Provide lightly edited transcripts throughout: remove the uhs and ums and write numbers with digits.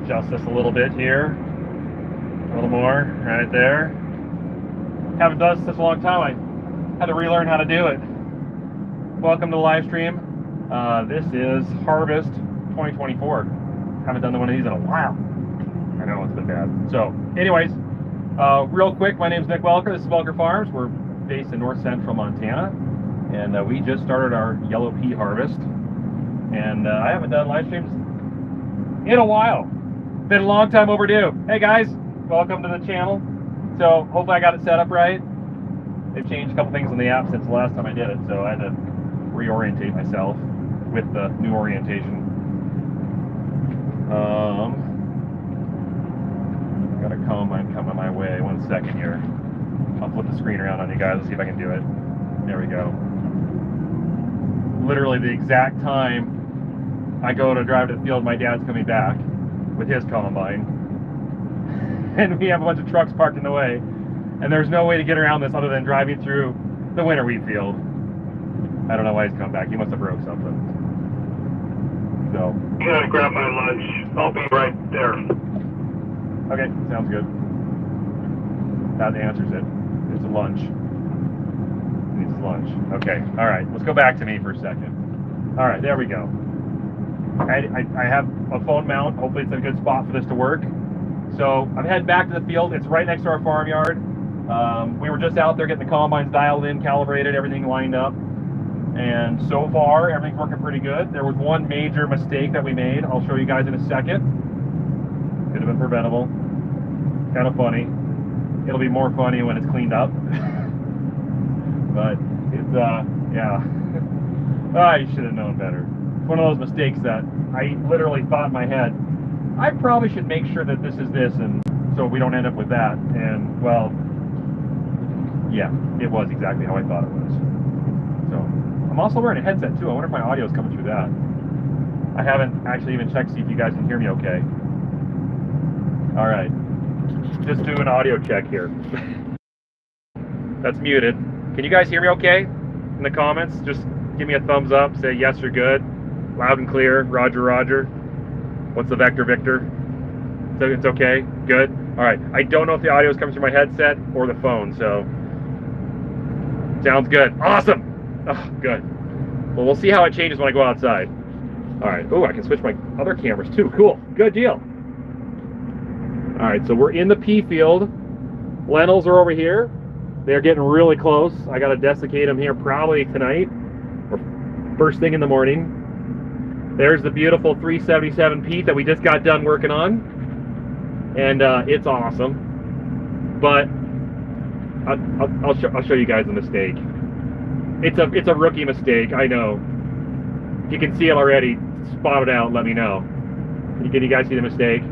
adjust this a little bit here. A little more, right there. Haven't done this in such a long time. I had to relearn how to do it. Welcome to the live stream. This is Harvest 2024. Haven't done one of these in a while. I know, it's been bad. So, anyways, real quick, my name's Nick Welker. This is Welker Farms. We're based in north central Montana, and we just started our yellow pea harvest. And I haven't done live streams in a while. Been a long time overdue. Hey guys, welcome to the channel. So hopefully I got it set up right. They've changed a couple things on the app since the last time I did it, so I had to reorientate myself with the new orientation. Got a combine coming my way. 1 second here. I'll flip the screen around on you guys. Let's see if I can do it. There we go. Literally the exact time I go to drive to the field, my dad's coming back with his combine. And we have a bunch of trucks parked in the way. And there's no way to get around this other than driving through the winter wheat field. I don't know why he's come back. He must have broke something. So. I'm gonna grab my lunch. I'll be right there. Okay, sounds good. That answers it. It's a lunch. He needs his lunch. Okay, all right. Let's go back to me for a second. All right, there we go. I have a phone mount. Hopefully it's in a good spot for this to work. So I'm heading back to the field. It's right next to our farmyard. We were just out there getting the combines dialed in, calibrated, everything lined up. And so far, everything's working pretty good. There was one major mistake that we made. I'll show you guys in a second. Could have been preventable. Kind of funny. It'll be more funny when it's cleaned up. But it's, yeah. I should have known better. It's one of those mistakes that I literally thought in my head, I probably should make sure that this is this, and so we don't end up with that. And, well, yeah, it was exactly how I thought it was. So, I'm also wearing a headset, too. I wonder if my audio is coming through that. I haven't actually even checked to see if you guys can hear me okay. All right. Just do an audio check here. That's muted. Can you guys hear me okay? In the comments, just give me a thumbs up. Say yes, you're good. Loud and clear. Roger, roger. What's the vector, Victor? So it's okay? Good? All right. I don't know if the audio is coming through my headset or the phone, so sounds good. Awesome. Oh, good. Well, we'll see how it changes when I go outside. All right. Oh, I can switch my other cameras too. Cool. Good deal. All right. So we're in the pea field. Lentils are over here. They're getting really close. I got to desiccate them here probably tonight or first thing in the morning. There's the beautiful 377 peat that we just got done working on, and it's awesome. But I'll show you guys the mistake. It's a rookie mistake, I know. If you can see it already, spot it out. Let me know. Can you guys see the mistake?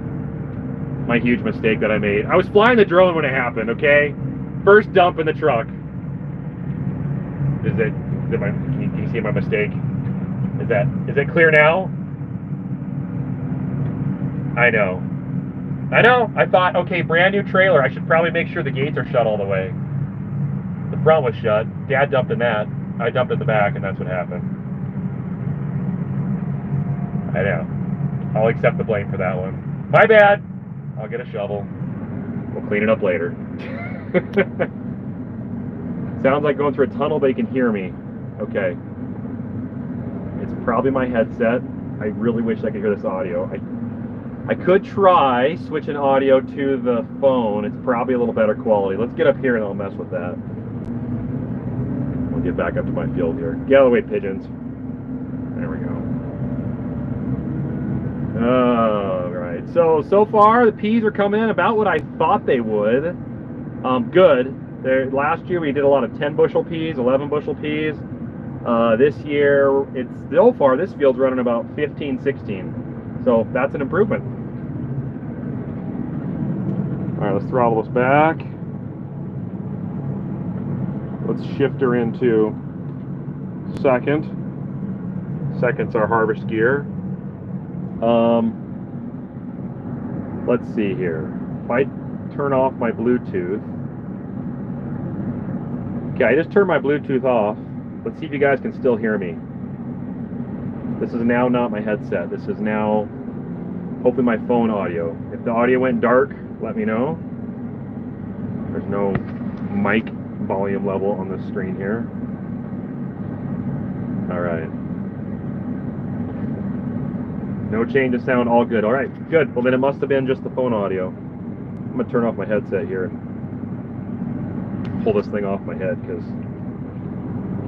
My huge mistake that I made. I was flying the drone when it happened. Okay, first dump in the truck. Can you see my mistake? Is it clear now? I know. I thought, okay, brand new trailer. I should probably make sure the gates are shut all the way. The front was shut. Dad dumped in that. I dumped in the back, and that's what happened. I know. I'll accept the blame for that one. My bad. I'll get a shovel. We'll clean it up later. Sounds like going through a tunnel, but you can hear me. Okay. It's probably my headset. I really wish I could hear this audio. I could try switching audio to the phone. It's probably a little better quality. Let's get up here and I'll mess with that. We'll get back up to my field here. Galloway pigeons. There we go. All right. So far the peas are coming in about what I thought they would. Good. Last year we did a lot of 10 bushel peas, 11 bushel peas. This year, so far, this field's running about 15, 16. So that's an improvement. All right, let's throttle this back. Let's shift her into second. Second's our harvest gear. Let's see here. If I turn off my Bluetooth. Okay, I just turned my Bluetooth off. Let's see if you guys can still hear me. This is now not my headset. This is now hopefully my phone audio. If the audio went dark, let me know. There's no mic volume level on the screen here. All right. No change of sound, all good. All right, good. Well, then it must have been just the phone audio. I'm gonna turn off my headset here and pull this thing off my head because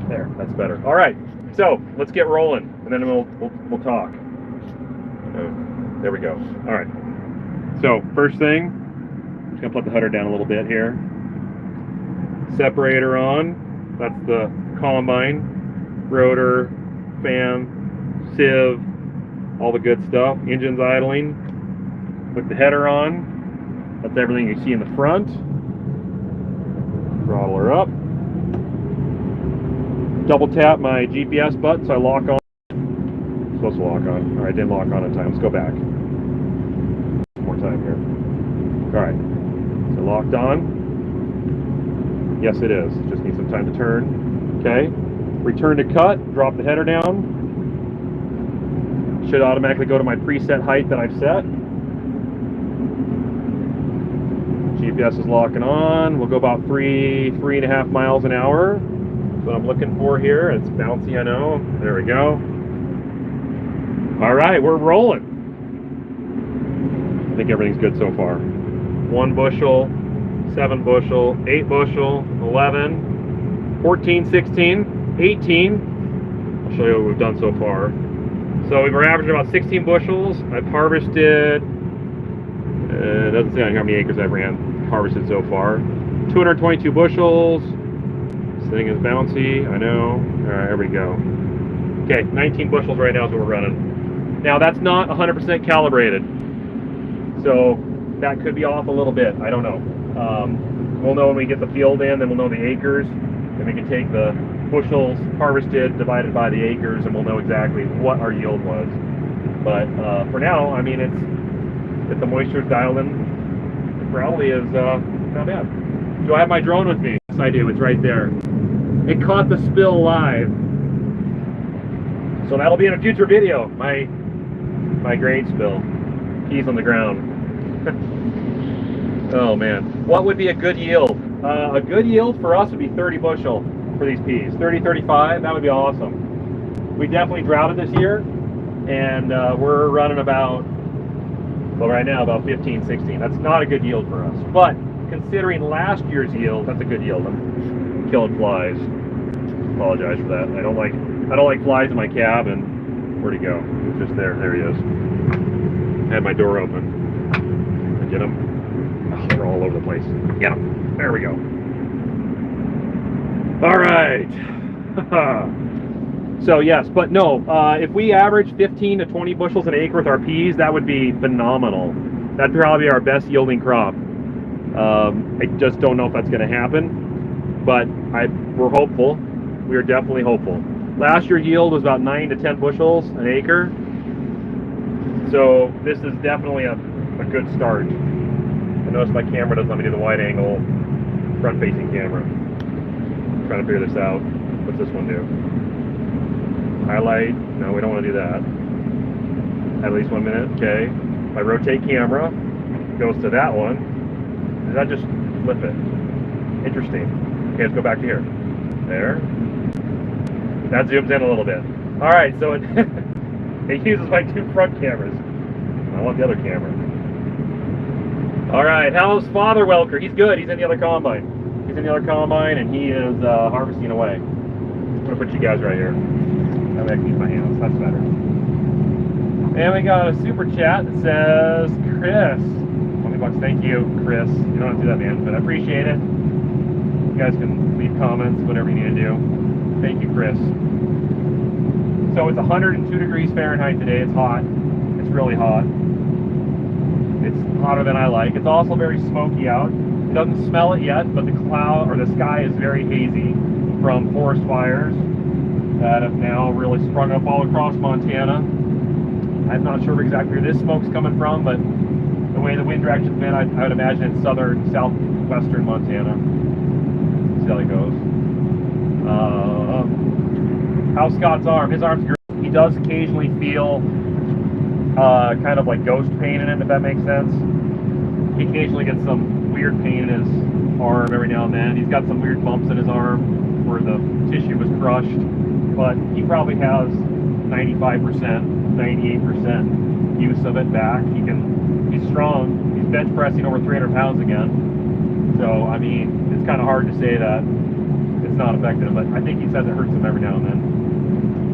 there, that's better. All right, so let's get rolling, and then we'll talk. There we go. All right. So first thing, I'm just gonna put the header down a little bit here. Separator on. That's the combine, rotor, fan, sieve, all the good stuff. Engine's idling. Put the header on. That's everything you see in the front. Throttle her up. Double tap my GPS button so I lock on. Supposed to lock on. All right, didn't lock on in time. Let's go back. One more time here. All right. So locked on. Yes, it is. Just need some time to turn. Okay. Return to cut. Drop the header down. Should automatically go to my preset height that I've set. GPS is locking on. We'll go about 3.5 miles an hour. That's what I'm looking for here. It's bouncy, I know. There we go. All right, we're rolling. I think everything's good so far. 1 bushel, 7 bushel, 8 bushel, 11, 14, 16, 18. I'll show you what we've done so far. So we've averaged about 16 bushels. I've harvested, it doesn't say on here how many acres I've harvested so far. 222 bushels. This thing is bouncy, I know. All right, here we go. Okay, 19 bushels right now is what we're running. Now that's not 100% calibrated, so that could be off a little bit. I don't know. We'll know when we get the field in, then we'll know the acres, and we can take the bushels harvested divided by the acres, and we'll know exactly what our yield was. But for now, I mean, if the moisture's dialed in, it probably is not bad. Do I have my drone with me? Yes, I do. It's right there. It caught the spill live, so that'll be in a future video. My grain spill. Peas on the ground. Oh man, what would be a good yield? A good yield for us would be 30 bushel for these peas. 30, 35, that would be awesome. We definitely droughted this year, and we're running about, well, right now about 15, 16. That's not a good yield for us, but considering last year's yield, that's a good yield. I'm killing flies. Apologize for that. I don't like flies in my cab, and where'd he go? He was just there. There he is. I had my door open. Get him. Oh, they're all over the place. Get him. There we go. All right. So yes, but no. If we average 15 to 20 bushels an acre with our peas, that would be phenomenal. That'd probably be our best yielding crop. I just don't know if that's going to happen, but we're hopeful. We are definitely hopeful. Last year's yield was about 9 to 10 bushels an acre. So this is definitely a good start. I notice my camera doesn't let me do the wide angle front facing camera. I'm trying to figure this out. What's this one do? Highlight. No, we don't want to do that. At least 1 minute. Okay. If I rotate camera, goes to that one. Does that just flip it? Interesting. Okay, let's go back to here. There. That zooms in a little bit. All right, so it uses my 2 front cameras. I want the other camera. All right, how's Father Welker? He's good. He's in the other combine. He's in the other combine, and he is harvesting away. I'm gonna put you guys right here. That way I can use my hands. That's better. And we got a super chat that says, Chris. $20. Thank you, Chris. You don't have to do that, man, but I appreciate it. You guys can leave comments, whatever you need to do. Thank you, Chris. So it's 102 degrees Fahrenheit today. It's hot. It's really hot. It's hotter than I like. It's also very smoky out. It doesn't smell it yet, but the cloud or the sky is very hazy from forest fires that have now really sprung up all across Montana. I'm not sure exactly where this smoke's coming from, but the way the wind direction's been, I would imagine it's southern, southwestern Montana. See how it goes. How's Scott's arm? His arm's great. He does occasionally feel kind of like ghost pain in it, if that makes sense. He occasionally gets some weird pain in his arm every now and then. He's got some weird bumps in his arm where the tissue was crushed, but he probably has 95%, 98% use of it back. He's strong. He's bench pressing over 300 pounds again. So, I mean, it's kind of hard to say that it's not affected him, but I think he says it hurts him every now and then.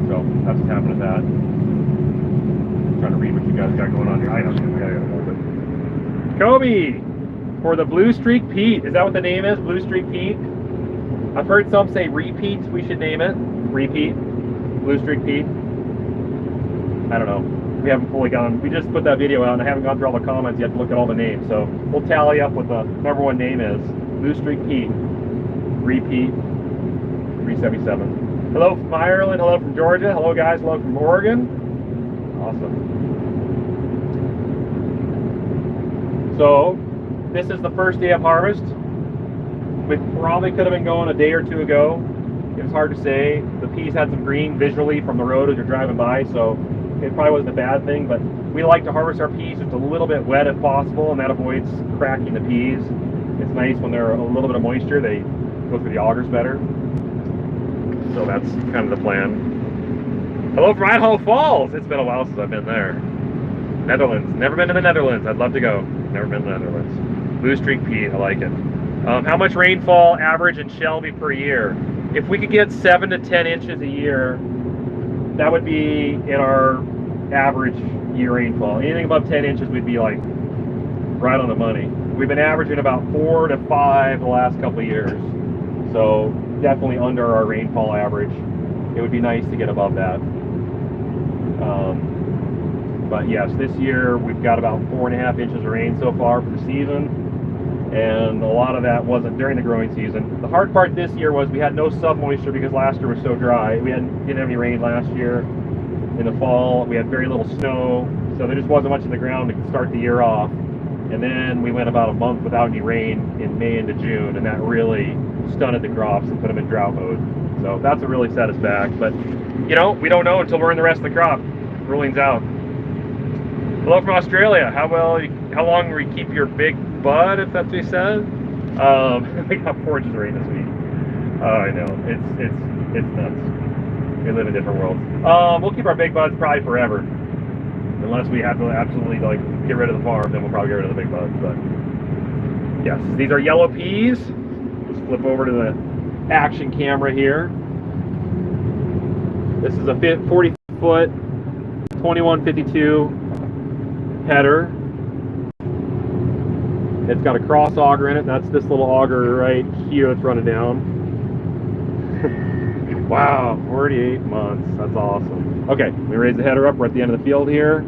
So, that's what's happening with that. I'm trying to read what you guys got going on here. I gotta hold it. Kobe for the Blue Streak Pete. Is that what the name is? Blue Streak Pete? I've heard some say repeat. We should name it. Repeat. Blue Streak Pete. I don't know. We haven't fully gone. We just put that video out and I haven't gone through all the comments yet to look at all the names. So we'll tally up what the number one name is. Blue Streak Pete. Repeat. 377. Hello from Ireland. Hello from Georgia. Hello guys. Hello from Oregon. Awesome. So this is the first day of harvest. We probably could have been going a day or two ago. It was hard to say. The peas had some green visually from the road as you're driving by, so it probably wasn't a bad thing, but we like to harvest our peas just a little bit wet if possible, and that avoids cracking the peas. It's nice when they're a little bit of moisture, they go through the augers better. So that's kind of the plan. Hello from Idaho Falls. It's been a while since I've been there. Netherlands. Never been to the Netherlands. I'd love to go. Never been to the Netherlands. Blue Streak Pete. I like it. How much rainfall average in Shelby per year? If we could get 7 to 10 inches a year, that would be in our average year rainfall. Anything above 10 inches, we'd be like right on the money. We've been averaging about 4 to 5 the last couple of years. So definitely under our rainfall average. It would be nice to get above that. But yes, this year we've got about 4.5 inches of rain so far for the season. And a lot of that wasn't during the growing season. The hard part this year was we had no submoisture because last year was so dry. We didn't have any rain last year in the fall. We had very little snow, so there just wasn't much in the ground to start the year off. And then we went about a month without any rain in May into June, and that really stunted the crops and put them in drought mode. So that's what really set us back. But, you know, we don't know until we're in the rest of the crop. Ruling's out. Hello from Australia. How long will you keep your big bud, if that's what you said? We got 4 inches of rain this week. Oh, I know. It's nuts. We live in different worlds. We'll keep our big buds probably forever. Unless we have to absolutely like get rid of the farm, then we'll probably get rid of the big buds. But yes, these are yellow peas. Let's flip over to the action camera here. This is a 40-foot 2152 header. It's got a cross auger in it. That's this little auger right here that's running down. Wow, 48 months. That's awesome. Okay, we raise the header up. We're at the end of the field here.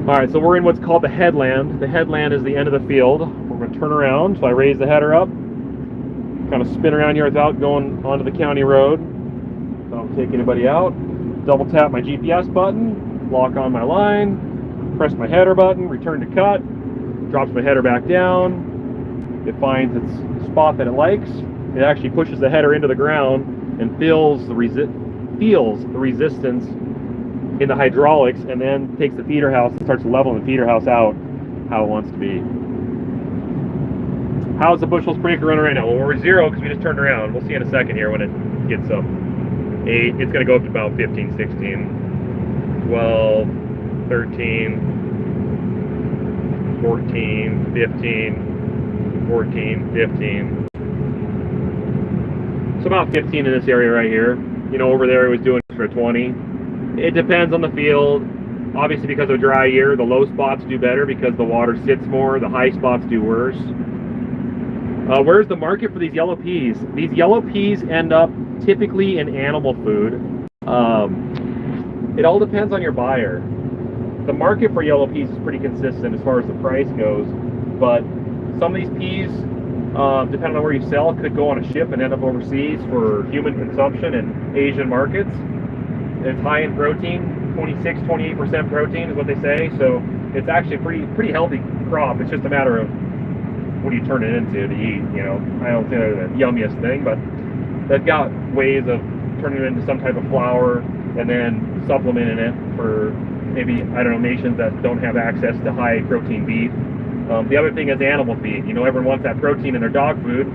All right, so we're in what's called the headland. The headland is the end of the field. We're going to turn around. So I raise the header up, kind of spin around here without going onto the county road. Don't take anybody out. Double tap my GPS button, lock on my line, press my header button, return to cut, drops my header back down. It finds its spot that it likes. It actually pushes the header into the ground and feels the resistance in the hydraulics, and then takes the feeder house and starts leveling the feeder house out how it wants to be. How's the bushels per acre running right now? Well, we're 0 because we just turned around. We'll see in a second here when it gets up 8. It's going to go up to about 15, 16, 12, 13, 14, 15, 14, 15. So about 15 in this area right here. You know, over there it was doing for 20. It depends on the field. Obviously, because of a dry year, the low spots do better because the water sits more. The high spots do worse. Where's the market for these yellow peas? These yellow peas end up typically in animal food. It all depends on your buyer. The market for yellow peas is pretty consistent as far as the price goes, but some of these peas, depending on where you sell, could go on a ship and end up overseas for human consumption in Asian markets. It's high in protein, 26-28% protein is what they say, so it's actually a pretty healthy crop. It's just a matter of what do you turn it into to eat. You know, I don't think they're the yummiest thing, but they've got ways of turning it into some type of flour and then supplementing it for maybe, I don't know, nations that don't have access to high protein beef. The other thing is animal feed. You know, everyone wants that protein in their dog food,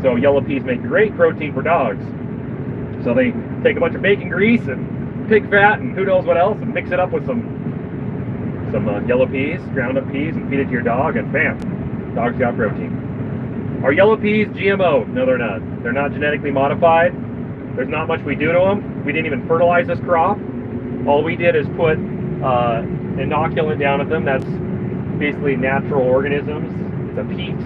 so yellow peas make great protein for dogs. So they take a bunch of bacon grease and pig fat and who knows what else and mix it up with some yellow peas, ground up peas, and feed it to your dog, and bam, dog's got protein. Are yellow peas GMO? No, they're not. They're not genetically modified. There's not much we do to them. We didn't even fertilize this crop. All we did is put inoculant down at them. That's basically natural organisms. It's a peat,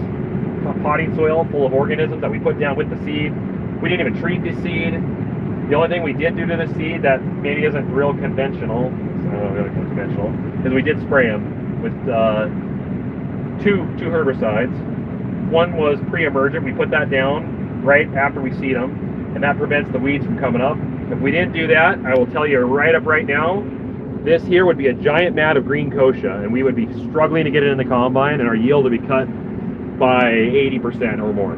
potting soil full of organisms that we put down with the seed. We didn't even treat the seed. The only thing we did do to the seed that maybe isn't real conventional, is we did spray them with two herbicides. One was pre-emergent. We put that down right after we seed them, and that prevents the weeds from coming up. If we didn't do that, I will tell you right now, this here would be a giant mat of green kochia, and we would be struggling to get it in the combine, and our yield would be cut by 80% or more.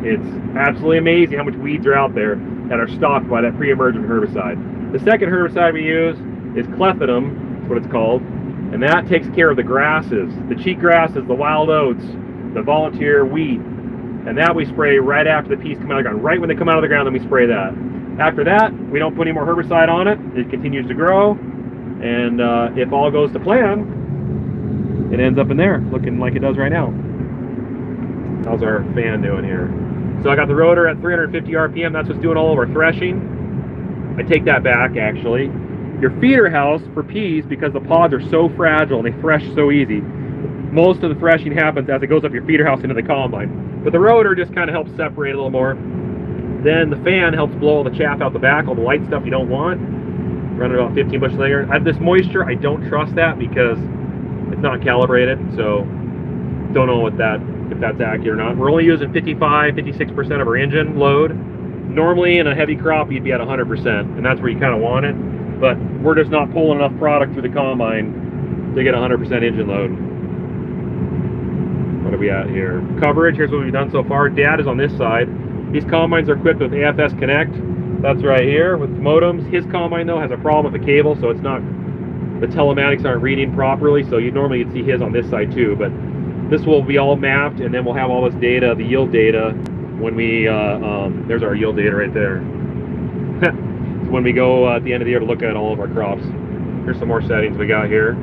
It's absolutely amazing how much weeds are out there that are stopped by that pre-emergent herbicide. The second herbicide we use is clethodim, that's what it's called, and that takes care of the grasses, the cheat grasses, the wild oats, the volunteer wheat, and that we spray right after the peas come out of the ground. Right when they come out of the ground, then we spray that. After that, we don't put any more herbicide on it. It continues to grow, and if all goes to plan, it ends up in there, looking like it does right now. How's our fan doing here? So I got the rotor at 350 RPM. That's what's doing all of our threshing. I take that back, actually. Your feeder house for peas, because the pods are so fragile and they thresh so easy, most of the threshing happens as it goes up your feeder house into the combine. But the rotor just kind of helps separate a little more. Then the fan helps blow all the chaff out the back, all the light stuff you don't want. Running about 15 bushels a year. I have this moisture, I don't trust that because it's not calibrated, so don't know if that's accurate or not. We're only using 55-56% of our engine load. Normally in a heavy crop you'd be at 100%, and that's where you kind of want it. But we're just not pulling enough product through the combine to get 100% engine load. What are we at here? Coverage, here's what we've done so far. Dad is on this side. These combines are equipped with AFS Connect. That's right here with modems. His combine though has a problem with the cable, so it's not, the telematics aren't reading properly, so you'd normally see his on this side too, but this will be all mapped, and then we'll have all this data, the yield data, when we, there's our yield data right there. When we go at the end of the year to look at all of our crops. Here's some more settings we got here.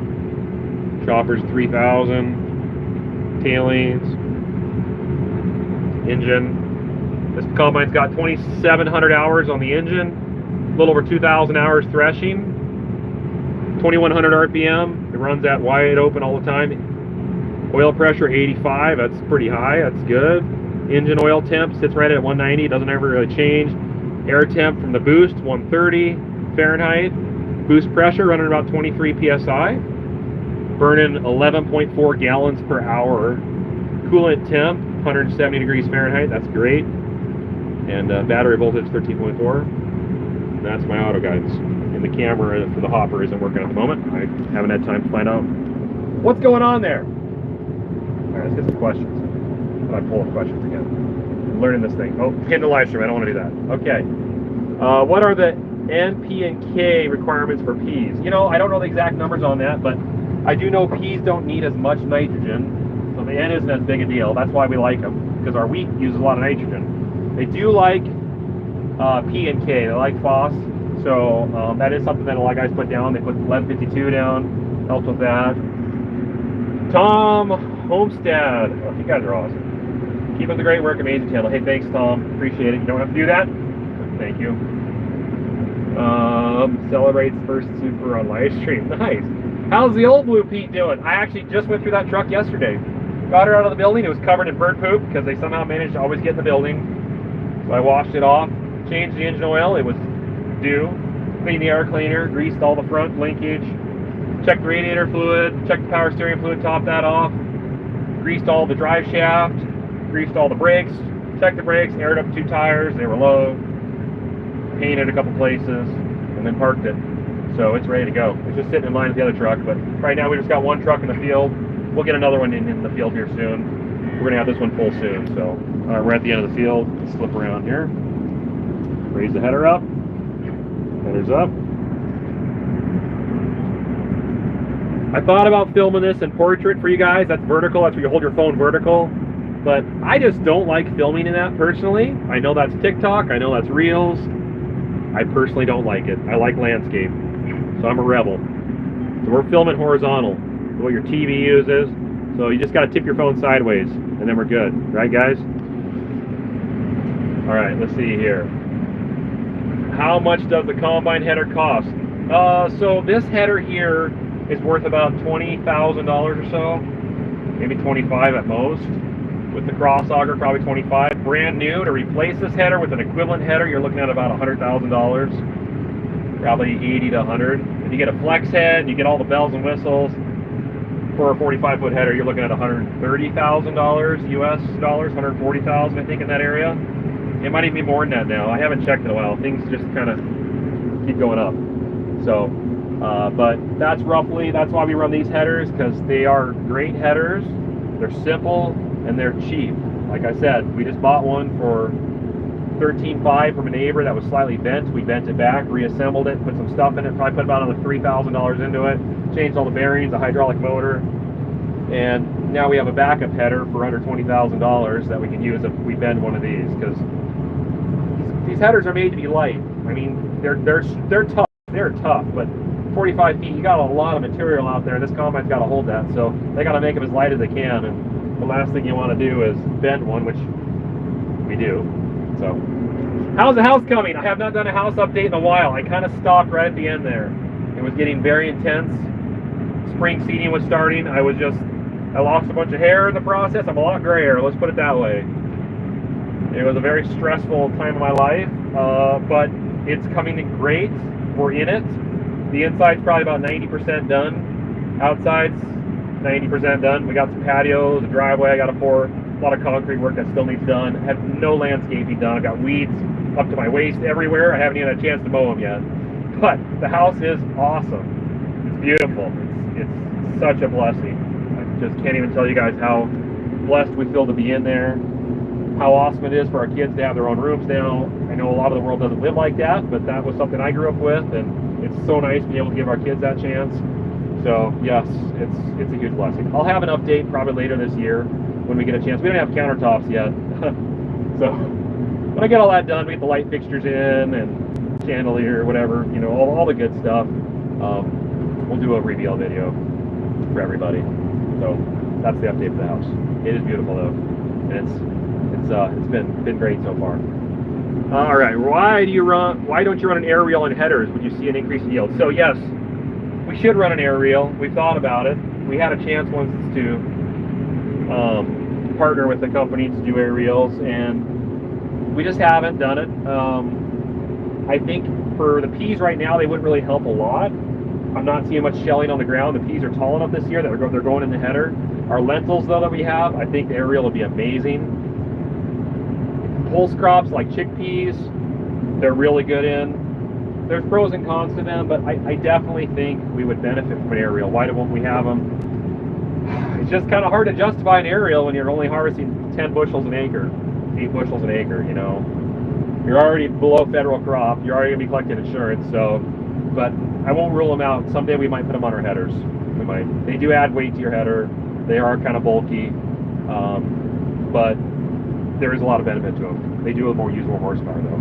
Choppers 3000, tailings, engine. This combine's got 2,700 hours on the engine, a little over 2,000 hours threshing, 2,100 RPM. It runs that wide open all the time. Oil pressure 85, that's pretty high, that's good. Engine oil temp sits right at 190, doesn't ever really change. Air temp from the boost, 130 Fahrenheit. Boost pressure running about 23 PSI. Burning 11.4 gallons per hour. Coolant temp, 170 degrees Fahrenheit, that's great. And battery voltage 13.4. That's my auto guidance. And the camera for the hopper isn't working at the moment. I haven't had time to find out what's going on there. All right, let's get some questions. I pull up questions again. I'm learning this thing. Oh, getting the live stream. I don't want to do that. Okay. What are the N, P, and K requirements for peas? You know, I don't know the exact numbers on that, but I do know peas don't need as much nitrogen, so the N isn't as big a deal. That's why we like them, because our wheat uses a lot of nitrogen. They do like P and K. They like phos, so that is something that a lot of guys put down. They put 1152 down, helps with that. Tom Homestead. Oh, you guys are awesome. Keep up the great work, amazing channel. Hey, thanks, Tom. Appreciate it. You don't have to do that. Thank you. Celebrates first super on live stream. Nice. How's the old blue Pete doing? I actually just went through that truck yesterday. Got her out of the building. It was covered in bird poop because they somehow managed to always get in the building. So I washed it off, changed the engine oil. It was due. Cleaned the air cleaner, greased all the front linkage, checked the radiator fluid, checked the power steering fluid, topped that off, greased all the drive shaft, greased all the brakes, checked the brakes, aired up 2 tires, they were low, painted a couple places, and then parked it. So it's ready to go. It's just sitting in line with the other truck, but right now we just got one truck in the field. We'll get another one in the field here soon. We're gonna have this one full soon, so we're at the end of the field. Let's slip around here. Raise the header up. Header's up. I thought about filming this in portrait for you guys. That's vertical. That's where you hold your phone vertical. But I just don't like filming in that personally. I know that's TikTok. I know that's Reels. I personally don't like it. I like landscape. So I'm a rebel. So we're filming horizontal, what your TV uses. So you just got to tip your phone sideways, and then we're good. Right, guys? All right, let's see here. How much does the combine header cost? So this header here is worth about $20,000 or so, maybe 25 at most. With the cross auger, probably 25. Brand new, to replace this header with an equivalent header, you're looking at about $100,000, probably 80 to 100. If you get a flex head, you get all the bells and whistles. For a 45-foot header, you're looking at $130,000 US dollars, 140,000, I think, in that area. It might even be more than that now. I haven't checked in a while. Things just kind of keep going up. So, but that's why we run these headers, because they are great headers. They're simple and they're cheap. Like I said, we just bought one for $13,500 from a neighbor that was slightly bent. We bent it back, reassembled it, put some stuff in it, probably put about another $3,000 into it, changed all the bearings, the hydraulic motor, and now we have a backup header for under $20,000 that we can use if we bend one of these, because these headers are made to be light. I mean, they're tough. They're tough, but 45 feet, you got a lot of material out there. This combine's got to hold that, so they got to make them as light as they can. And the last thing you want to do is bend one, which we do. So, how's the house coming? I have not done a house update in a while. I kind of stopped right at the end there. It was getting very intense. Spring seeding was starting. I lost a bunch of hair in the process. I'm a lot grayer, let's put it that way. It was a very stressful time of my life, but it's coming in great. We're in it. The inside's probably about 90% done. Outside's 90% done. We got some patios, a driveway. I got to pour a lot of concrete work that still needs done. I have no landscaping done. I've got weeds up to my waist everywhere. I haven't even had a chance to mow them yet. But the house is awesome. It's beautiful. It's such a blessing. I just can't even tell you guys how blessed we feel to be in there. How awesome it is for our kids to have their own rooms now. I know a lot of the world doesn't live like that, but that was something I grew up with, and it's so nice to be able to give our kids that chance. So yes, it's a huge blessing. I'll have an update probably later this year when we get a chance. We don't have countertops yet. So when I get all that done, we get the light fixtures in and chandelier, whatever, you know, all the good stuff. We'll do a reveal video for everybody. So that's the update for the house. It is beautiful though, and it's been great so far. All right, why don't you run an air reel and headers? Would you see an increase in yield? So yes, we should run an air reel. We've thought about it. We had a chance once to partner with the company to do air reels, and we just haven't done it. I think for the peas right now, they wouldn't really help a lot. I'm not seeing much shelling on the ground. The peas are tall enough this year that they're going in the header. Our lentils, though, that we have, I think the air reel would be amazing. Pulse crops like chickpeas, they're really good in. There's pros and cons to them, but I definitely think we would benefit from an air reel. Why won't we have them? It's just kind of hard to justify an air reel when you're only harvesting 10 bushels an acre, 8 bushels an acre, you know. You're already below federal crop. You're already going to be collecting insurance, so, but I won't rule them out. Someday we might put them on our headers. We might. They do add weight to your header. They are kind of bulky, but there is a lot of benefit to them. They do use more horsepower, though.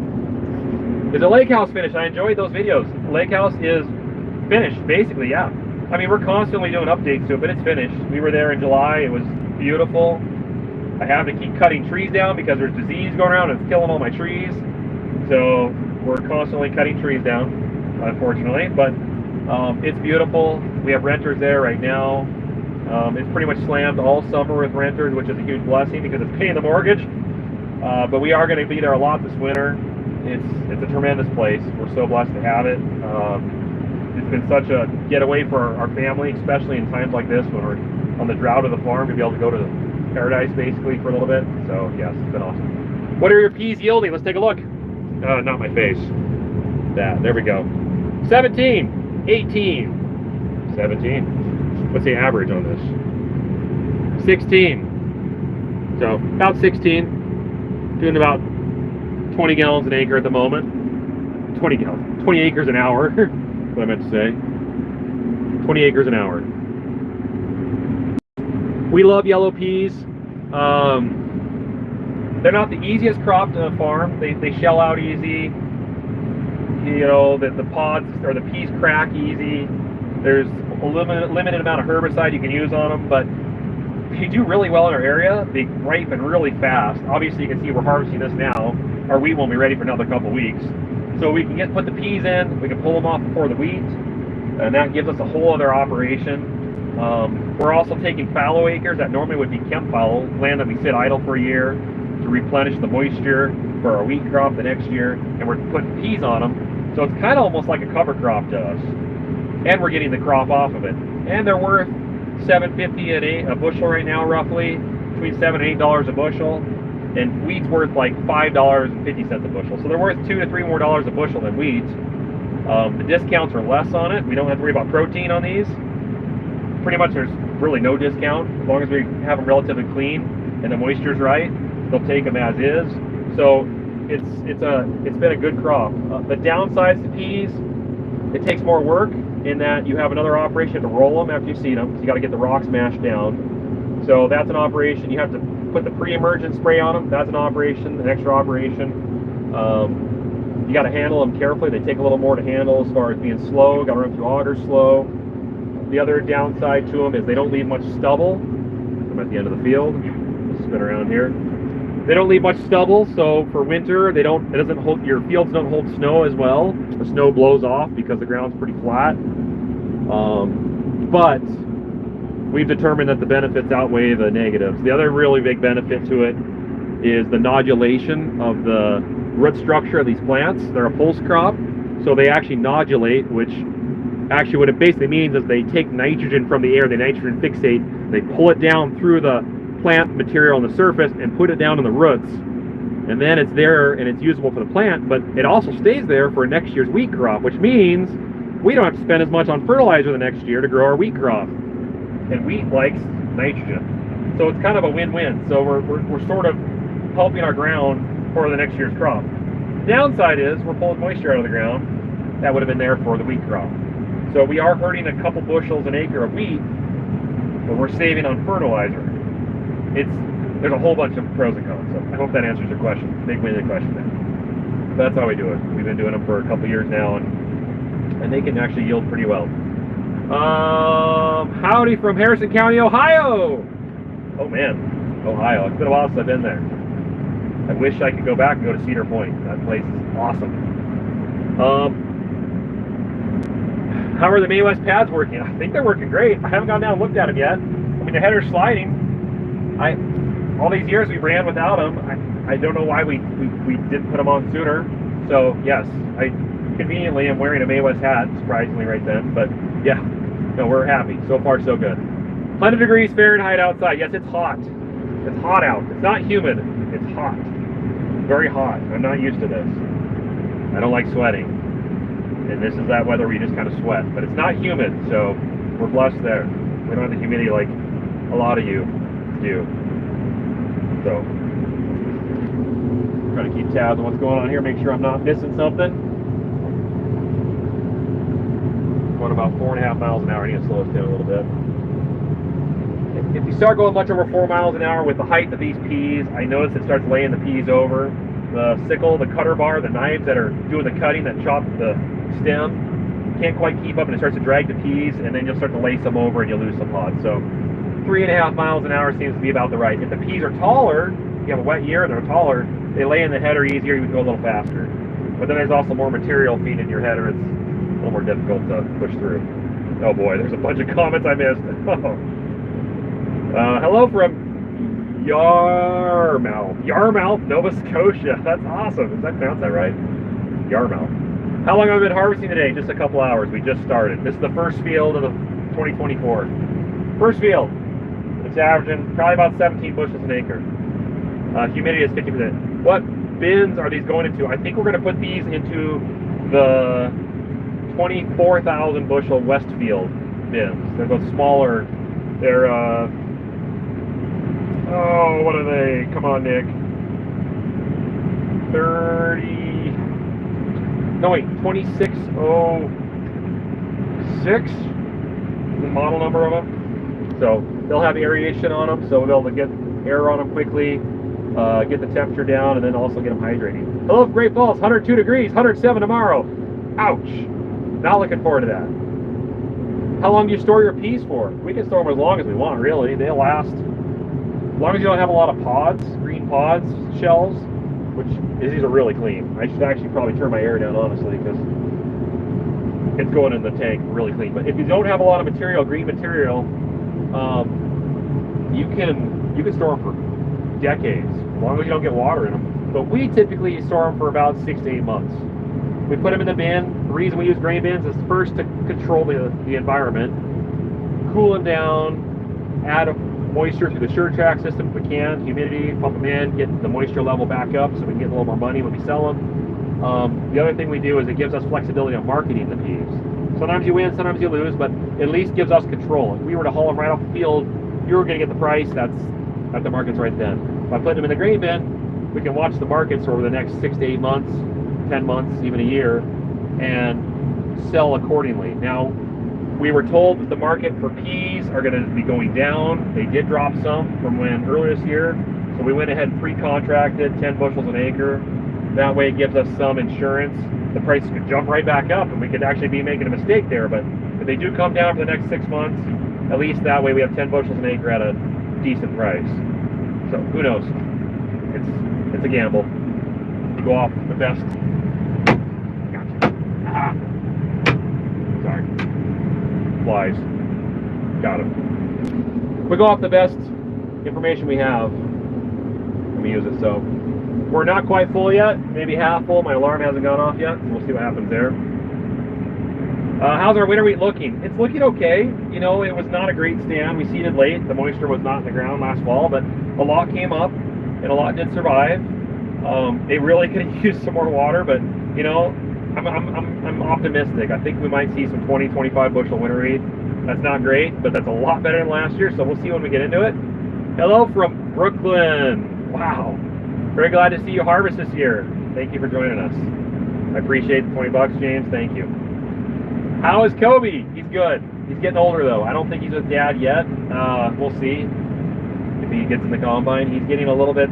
Is the lake house finished? I enjoyed those videos. The lake house is finished, basically, yeah. I mean, we're constantly doing updates to it, but it's finished. We were there in July. It was beautiful. I have to keep cutting trees down because there's disease going around and it's killing all my trees. So we're constantly cutting trees down, unfortunately. But it's beautiful. We have renters there right now. It's pretty much slammed all summer with renters, which is a huge blessing because it's paying the mortgage. But we are going to be there a lot this winter. It's a tremendous place. We're so blessed to have it. It's been such a getaway for our family, especially in times like this when we're on the drought of the farm, to be able to go to paradise basically for a little bit. So yes, it's been awesome. What are your peas yielding? Let's take a look. Not my face. There we go. 17, 18, 17. What's the average on this? 16. So about 16. Doing about 20 gallons an acre at the moment. 20 acres an hour. What I meant to say. 20 acres an hour. We love yellow peas. They're not the easiest crop to farm. They shell out easy. You know, the pods or the peas crack easy. There's a limited amount of herbicide you can use on them, but they do really well in our area. They ripen really fast. Obviously, you can see we're harvesting this now. Our wheat won't be ready for another couple weeks. So we can put the peas in, we can pull them off before the wheat, and that gives us a whole other operation. We're also taking fallow acres that normally would be Kemp fallow, land that we sit idle for a year to replenish the moisture for our wheat crop the next year, and we're putting peas on them. So it's kind of almost like a cover crop to us. And we're getting the crop off of it. And they're worth $7.50 a bushel right now, roughly, between $7 and $8 a bushel. And wheat's worth like $5.50 a bushel. So they're worth $2 to $3 more a bushel than wheat. The discounts are less on it. We don't have to worry about protein on these. Pretty much there's really no discount. As long as we have them relatively clean and the moisture's right, they'll take them as is. So it's been a good crop. The downsides to peas, it takes more work in that you have another operation to roll them after you seed them. So you got to get the rocks mashed down. So that's an operation. You have to put the pre-emergent spray on them. That's an operation, an extra operation. You got to handle them carefully. They take a little more to handle as far as being slow. Got to run through auger slow. The other downside to them is they don't leave much stubble. I'm at the end of the field. Spin around here. They don't leave much stubble, so for winter your fields don't hold snow as well. The snow blows off because the ground's pretty flat. But we've determined that the benefits outweigh the negatives. The other really big benefit to it is the nodulation of the root structure of these plants. They're a pulse crop, so they actually nodulate, which actually what it basically means is they take nitrogen from the air, they nitrogen fixate, they pull it down through the plant material on the surface and put it down in the roots, and then it's there and it's usable for the plant, but it also stays there for next year's wheat crop, which means we don't have to spend as much on fertilizer the next year to grow our wheat crop. And wheat likes nitrogen, so it's kind of a win-win. So we're sort of helping our ground for the next year's crop. The downside is we're pulling moisture out of the ground that would have been there for the wheat crop. So we are hurting a couple bushels an acre of wheat, but we're saving on fertilizer. There's a whole bunch of pros and cons. So I hope that answers your question. Big win-win question there. That's how we do it. We've been doing them for a couple years now, and they can actually yield pretty well. Howdy from Harrison County, Ohio. Oh man, Ohio. It's been a while since I've been there. I wish I could go back and go to Cedar Point. That place is awesome. How are the May West pads working? I think they're working great. I haven't gone down and looked at them yet. I mean, the header's sliding. All these years we've ran without them. I don't know why we didn't put them on sooner. So yes, I conveniently am wearing a May West hat, surprisingly right then. But yeah, no, we're happy. So far, so good. 100 degrees Fahrenheit outside. Yes, it's hot. It's hot out. It's not humid. It's hot. Very hot. I'm not used to this. I don't like sweating. And this is that weather where you just kind of sweat. But it's not humid, so we're blessed there. We don't have the humidity like a lot of you do. So, trying to keep tabs on what's going on here, make sure I'm not missing something. Going about 4.5 miles an hour. I need to slow us down a little bit. If you start going much over 4 miles an hour with the height of these peas, I notice it starts laying the peas over. The sickle, the cutter bar, the knives that are doing the cutting that chop the stem can't quite keep up, and it starts to drag the peas, and then you'll start to lace them over and you'll lose some pods. So 3.5 miles an hour seems to be about the right. If the peas are taller, you have a wet year and they're taller, they lay in the header easier, you can go a little faster. But then there's also more material feeding in your header, it's a little more difficult to push through. Oh boy, there's a bunch of comments I missed. Hello from Yarmouth, Nova Scotia. That's awesome. Is that pronounce that right? Yarmouth. How long have I been harvesting today? Just a couple hours. We just started. This is the first field of the 2024. First field. It's averaging probably about 17 bushels an acre. Humidity is 50%. What bins are these going into? I think we're going to put these into the 24,000 bushel Westfield bins. They're those smaller. They're oh, what are they? Come on, Nick. 2606 is the model number of them. So they'll have aeration on them, so we'll be able to get air on them quickly, get the temperature down, and then also get them hydrating. Hello, Great Falls, 102 degrees, 107 tomorrow. Ouch. Not looking forward to that. How long do you store your peas for? We can store them as long as we want, really. They'll last. As long as you don't have a lot of pods, green pods, shells, which these are really clean. I should actually probably turn my air down, honestly, because it's going in the tank really clean. But if you don't have a lot of material, green material, you can store them for decades, as long as you don't get water in them. But we typically store them for about 6 to 8 months. We put them in the bin. The reason we use grain bins is first to control the environment, cool them down, add moisture through the SureTrack system if we can, humidity, pump them in, get the moisture level back up so we can get a little more money when we sell them. The other thing we do is it gives us flexibility on marketing the peas. Sometimes you win, sometimes you lose, but at least gives us control. If we were to haul them right off the field, you were going to get the price at the markets right then. By putting them in the grain bin, we can watch the markets over the next 6 to 8 months, 10 months, even a year, and sell accordingly. Now, we were told that the market for peas are going to be going down. They did drop some from when earlier this year, so we went ahead and pre-contracted 10 bushels an acre. That way it gives us some insurance. The prices could jump right back up, and we could actually be making a mistake there, but if they do come down for the next 6 months, at least that way we have 10 bushels an acre at a decent price. So, who knows? It's a gamble. Go off the best. Sorry. Flies. Got him. We go off the best information we have. Let me use it. So we're not quite full yet. Maybe half full. My alarm hasn't gone off yet. So we'll see what happens there. How's our winter wheat looking? It's looking okay. You know, it was not a great stand. We seeded late. The moisture was not in the ground last fall, but a lot came up and a lot did survive. They really could have used some more water, but you know, I'm optimistic. I think we might see some 20, 25 bushel winter wheat. That's not great, but that's a lot better than last year, so we'll see when we get into it. Hello from Brooklyn. Wow. Very glad to see you harvest this year. Thank you for joining us. I appreciate the 20 bucks, James. Thank you. How is Kobe? He's good. He's getting older, though. I don't think he's with Dad yet. We'll see if he gets in the combine. He's getting a little bit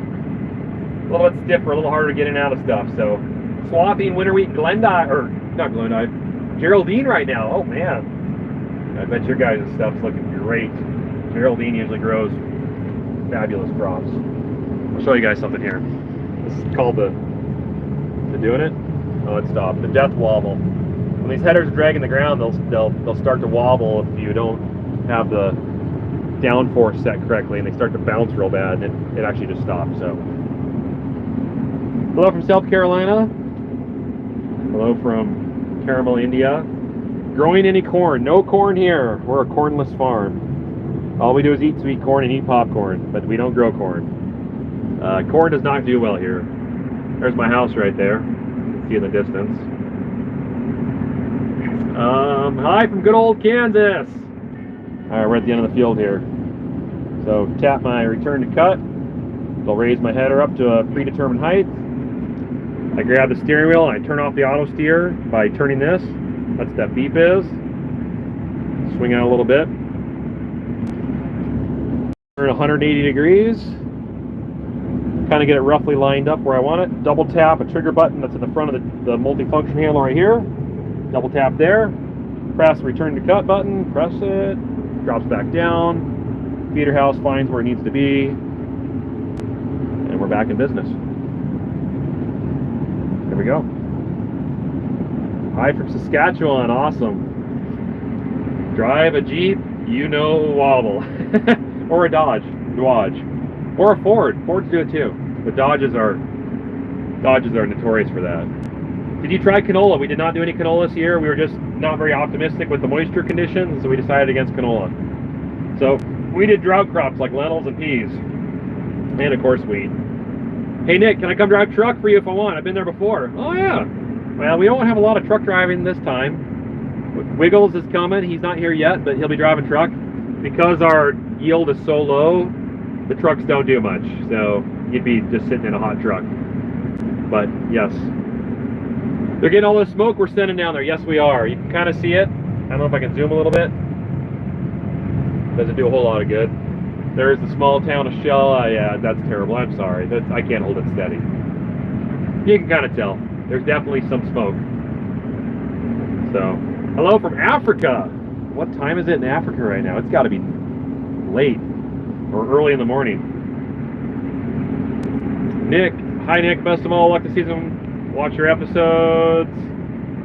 stiffer, a little harder to get in and out of stuff, so swathing winter wheat Glendive, or not Glendive, Geraldine right now. Oh man, I bet your guys' stuff's looking great. Geraldine usually grows fabulous crops. I'll show you guys something here. This is called the doing it? Oh, it stopped. The death wobble. When these headers are dragging the ground, they'll start to wobble if you don't have the downforce set correctly, and they start to bounce real bad, and it actually just stops. So, hello from South Carolina. Hello from Caramel, India. Growing any corn? No corn here. We're a cornless farm. All we do is eat sweet corn and eat popcorn, but we don't grow corn. Corn does not do well here. There's my house right there. You can see in the distance. Hi from good old Kansas. All right, we're at the end of the field here. So tap my return to cut. It'll raise my header up to a predetermined height. I grab the steering wheel and I turn off the auto steer by turning this. That's what that beep is. Swing out a little bit. Turn 180 degrees. Kind of get it roughly lined up where I want it. Double tap a trigger button that's in the front of the multifunction handle right here. Double tap there. Press the return to cut button. Press it. Drops back down. Feeder house finds where it needs to be. And we're back in business. There we go. Hi from Saskatchewan. Awesome. Drive a Jeep, you know, wobble. Or a Dodge. Or a Ford. Fords do it too. But Dodges are notorious for that. Did you try canola? We did not do any canola this year. We were just not very optimistic with the moisture conditions, so we decided against canola. So we did drought crops like lentils and peas. And of course wheat. Hey Nick, can I come drive truck for you if I want? I've been there before. Oh yeah. Well, we don't have a lot of truck driving this time. Wiggles is coming. He's not here yet, but he'll be driving truck. Because our yield is so low, the trucks don't do much. So you'd be just sitting in a hot truck. But yes. They're getting all this smoke we're sending down there. Yes, we are. You can kind of see it. I don't know if I can zoom a little bit. Doesn't do a whole lot of good. There's the small town of Shell. Yeah, that's terrible. I'm sorry. I can't hold it steady. You can kind of tell. There's definitely some smoke. So, hello from Africa. What time is it in Africa right now? It's got to be late or early in the morning. Nick, hi Nick. Best of all luck this season. Watch your episodes.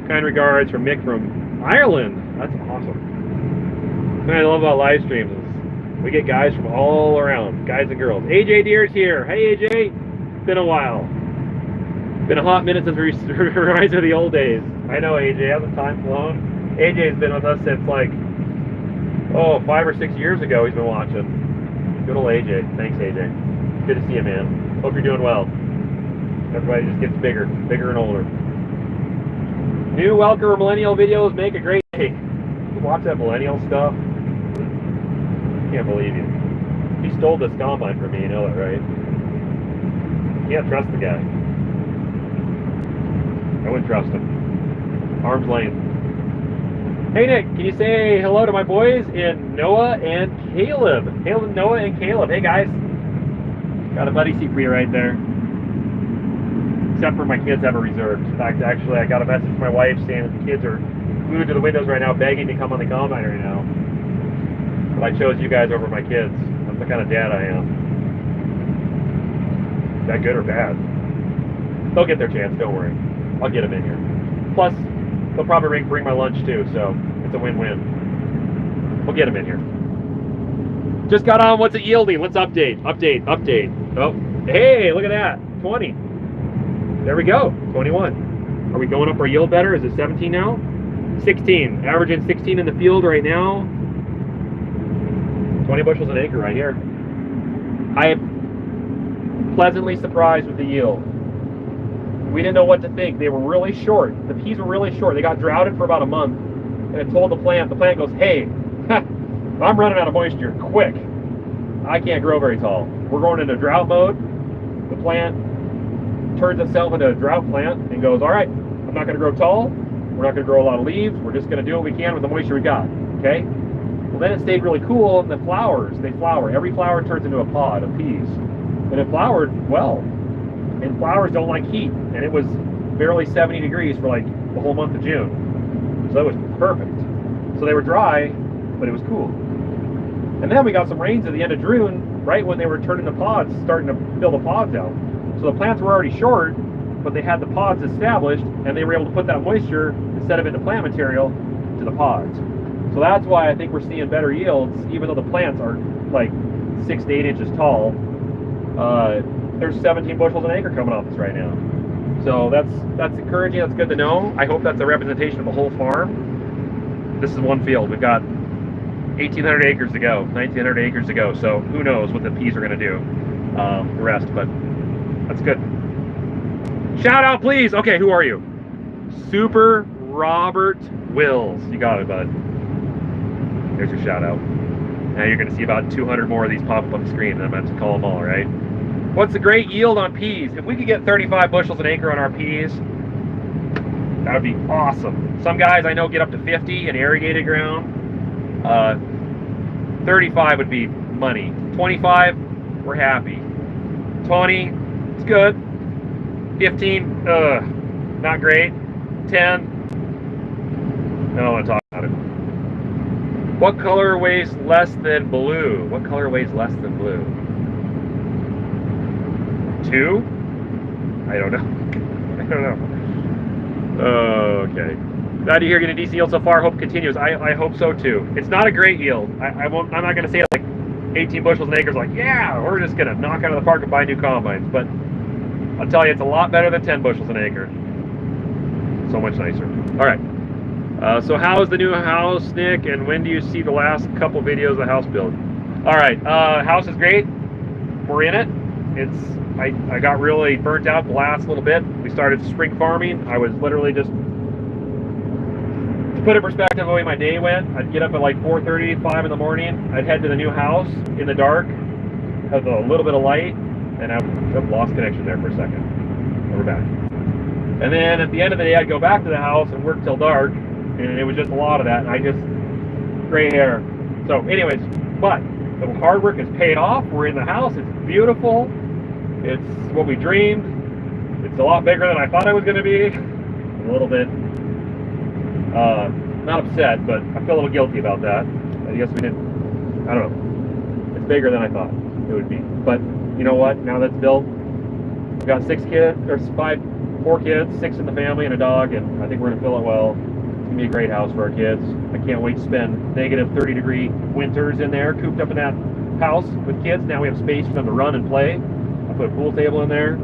Kind regards from Mick from Ireland. That's awesome. What I love about live streams is we get guys from all around, guys and girls. AJ Deer's here. Hey AJ, been a while. Been a hot minute since we reminds me of the old days. I know AJ, hasn't time flown? AJ's been with us since like, 5 or 6 years ago he's been watching. Good old AJ. Thanks AJ. Good to see you, man. Hope you're doing well. Everybody just gets bigger and older. New Welker Millennial videos make a great day. You watch that Millennial stuff? Can't believe you. He stole this combine from me, you know that, right? You can't trust the guy. I wouldn't trust him. Arm's length. Hey Nick, can you say hello to my boys in Noah and Caleb? Noah and Caleb. Hey guys. Got a buddy seat for you right there. Except for my kids have it reserved. In fact, actually, I got a message from my wife saying that the kids are glued to the windows right now, begging to come on the combine right now. But I chose you guys over my kids. That's the kind of dad I am. Is that good or bad? They'll get their chance, don't worry. I'll get them in here. Plus, they'll probably bring my lunch too, so it's a win-win. We'll get them in here. Just got on, what's it yielding? Let's update. Oh, hey, look at that, 20. There we go, 21. Are we going up our yield better? Is it 17 now? 16, averaging 16 in the field right now. 20 bushels an acre right here. I am pleasantly surprised with the yield. We didn't know what to think. They were really short. The peas were really short. They got droughted for about a month, and it told the plant goes, hey, I'm running out of moisture, quick. I can't grow very tall. We're going into drought mode. The plant turns itself into a drought plant and goes, all right, I'm not gonna grow tall. We're not gonna grow a lot of leaves. We're just gonna do what we can with the moisture we got, okay? Well, then it stayed really cool, and the flowers, they flower. Every flower turns into a pod of peas. And it flowered well. And flowers don't like heat. And it was barely 70 degrees for like the whole month of June. So that was perfect. So they were dry, but it was cool. And then we got some rains at the end of June, right when they were turning the pods, starting to fill the pods out. So the plants were already short, but they had the pods established, and they were able to put that moisture, instead of into plant material, to the pods. So that's why I think we're seeing better yields, even though the plants are like 6 to 8 inches tall. There's 17 bushels an acre coming off this right now. So that's encouraging, that's good to know. I hope that's a representation of the whole farm. This is one field. We've got 1,800 acres to go, 1,900 acres to go. So who knows what the peas are gonna do, the rest, but that's good. Shout out, please. Okay, who are you? Super Robert Wills. You got it, bud. There's your shout out. Now you're going to see about 200 more of these pop up on the screen, and I'm going to have to call them all, right? What's the great yield on peas? If we could get 35 bushels an acre on our peas, that would be awesome. Some guys I know get up to 50 in irrigated ground. 35 would be money. 25, we're happy. 20, it's good. 15, not great. 10, I don't want to talk about it. What color weighs less than blue? What color weighs less than blue? 2? I don't know. I don't know. Okay. Glad to hear getting a decent yield so far. Hope continues. I hope so too. It's not a great yield. I'm not going to say like 18 bushels an acre is like, yeah, we're just going to knock out of the park and buy new combines. But I'll tell you, it's a lot better than 10 bushels an acre. So much nicer. All right. So how is the new house, Nick? And when do you see the last couple videos of the house build? All right. House is great. We're in it. I got really burnt out the last little bit. We started spring farming. I was literally just, to put in perspective the way my day went, I'd get up at like 4:30, 5 in the morning. I'd head to the new house in the dark, have a little bit of light, and I've lost connection there for a second. And we're back. And then at the end of the day, I'd go back to the house and work till dark, and it was just a lot of that, and I just, gray hair. So anyways, but the hard work is paid off. We're in the house. It's beautiful. It's what we dreamed. It's a lot bigger than I thought it was going to be. A little bit, not upset, but I feel a little guilty about that. I guess we didn't, I don't know. It's bigger than I thought it would be. But you know what? Now that's built, we've got 4 kids, 6 in the family and a dog, and I think we're going to fill it well. It's going to be a great house for our kids. I can't wait to spend negative 30-degree winters in there, cooped up in that house with kids. Now we have space for them to run and play. I put a pool table in there,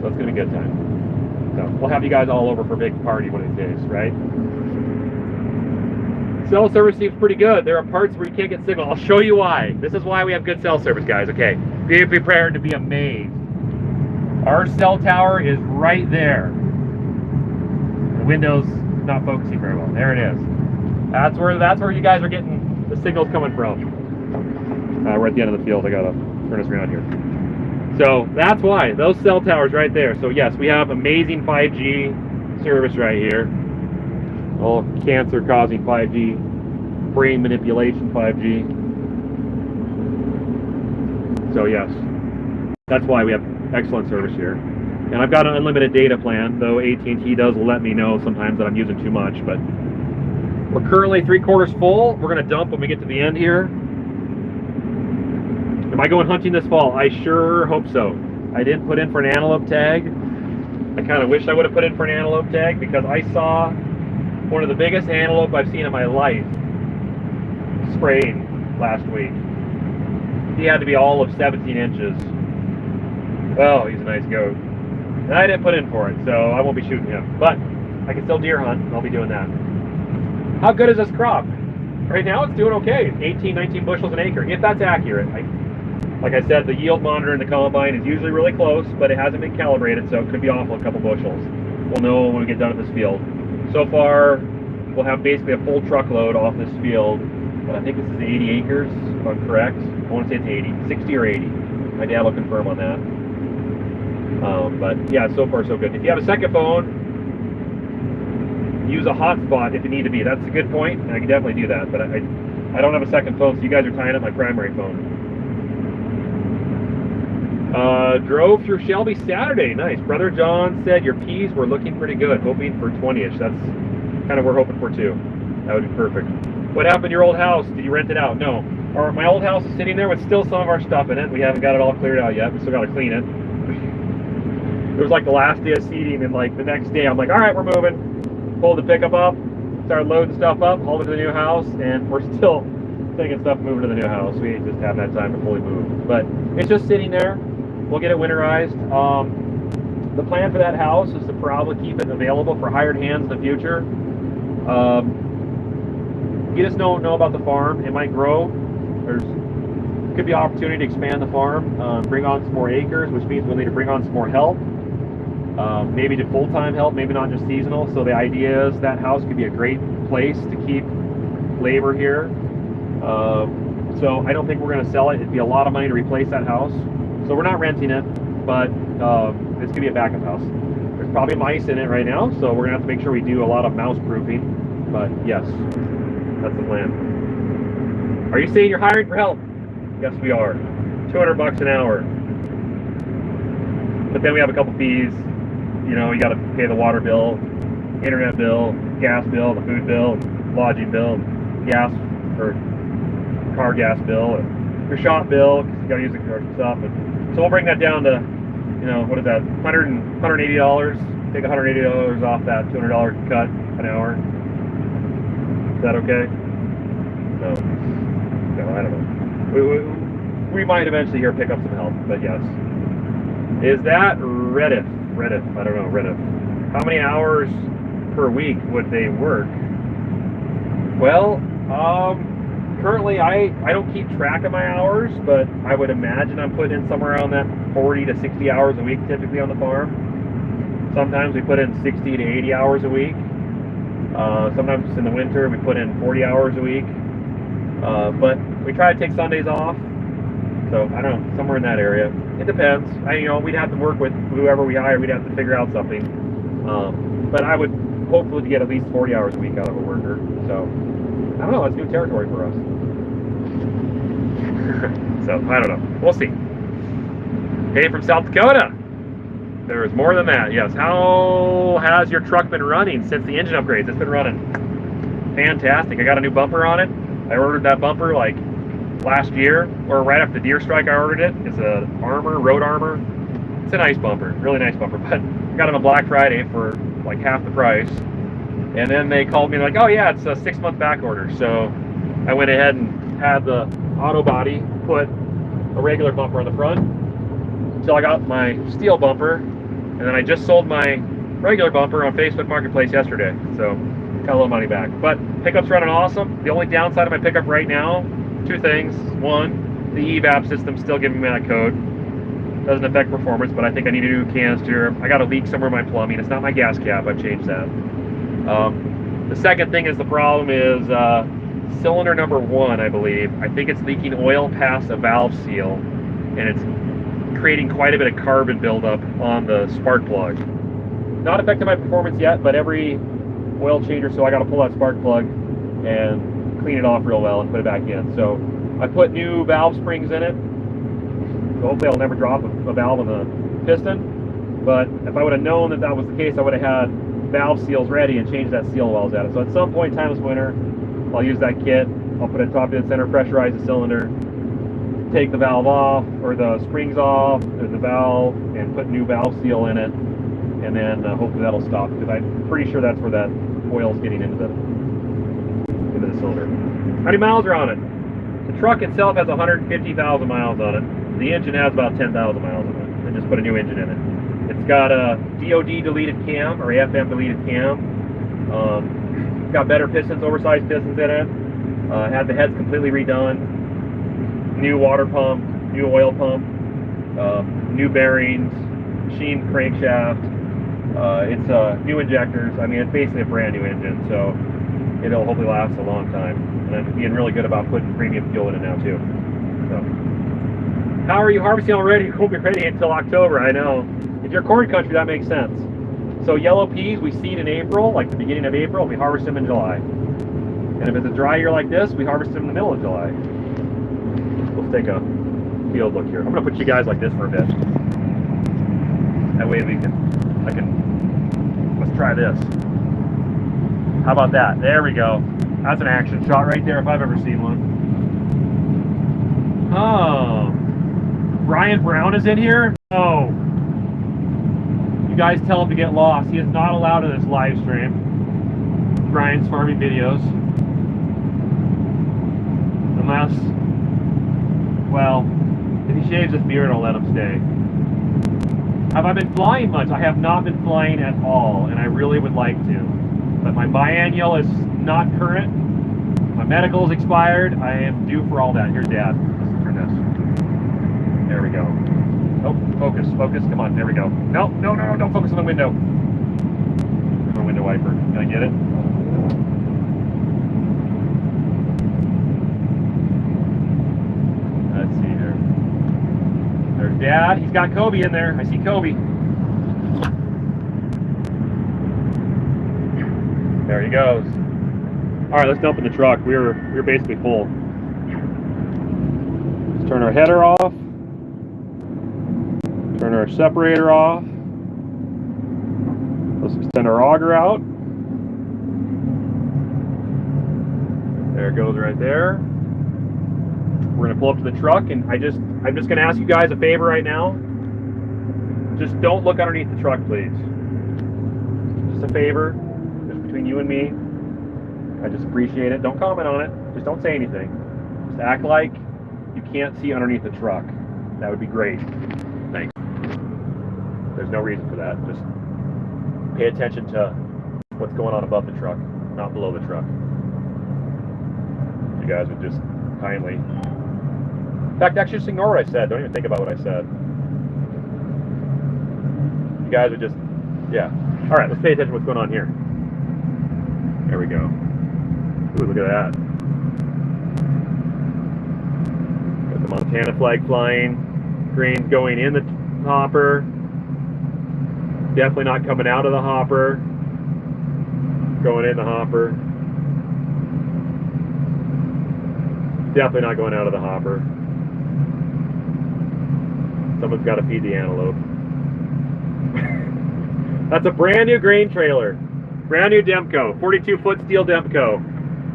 so it's going to be a good time. So we'll have you guys all over for a big party one of these days, right? Cell service seems pretty good. There are parts where you can't get signal. I'll show you why. This is why we have good cell service, guys. Okay, be prepared to be amazed. Our cell tower is right there. The window's not focusing very well. There it is. That's where you guys are getting the signals coming from. We're at the end of the field. I gotta turn us around here. So that's why those cell towers right there. So yes, we have amazing 5G service right here. All cancer-causing 5G, brain manipulation 5G. So yes, that's why we have excellent service here. And I've got an unlimited data plan, though AT&T does let me know sometimes that I'm using too much. But we're currently 3/4 full. We're going to dump when we get to the end here. Am I going hunting this fall? I sure hope so. I didn't put in for an antelope tag. I kind of wish I would have put in for an antelope tag because I saw one of the biggest antelope I've seen in my life sprayed last week. He had to be all of 17 inches. Oh, he's a nice goat. And I didn't put in for it, so I won't be shooting him. But I can still deer hunt, and I'll be doing that. How good is this crop? Right now it's doing okay. 18, 19 bushels an acre, if that's accurate. Like I said, the yield monitor in the combine is usually really close, but it hasn't been calibrated, so it could be off a couple bushels. We'll know when we get done at this field. So far, we'll have basically a full truckload off this field. But I think this is 80 acres, if I'm correct. I want to say it's 80, 60 or 80. My dad will confirm on that. But yeah, so far so good. If you have a second phone, use a hotspot if you need to be. That's a good point, and I can definitely do that. But I don't have a second phone, so you guys are tying up my primary phone. Drove through Shelby Saturday. Nice. Brother John said your peas were looking pretty good, hoping for 20-ish. That's kind of what we're hoping for too. That would be perfect. What happened to your old house? Did you rent it out? No. My old house is sitting there with still some of our stuff in it. We haven't got it all cleared out yet. We still got to clean it. It was like the last day of seeding, and like the next day I'm like, all right, we're moving. Pulled the pickup up, started loading stuff up, hauled it to the new house, and we're still taking stuff moving to the new house. We just haven't had time to fully move. But it's just sitting there. We'll get it winterized. The plan for that house is to probably keep it available for hired hands in the future. You just don't know about the farm. It might grow. Could be an opportunity to expand the farm, bring on some more acres, which means we'll need to bring on some more help. Maybe to full-time help, maybe not just seasonal. So the idea is that house could be a great place to keep labor here. So I don't think we're going to sell it. It'd be a lot of money to replace that house. So we're not renting it, but this could be a backup house. There's probably mice in it right now, so we're going to have to make sure we do a lot of mouse proofing. But yes, that's the plan. Are you saying you're hiring for help? Yes, we are. $200 an hour. But then we have a couple fees. You know, you got to pay the water bill, internet bill, gas bill, the food bill, lodging bill, gas or car gas bill, and your shop bill because you got to use the car stuff. And so we'll bring that down to, you know, what is that? $180. Take $180 off that $200 cut an hour. Is that okay? No, I don't know. We might eventually here pick up some help, but yes. Is that Reddit? I don't know, Reddit. How many hours per week would they work? Well, currently I don't keep track of my hours, but I would imagine I'm putting in somewhere around that 40 to 60 hours a week typically on the farm. Sometimes we put in 60 to 80 hours a week. Sometimes in the winter we put in 40 hours a week. But we try to take Sundays off. So I don't know, somewhere in that area. It depends. We'd have to work with whoever we hire. We'd have to figure out something. But I would hopefully get at least 40 hours a week out of a worker. So I don't know. That's new territory for us. So, I don't know. We'll see. Hey, from South Dakota. There is more than that. Yes. How has your truck been running since the engine upgrades? It's been running fantastic. I got a new bumper on it. I ordered that bumper like last year, or right after the deer strike I ordered it. It's a road armor. It's a nice bumper, really nice bumper, but I got it on Black Friday for like half the price. And then they called me like, oh yeah, it's a 6-month back order. So I went ahead and had the auto body put a regular bumper on the front until I got my steel bumper. And then I just sold my regular bumper on Facebook Marketplace yesterday. So got a little money back. But pickup's running awesome. The only downside of my pickup right now, 2 things. One, the EVAP system's still giving me that code. Doesn't affect performance, but I think I need a new canister. I got a leak somewhere in my plumbing. It's not my gas cap. I've changed that. The second thing is the problem is cylinder number 1, I believe. I think it's leaking oil past a valve seal, and it's creating quite a bit of carbon buildup on the spark plug. Not affecting my performance yet, but every oil change or so I got to pull that spark plug and clean it off real well and put it back in. So I put new valve springs in it. So hopefully I'll never drop a valve on the piston. But if I would have known that that was the case, I would have had valve seals ready and changed that seal while I was at it. So at some point in time this winter, I'll use that kit. I'll put it top dead center, pressurize the cylinder, take the valve off, or the springs off, or the valve, and put new valve seal in it. And then hopefully that'll stop, because I'm pretty sure that's where that oil's getting into the cylinder. How many miles are on it? The truck itself has 150,000 miles on it. The engine has about 10,000 miles on it. I just put a new engine in it. It's got a DOD deleted cam, or FM deleted cam. It's got better pistons, oversized pistons in it. Had the heads completely redone. New water pump, new oil pump, new bearings, machined crankshaft. It's new injectors. I mean, it's basically a brand new engine, so it'll hopefully last a long time. And I'm being really good about putting premium fuel in it now too. So, how are you harvesting already? You won't be ready until October. I know. If you're corn country, that makes sense. So yellow peas we seed in April, like the beginning of April. We harvest them in July. And if it's a dry year like this, we harvest them in the middle of July. Let's take a field look here. I'm going to put you guys like this for a bit. That way let's try this. How about that? There we go. That's an action shot right there if I've ever seen one. Oh. Brian Brown is in here? Oh. You guys tell him to get lost. He is not allowed in this live stream. Brian's farming videos. Unless, well, if he shaves his beard, I'll let him stay. Have I been flying much? I have not been flying at all, and I really would like to. But my biennial is not current. My medical is expired. I am due for all that. Here's Dad. Listen for this. There we go. Oh, focus. Come on. There we go. No, don't focus on the window. There's my window wiper. Can I get it? Let's see here. There's Dad. He's got Kobe in there. I see Kobe. There he goes. All right, let's dump in the truck. We're basically full. Let's turn our header off. Turn our separator off. Let's extend our auger out. There it goes right there. We're gonna pull up to the truck, and I'm just gonna ask you guys a favor right now. Just don't look underneath the truck, please. Just a favor, just between you and me. I just appreciate it. Don't comment on it. Just don't say anything. Just act like you can't see underneath the truck. That would be great. Thanks. There's no reason for that. Just pay attention to what's going on above the truck, not below the truck. You guys would just kindly... In fact, actually just ignore what I said. Don't even think about what I said. You guys would just... Yeah. All right, let's pay attention to what's going on here. There we go. Ooh, look at that. Got the Montana flag flying. Grain going in the hopper. Definitely not coming out of the hopper. Going in the hopper. Definitely not going out of the hopper. Someone's got to feed the antelope. That's a brand new grain trailer. Brand new Demco, 42-foot steel Demco.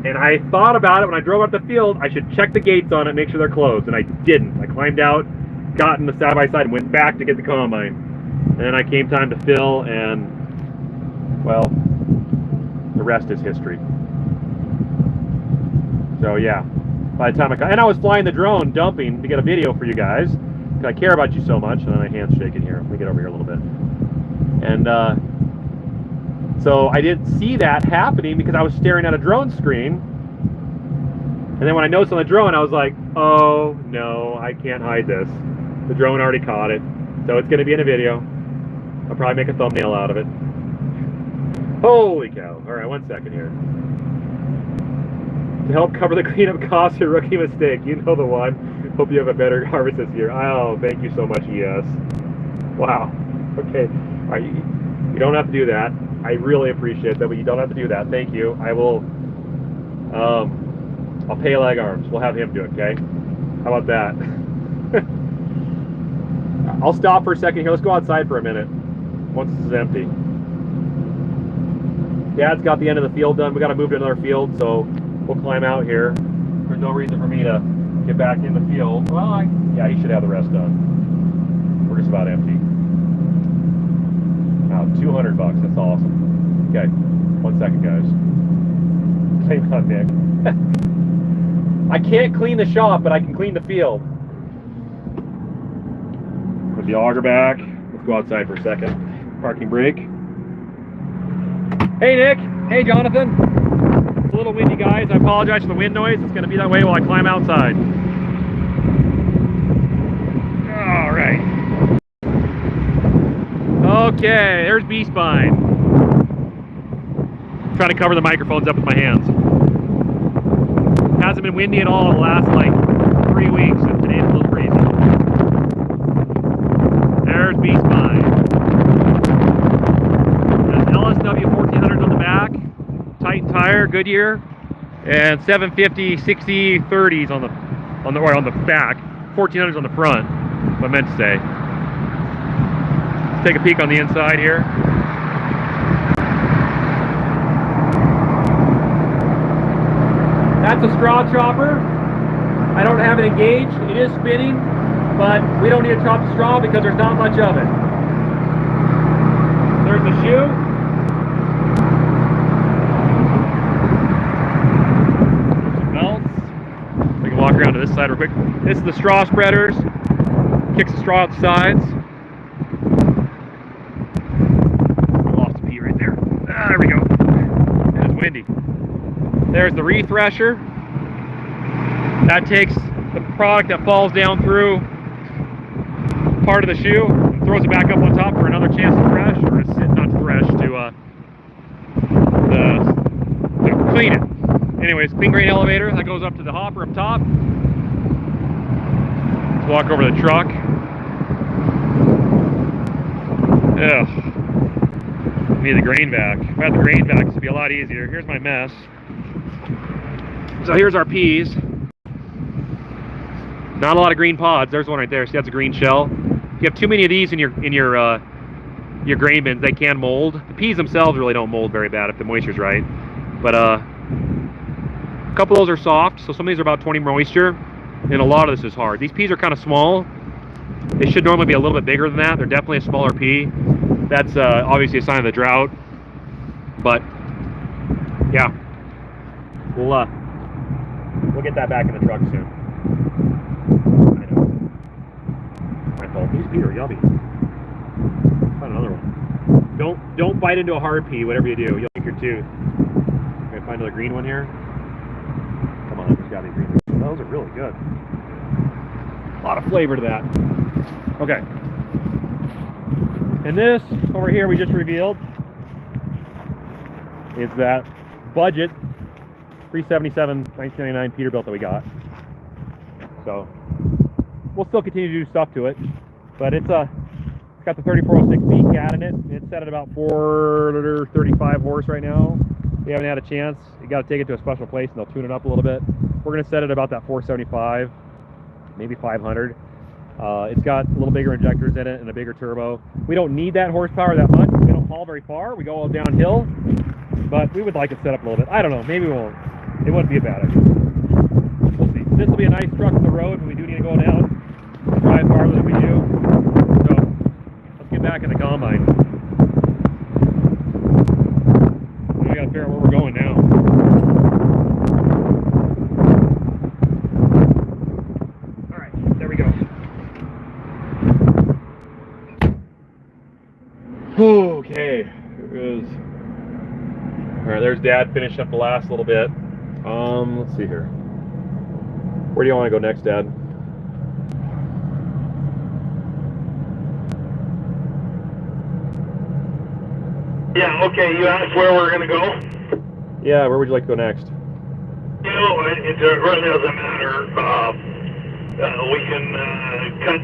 And I thought about it when I drove up the field, I should check the gates on it, make sure they're closed. And I didn't. I climbed out, got in the side-by-side, and went back to get the combine. And then I came time to fill, and, well, the rest is history. So, yeah. By the time I was flying the drone, dumping, to get a video for you guys, because I care about you so much. And then my hand's shaking here. Let me get over here a little bit. And, so I didn't see that happening because I was staring at a drone screen. And then when I noticed on the drone, I was like, oh no, I can't hide this. The drone already caught it. So it's going to be in a video. I'll probably make a thumbnail out of it. Holy cow. All right, 1 second here. To help cover the cleanup costs, your rookie mistake. You know the one. Hope you have a better harvest this year. Oh, thank you so much, ES. Wow. Okay. All right, you don't have to do that. I really appreciate that, but you don't have to do that. Thank you. I will, I'll pay leg arms. We'll have him do it, okay? How about that? I'll stop for a second here. Let's go outside for a minute once this is empty. Dad's got the end of the field done. We got to move to another field, so we'll climb out here. There's no reason for me to get back in the field. Well, yeah, he should have the rest done. We're just about empty. Wow, $200. That's awesome. Okay, 1 second, guys. Hang on, Nick. I can't clean the shop, but I can clean the field. Put the auger back. Let's go outside for a second. Parking brake. Hey, Nick. Hey, Jonathan. It's a little windy, guys. I apologize for the wind noise. It's going to be that way while I climb outside. All right. Okay, there's B-spine. Trying to cover the microphones up with my hands. Hasn't been windy at all the last like 3 weeks, and today's a little crazy. There's B-spine. LSW 1400s on the back, Titan tire, Goodyear, and 750 60 30s on the back, 1400s on the front. What I meant to say. Take a peek on the inside here. That's a straw chopper. I don't have it engaged. It is spinning, but we don't need to chop the straw because there's not much of it. There's the shoe. Some belts. We can walk around to this side real quick. This is the straw spreaders. Kicks the straw out the sides. There we go. It's windy. There's the re-thresher. That takes the product that falls down through part of the shoe and throws it back up on top for another chance to thresh, or not to thresh, to clean it. Anyways, clean grain elevator that goes up to the hopper up top. Let's walk over to the truck. Ugh. Need the grain vac. If I had the grain vac, this would be a lot easier. Here's my mess. So here's our peas. Not a lot of green pods. There's one right there. See, that's a green shell. If you have too many of these in your grain bins, they can mold. The peas themselves really don't mold very bad if the moisture's right. But a couple of those are soft, so some of these are about 20 moisture, and a lot of this is hard. These peas are kind of small. They should normally be a little bit bigger than that. They're definitely a smaller pea. That's obviously a sign of the drought, but yeah, we'll get that back in the truck soon. I know. My fault. These pea are yummy. Find another one. Don't bite into a hard pea. Whatever you do, you'll break your tooth. Okay, find another green one here. Come on, there's gotta be green. Those are really good. A lot of flavor to that. Okay. And this over here we just revealed is that budget 377 1999 Peterbilt that we got. So we'll still continue to do stuff to it, but it's got the 3406B cat in it. It's set at about 435 horse right now. We haven't had a chance. You got to take it to a special place and they'll tune it up a little bit. We're going to set it about that 475, maybe 500. It's got a little bigger injectors in it and a bigger turbo. We don't need that horsepower that much. We don't haul very far. We go all downhill, but we would like it set up a little bit. I don't know. Maybe we won't. It wouldn't be a bad idea. We'll see. This will be a nice truck on the road when we do need to go down, drive farther than we do. So let's get back in the combine. We got to figure out where we're going now. All right, there we go. Okay, all right, there's Dad finishing up the last little bit. Let's see here. Where do you want to go next, Dad? Yeah, okay, you asked where we're going to go? Yeah, where would you like to go next? You know, it really doesn't matter. We can cut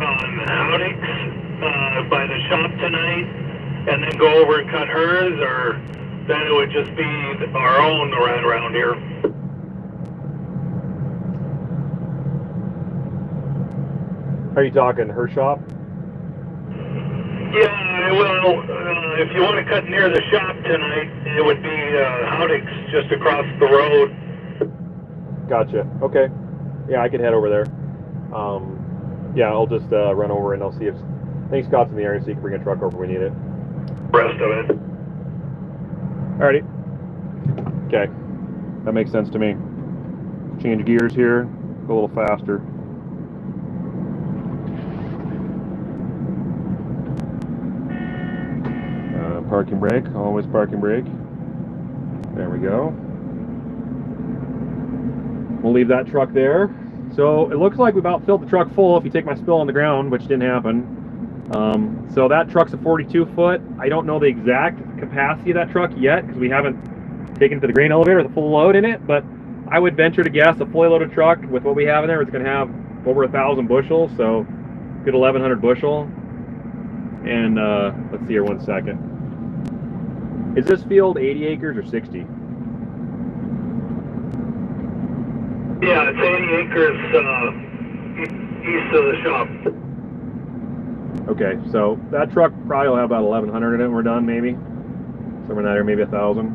on Howdicks by the shop tonight and then go over and cut hers, or then it would just be our own right around here. Are you talking her shop? Yeah, well, if you want to cut near the shop tonight, it would be Howdicks just across the road. Gotcha. Okay. Yeah, I could head over there. Yeah, I'll just run over and I'll see if... I think Scott's in the area so you can bring a truck over when we need it. Rest of it. Alrighty. Okay. That makes sense to me. Change gears here. Go a little faster. Parking brake. Always parking brake. There we go. We'll leave that truck there. So it looks like we about filled the truck full if you take my spill on the ground, which didn't happen. So that truck's a 42 foot. I don't know the exact capacity of that truck yet because we haven't taken it to the grain elevator with a full load in it, but I would venture to guess a fully loaded truck with what we have in there, it's going to have over 1,000 bushels, so good 1,100 bushel. And let's see here 1 second. Is this field 80 acres or 60? Yeah, it's 80 acres east of the shop. Okay, so that truck probably will have about 1,100 in it when we're done, maybe. Somewhere in that area, maybe 1,000.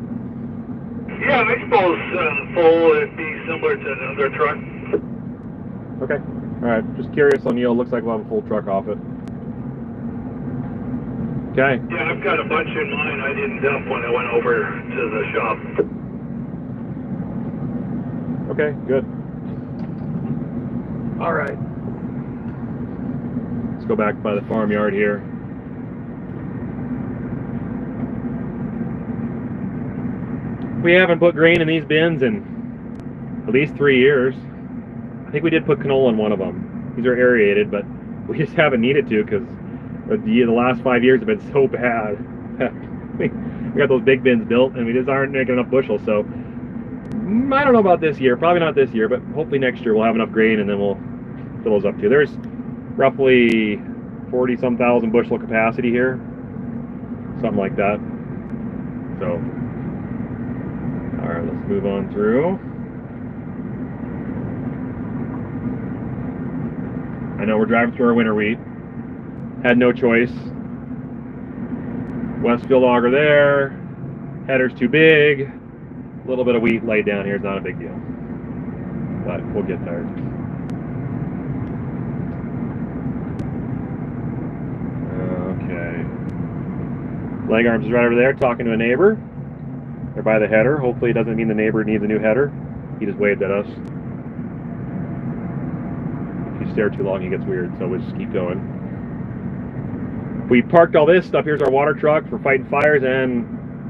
Yeah, I suppose full would be similar to another truck. Okay, alright, just curious on yield. Looks like we'll have a full truck off it. Okay. Yeah, I've got a bunch in mind I didn't dump when I went over to the shop. Okay, good. All right. Let's go back by the farmyard here. We haven't put grain in these bins in at least 3 years. I think we did put canola in one of them. These are aerated, but we just haven't needed to because the last 5 years have been so bad. We got those big bins built and we just aren't making enough bushels. So I don't know about this year, probably not this year, but hopefully next year we'll have enough grain and then we'll fill those up too. There's roughly 40-some thousand bushel capacity here, something like that. So, all right, let's move on through. I know we're driving through our winter wheat. Had no choice. Westfield auger there. Header's too big. A little bit of wheat laid down here is not a big deal. But we'll get there. Okay. Leg arms is right over there talking to a neighbor. They're by the header. Hopefully it doesn't mean the neighbor needs a new header. He just waved at us. If you stare too long, he gets weird, so we'll just keep going. We parked all this stuff. Here's our water truck for fighting fires and,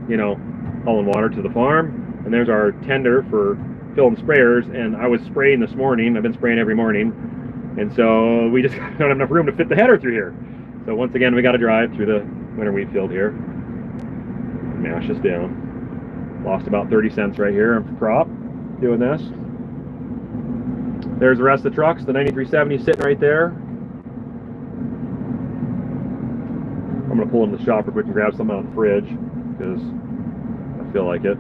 you know, hauling water to the farm. And there's our tender for filling sprayers. And I was spraying this morning. I've been spraying every morning. And so we just don't have enough room to fit the header through here. So once again, we got to drive through the winter wheat field here. Mash this down. Lost about 30 cents right here on crop doing this. There's the rest of the trucks. The 9370 sitting right there. I'm going to pull into the shop real quick and grab something out of the fridge because I feel like it.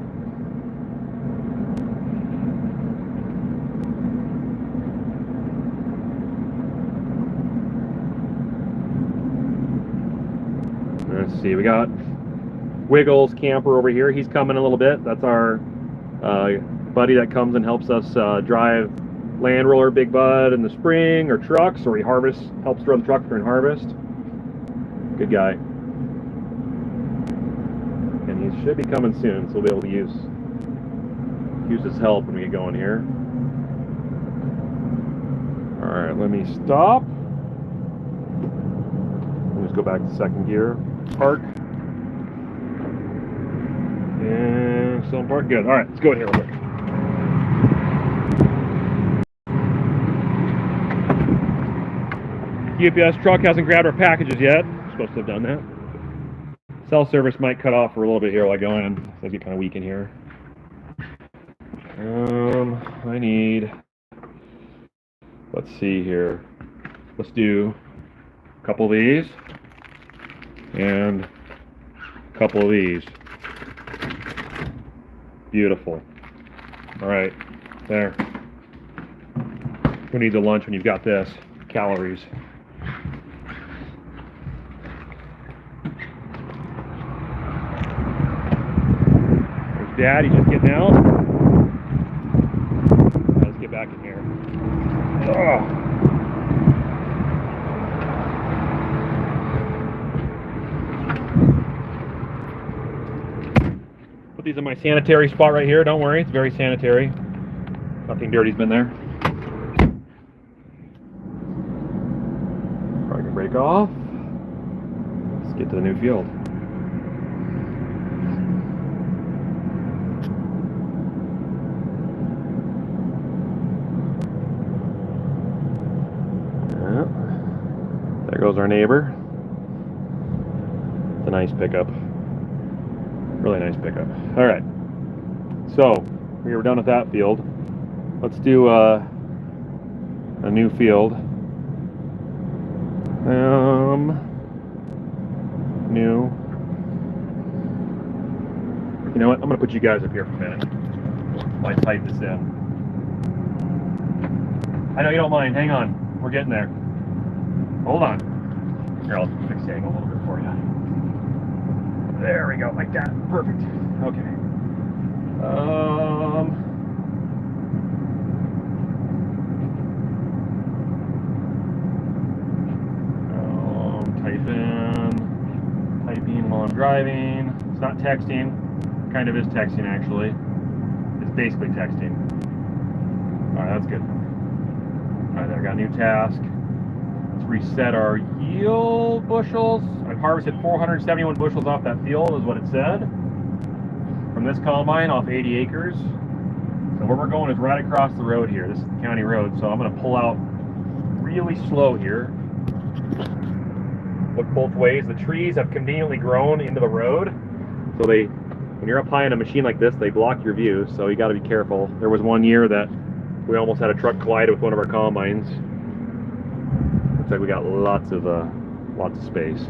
let's see, we got Wiggles Camper over here. He's coming a little bit. That's our buddy that comes and helps us drive Land Roller Big Bud in the spring, or trucks, or he helps run the truck during harvest. Good guy. And he should be coming soon, so we'll be able to use his help when we get going here. Alright, let me stop. Let's go back to second gear. Park. And still in park. Good. Alright, let's go in here real quick. UPS truck hasn't grabbed our packages yet. We're supposed to have done that. Cell service might cut off for a little bit here while I go in. Things get kind of weak in here. I need, let's see here. Let's do a couple of these and a couple of these. Beautiful. All right, there. Who needs a lunch when you've got this? Calories. There's Dad, he's just getting out. Let's get back in here. Ugh. Put these in my sanitary spot right here. Don't worry, it's very sanitary. Nothing dirty's been there. Probably can break off. Let's get to the new field. There goes our neighbor. It's a nice pickup. Really nice pickup. All right. So we were done with that field. Let's do a new field. New. You know what? I'm gonna put you guys up here for a minute while I type this in. I know you don't mind. Hang on. We're getting there. Hold on. Here, I'll fix the angle a little bit for you. There we go, like that. Perfect. Okay. Typing while I'm driving. It's not texting. Kind of is texting, actually. It's basically texting. All right, that's good. All right, there, got a new task. Reset our yield bushels. I've harvested 471 bushels off that field, is what it said, from this combine off 80 acres. So where we're going is right across the road here. This is the county road, so I'm going to pull out really slow here. Look both ways. The trees have conveniently grown into the road, so when you're up high in a machine like this, they block your view, so you got to be careful. There was one year that we almost had a truck collide with one of our combines. Looks like we got lots of space.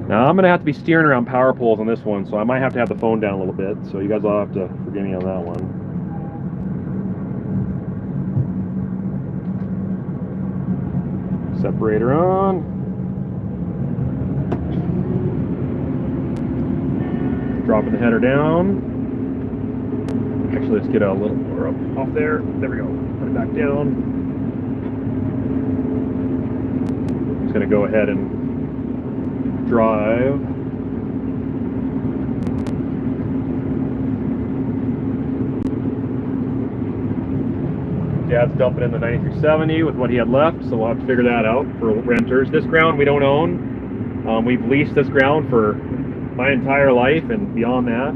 Now I'm gonna have to be steering around power poles on this one, so I might have to have the phone down a little bit. So you guys will have to forgive me on that one. Separator on. Dropping the header down. Actually, let's get a little more up off there. There we go. Put it back down. I'm just going to go ahead and drive. Dad's dumping in the 9370 with what he had left, so we'll have to figure that out for renters. This ground we don't own. We've leased this ground for my entire life and beyond that.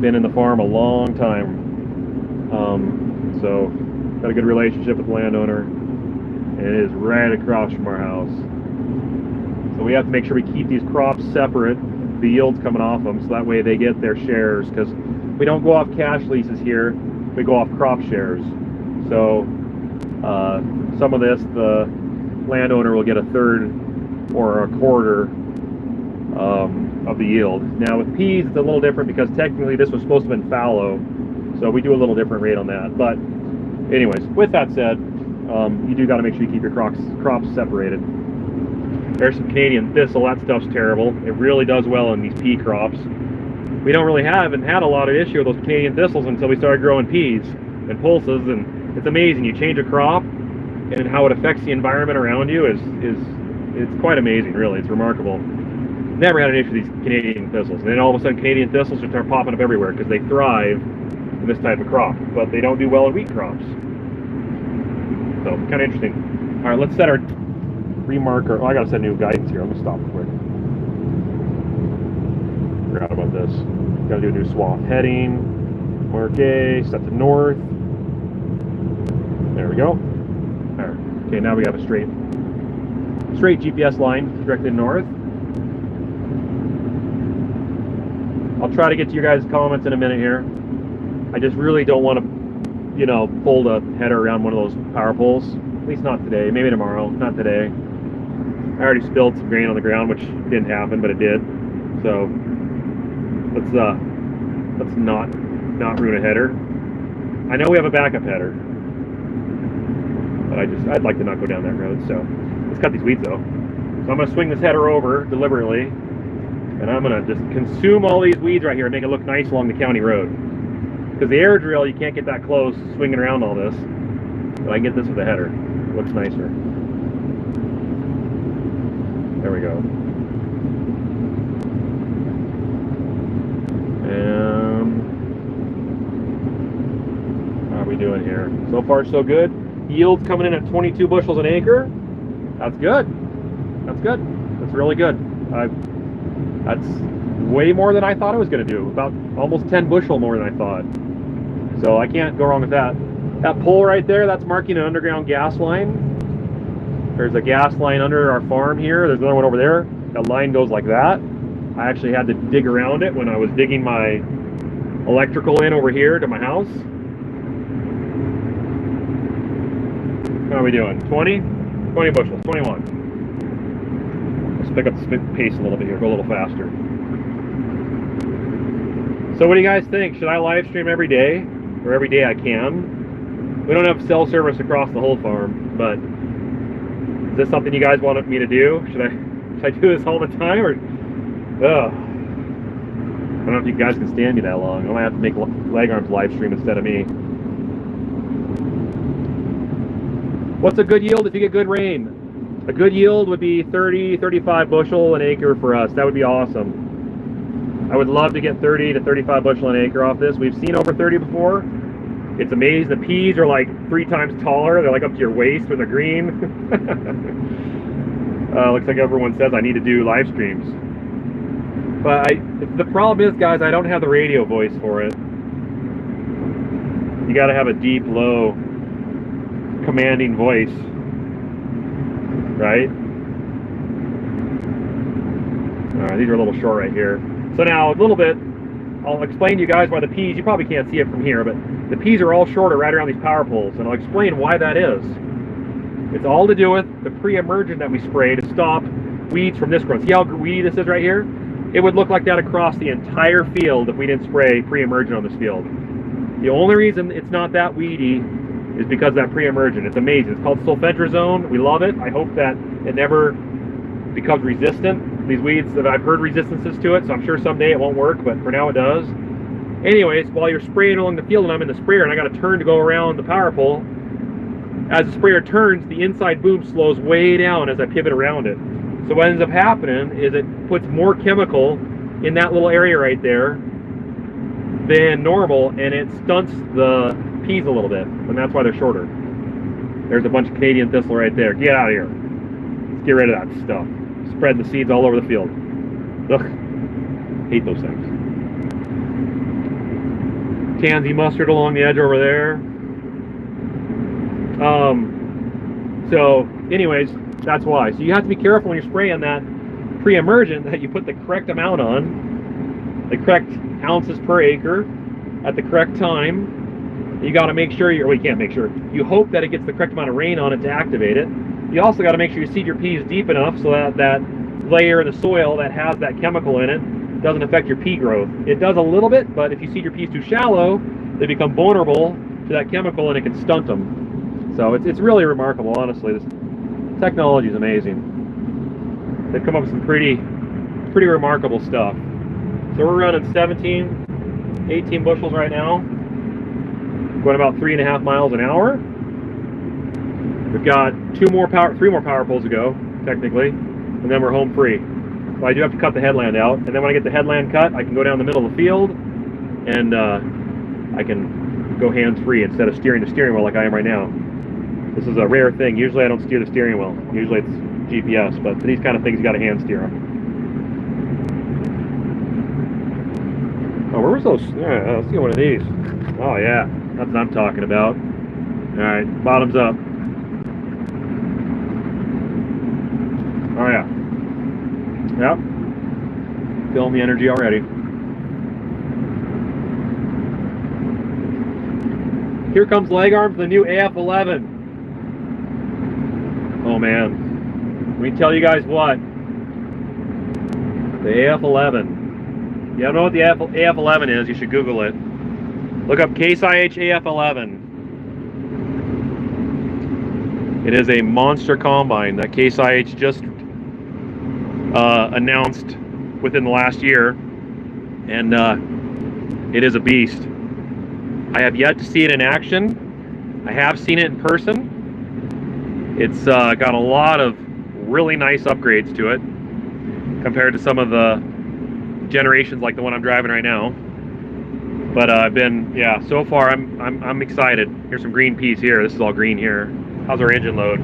Been in the farm a long time, so got a good relationship with the landowner, and it is right across from our house. So we have to make sure we keep these crops separate, the yields coming off them, so that way they get their shares, because we don't go off cash leases here, we go off crop shares. So some of this, the landowner will get a third or a quarter of the yield. Now with peas, it's a little different because technically this was supposed to have been fallow, so we do a little different rate on that. But anyways, with that said, you do got to make sure you keep your crops separated. There's some Canadian thistle. That stuff's terrible. It really does well in these pea crops. We don't really haven't had a lot of issue with those Canadian thistles until we started growing peas and pulses, and it's amazing. You change a crop and how it affects the environment around you is it's quite amazing, really. It's remarkable. Never had an issue with these Canadian thistles. And then all of a sudden Canadian thistles just start popping up everywhere because they thrive in this type of crop, but they don't do well in wheat crops. So kind of interesting. All right, let's set our remarker. Oh, I gotta set new guidance here. I'm gonna stop quick. Forgot about this. Gotta do a new swath heading. Mark A, set to north. There we go. All right. Okay, now we have a straight GPS line directed north. I'll try to get to your guys' comments in a minute here. I just really don't want to, you know, fold a header around one of those power poles. At least not today. Maybe tomorrow. Not today. I already spilled some grain on the ground, which didn't happen, but it did. So let's not ruin a header. I know we have a backup header, but I'd like to not go down that road. So let's cut these weeds though. So I'm going to swing this header over deliberately, and I'm going to just consume all these weeds right here and make it look nice along the county road. Because the air drill, you can't get that close swinging around all this. But I can get this with a header. It looks nicer. There we go. How are we doing here? So far, so good. Yield's coming in at 22 bushels an acre. That's good. That's good. That's really good. That's way more than I thought I was going to do. About almost 10 bushel more than I thought. So I can't go wrong with that. That pole right there, that's marking an underground gas line. There's a gas line under our farm here. There's another one over there. That line goes like that. I actually had to dig around it when I was digging my electrical in over here to my house. How are we doing? 20? 20 bushels, 21. Let's pick up the pace a little bit here, go a little faster. So what do you guys think? Should I live stream every day? Or every day I can? We don't have cell service across the whole farm, but is this something you guys wanted me to do? Should I do this all the time? Or ugh. I don't know if you guys can stand me that long. I might have to make leg arms live stream instead of me. What's a good yield if you get good rain? A good yield would be 30, 35 bushel an acre for us. That would be awesome. I would love to get 30 to 35 bushel an acre off this. We've seen over 30 before. It's amazing. The peas are like 3 times taller. They're like up to your waist when they're green. Looks like everyone says I need to do live streams. But the problem is, guys, I don't have the radio voice for it. You got to have a deep, low, commanding voice, right? All right, these are a little short right here. So now a little bit, I'll explain to you guys why the peas, you probably can't see it from here, but the peas are all shorter right around these power poles, and I'll explain why that is. It's all to do with the pre-emergent that we spray to stop weeds from this growing. See how weedy this is right here? It would look like that across the entire field if we didn't spray pre-emergent on this field. The only reason it's not that weedy is because of that pre-emergent. It's amazing. It's called sulfentrazone. We love it. I hope that it never becomes resistant. These weeds, that I've heard resistances to it, so I'm sure someday it won't work, but for now it does. Anyways, while you're spraying along the field and I'm in the sprayer and I got to turn to go around the power pole, as the sprayer turns, the inside boom slows way down as I pivot around it. So what ends up happening is it puts more chemical in that little area right there than normal, and it stunts the peas a little bit, and that's why they're shorter. There's a bunch of Canadian thistle right there. Get out of here. Let's get rid of that stuff. Spread the seeds all over the field. Ugh. Hate those things. Tansy mustard along the edge over there. So anyways, that's why. So you have to be careful when you're spraying that pre-emergent that you put the correct amount on, the correct ounces per acre at the correct time. You got to make sure well, you can't make sure. You hope that it gets the correct amount of rain on it to activate it. You also got to make sure you seed your peas deep enough so that that layer in the soil that has that chemical in it doesn't affect your pea growth. It does a little bit, but if you seed your peas too shallow, they become vulnerable to that chemical and it can stunt them. So it's really remarkable, honestly. This technology is amazing. they've come up with some pretty remarkable stuff. So we're running 17, 18 bushels right now, going about 3.5 miles an hour. We've got three more power poles to go, technically, and then we're home free. So I do have to cut the headland out, and then when I get the headland cut, I can go down the middle of the field, and I can go hands-free instead of steering the steering wheel like I am right now. This is a rare thing. Usually I don't steer the steering wheel. Usually it's GPS, but for these kind of things, you got to hand steer them. Oh, where was those? Yeah, let's see one of these. Oh yeah, that's what I'm talking about. All right, bottoms up. Oh yeah. Yep. Feeling the energy already. Here comes leg arms, the new AF11. Oh man. Let me tell you guys what. The AF11. If you don't know what the AF11 is, you should Google it. Look up Case IH AF11. It is a monster combine that Case IH just announced within the last year, and it is a beast. I have yet to see it in action. I have seen it in person. It's got a lot of really nice upgrades to it compared to some of the generations like the one I'm driving right now. But I've been, yeah, so far I'm excited. Here's some green peas here. This is all green here. How's our engine load?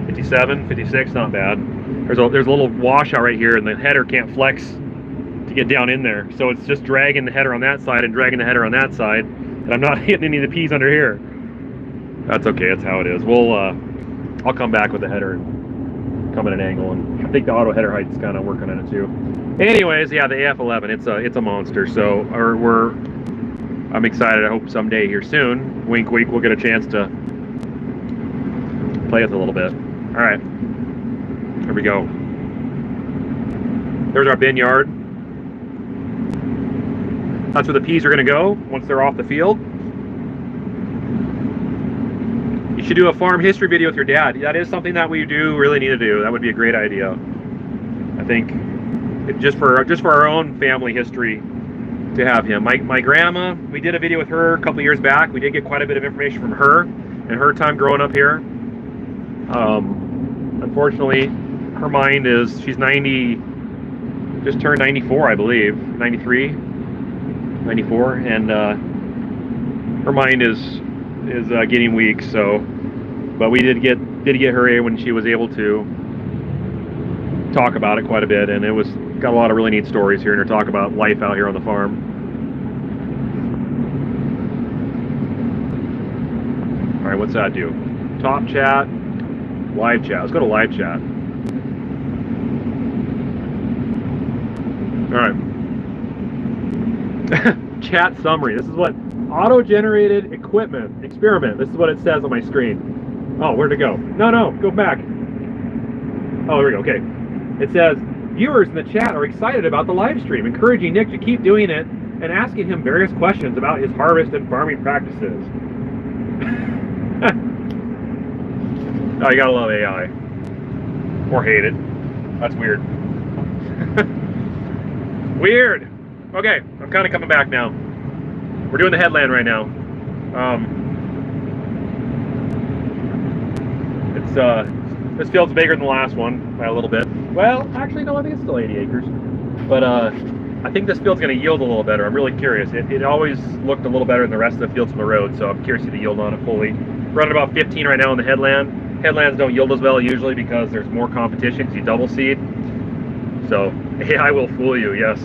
57, 56, not bad. There's a little washout right here, and the header can't flex to get down in there. So it's just dragging the header on that side and dragging the header on that side, and I'm not hitting any of the peas under here. That's okay, that's how it is. We'll I'll come back with the header and come at an angle, and I think the auto header height's kind of working on it too. Anyways, yeah, the AF11, it's a monster. So I'm excited. I hope someday here soon, wink wink, we'll get a chance to play with it a little bit. All right, here we go. There's our bin yard. That's where the peas are going to go once they're off the field. You should do a farm history video with your dad. That is something that we do really need to do. That would be a great idea. I think just for our own family history to have him. My grandma, we did a video with her a couple years back. We did get quite a bit of information from her and her time growing up here. Unfortunately, her mind is, she's 90, just turned 94, I believe, 93, 94, and her mind is getting weak. So, but we did get her when she was able to talk about it quite a bit, and it was got a lot of really neat stories here, and her talk about life out here on the farm. All right, what's that do? Top chat, live chat. Let's go to live chat. All right. Chat summary. This is what auto-generated equipment experiment. This is what it says on my screen. Oh, where'd it go? No, go back. Oh, there we go. Okay. It says, viewers in the chat are excited about the live stream, encouraging Nick to keep doing it and asking him various questions about his harvest and farming practices. Oh, you gotta love AI. Or hate it. That's weird. Weird. Okay, I'm kind of coming back now. We're doing the headland right now. This field's bigger than the last one by a little bit. Well, actually, no, I think it's still 80 acres. But I think this field's going to yield a little better. I'm really curious. It always looked a little better than the rest of the fields from the road, so I'm curious to see the yield on it fully. We're running about 15 right now on the headland. Headlands don't yield as well usually because there's more competition because you double seed. So AI will fool you, yes.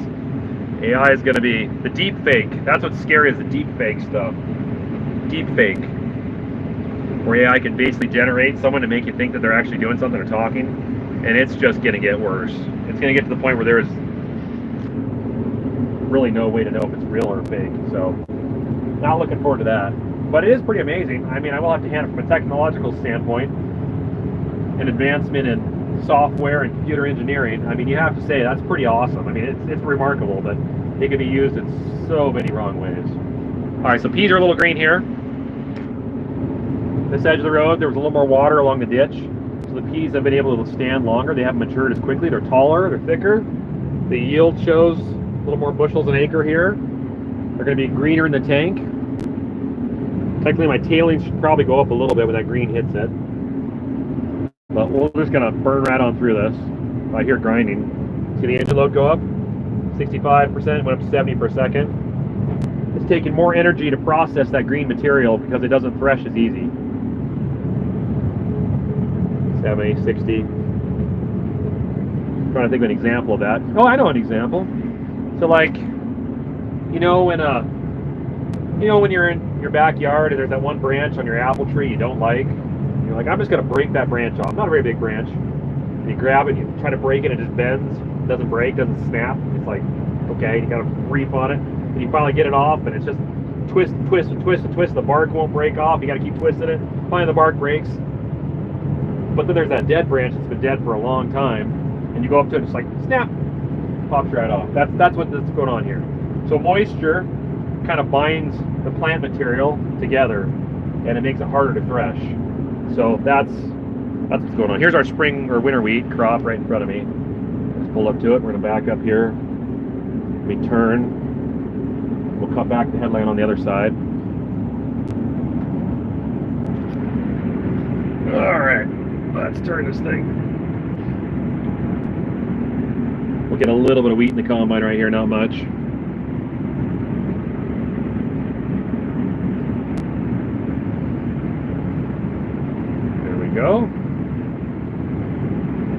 AI is going to be the deep fake. That's what's scary, is the deep fake stuff. Deep fake. Where AI can basically generate someone to make you think that they're actually doing something or talking. And it's just going to get worse. It's going to get to the point where there's really no way to know if it's real or fake. So, not looking forward to that. But it is pretty amazing. I mean, I will have to hand it from a technological standpoint, an advancement in software and computer engineering. I mean, you have to say that's pretty awesome. I mean, it's remarkable, but it can be used in so many wrong ways. All right, so peas are a little green here. This edge of the road, there was a little more water along the ditch, So the peas have been able to stand longer. They haven't matured as quickly. They're taller, they're thicker. The yield shows a little more bushels an acre here. They're going to be greener in the tank. Technically, my tailings should probably go up a little bit when that green hits it. But we're just going to burn right on through this. I hear grinding. See the engine load go up? 65%, went up to 70 for a second. It's taking more energy to process that green material because it doesn't thresh as easy. 70, 60. I'm trying to think of an example of that. Oh, I know an example. So like, when you're in your backyard and there's that one branch on your apple tree you don't like, you're like, I'm just gonna break that branch off. Not a very big branch. And you grab it, you try to break it, it just bends, doesn't break, doesn't snap. It's like, okay, you gotta reef on it. And you finally get it off and it's just twist, twist, and twist, and twist. The bark won't break off. You gotta keep twisting it. Finally the bark breaks. But then there's that dead branch that's been dead for a long time. And you go up to it, it's like, snap, pops right off. That's what's going on here. So moisture kind of binds the plant material together and it makes it harder to thresh. So that's what's going on. Here's our spring or winter wheat crop right in front of me. Let's pull up to it. We're going to back up here. We turn. We'll cut back the headland on the other side. All right, let's turn this thing. We'll get a little bit of wheat in the combine right here, not much. There we go.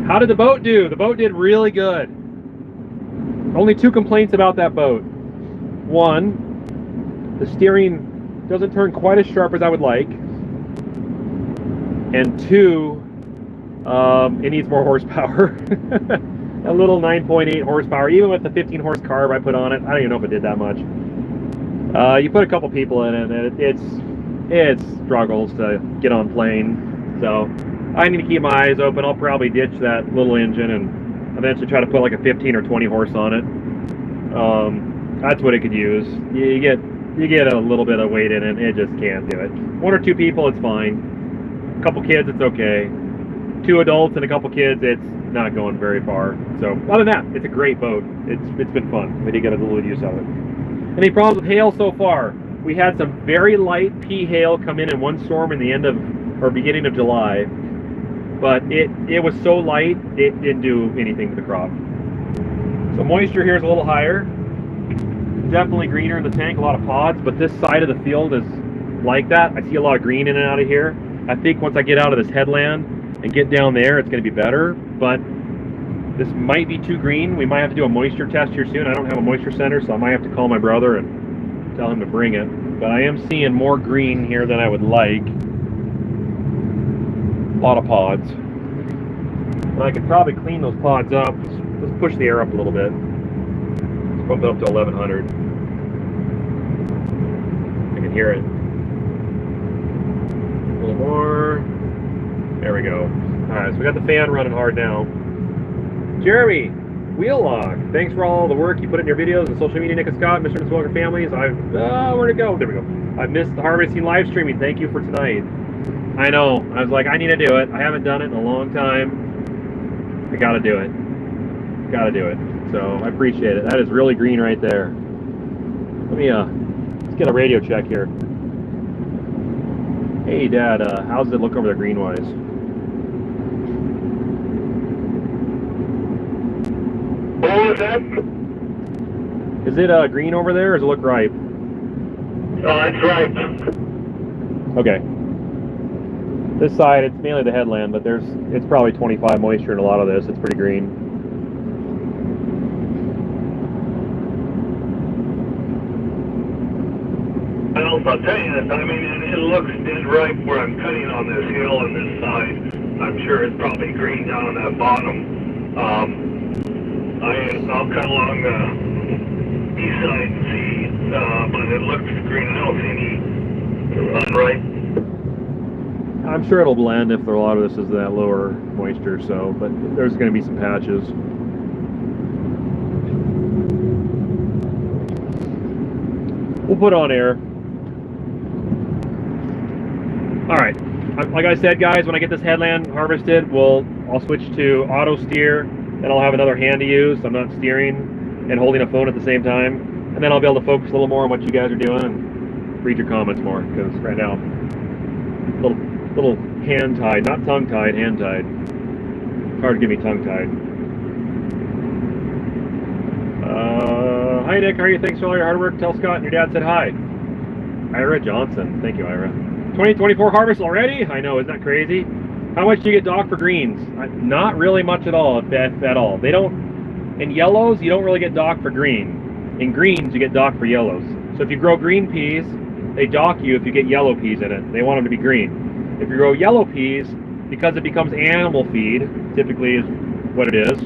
How did the boat do? The boat did really good. Only 2 complaints about that boat. One, the steering doesn't turn quite as sharp as I would like. And 2, it needs more horsepower. A little 9.8 horsepower, even with the 15 horse carb I put on it. I don't even know if it did that much. You put a couple people in it, and it struggles to get on plane. So I need to keep my eyes open. I'll probably ditch that little engine and eventually try to put like a 15 or 20 horse on it. That's what it could use. You get a little bit of weight in it. It just can't do it. 1 or 2 people, it's fine. A couple kids, it's okay. 2 adults and a couple kids, it's not going very far. So other than that, it's a great boat. It's been fun. We did get a little use out of it. Any problems with hail so far? We had some very light pea hail come in one storm in the end of or beginning of July, but it was so light it didn't do anything to the crop. So moisture here is a little higher. Definitely greener in the tank, a lot of pods, but this side of the field is like that. I see a lot of green in and out of here. I think once I get out of this headland and get down there, it's going to be better, but this might be too green. We might have to do a moisture test here soon. I don't have a moisture center, so I might have to call my brother and tell him to bring it. But I am seeing more green here than I would like. A lot of pods. And I could probably clean those pods up. Let's push the air up a little bit. Let's bump it up to 1100. I can hear it. A little more. There we go. Alright, so we got the fan running hard now. Jeremy, Wheel Log, thanks for all the work you put in your videos and social media, Nick and Scott, Mr. and Mrs. Walker families. Where'd it go? There we go. I've missed the harvesting live streaming. Thank you for tonight. I know. I was like, I need to do it. I haven't done it in a long time. I gotta do it. Gotta do it. So I appreciate it. That is really green right there. Let me let's get a radio check here. Hey Dad, how's it look over there green-wise? What was that? Is it green over there, or does it look ripe? Oh, that's right. Okay. This side, it's mainly the headland, but it's probably 25 moisture in a lot of this. It's pretty green. Well, I'll tell you this, I mean, it looks dead ripe where I'm cutting on this hill and this side. I'm sure it's probably green down on that bottom. I'll cut along the east side and see, but it looks green. I don't see any unripe. I'm sure it'll blend if a lot of this is that lower moisture, so, but there's going to be some patches. We'll put on air. All right, like I said, guys, when I get this headland harvested, I'll switch to auto steer, and I'll have another hand to use. So I'm not steering and holding a phone at the same time, and then I'll be able to focus a little more on what you guys are doing and read your comments more. Because right now, little hand tied, not tongue tied, hand tied. Hard to get me tongue tied. Hi Nick, how are you? Thanks for all your hard work. Tell Scott and your dad said hi. Ira Johnson, thank you, Ira. 2024 harvest already? I know, isn't that crazy? How much do you get docked for greens? Not really much at all, if at all. They don't, in yellows, you don't really get docked for green. In greens, you get docked for yellows. So if you grow green peas, they dock you if you get yellow peas in it. They want them to be green. If you grow yellow peas, because it becomes animal feed, typically is what it is,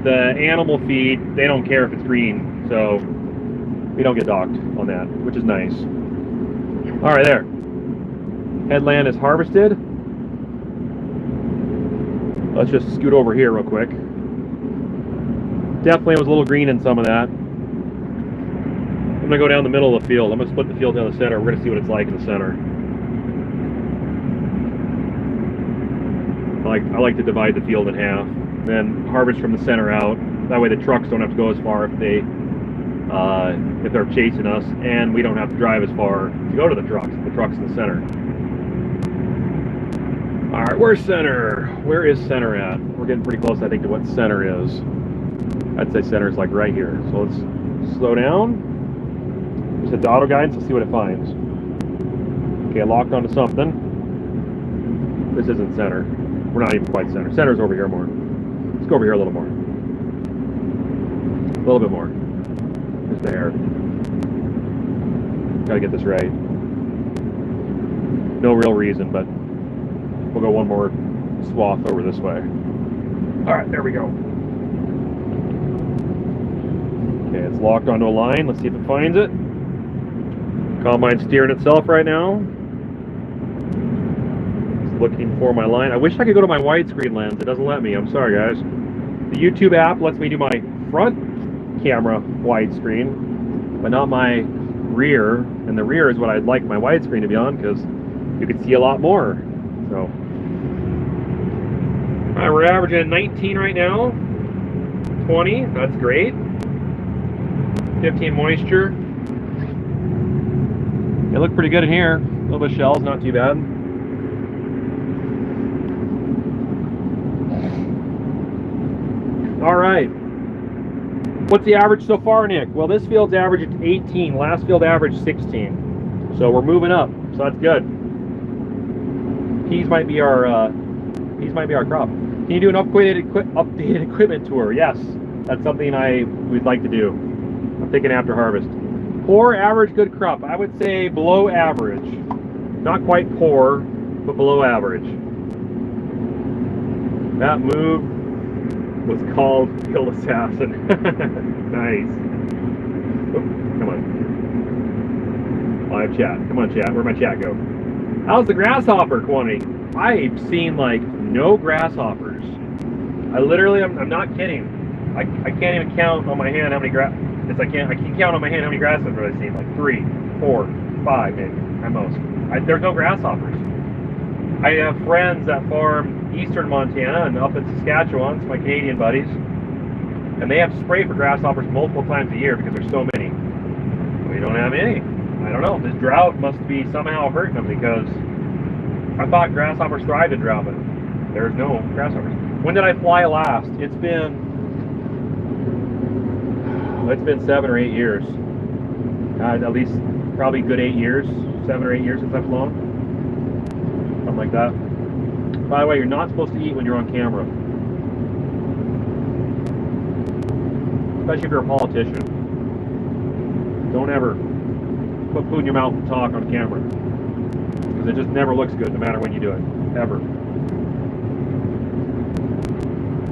the animal feed, they don't care if it's green, so we don't get docked on that, which is nice. All right, there. Headland is harvested. Let's just scoot over here real quick. Definitely was a little green in some of that. I'm gonna go down the middle of the field. I'm gonna split the field down the center. We're gonna see what it's like in the center. I like to divide the field in half, then harvest from the center out. That way the trucks don't have to go as far if they're chasing us, and we don't have to drive as far to go to the trucks. The truck's in the center. All right, where's center? Where is center at? We're getting pretty close, I think, to what center is. I'd say center is like right here. So let's slow down. Just hit the auto guidance. Let's see what it finds. Okay, locked onto something. This isn't center. We're not even quite center. Center's over here more. Let's go over here a little more. A little bit more. Just the hair. Gotta get this right. No real reason, but we'll go one more swath over this way. All right, there we go. Okay, it's locked onto a line. Let's see if it finds it. Combine's steering itself right now. It's looking for my line. I wish I could go to my widescreen lens. It doesn't let me. I'm sorry, guys. The YouTube app lets me do my front camera widescreen, but not my rear. And the rear is what I'd like my widescreen to be on, because you can see a lot more. So, all right, we're averaging 19 right now. 20, that's great. 15 moisture. It looked pretty good in here. A little bit of shells, not too bad. All right. What's the average so far, Nick? Well, this field's averaged 18. Last field averaged 16. So we're moving up. So that's good. Peas might be our crop. Can you do an updated equipment tour? Yes, that's something we'd like to do. I'm thinking after harvest. Poor, average, good crop. I would say below average. Not quite poor, but below average. That move was called Field Assassin. Nice. Oop, come on. Live chat. Come on, chat. Where'd my chat go? How's the grasshopper quantity? I've seen like no grasshoppers. I literally, I'm not kidding. I can't even count on my hand how many I can count on my hand how many grasshoppers I've seen. Like 3, 4, 5 maybe at most. There's no grasshoppers. I have friends that farm eastern Montana and up in Saskatchewan, it's my Canadian buddies, and they have to spray for grasshoppers multiple times a year because there's so many. We don't have any. I don't know. This drought must be somehow hurting them, because I thought grasshoppers thrived in drought, but there's no grasshoppers. When did I fly last? It's been 7 or 8 years. At least probably good 8 years, 7 or 8 years since I've flown. Something like that. By the way, you're not supposed to eat when you're on camera. Especially if you're a politician. Don't ever put food in your mouth and talk on camera. Because it just never looks good, no matter when you do it. Ever.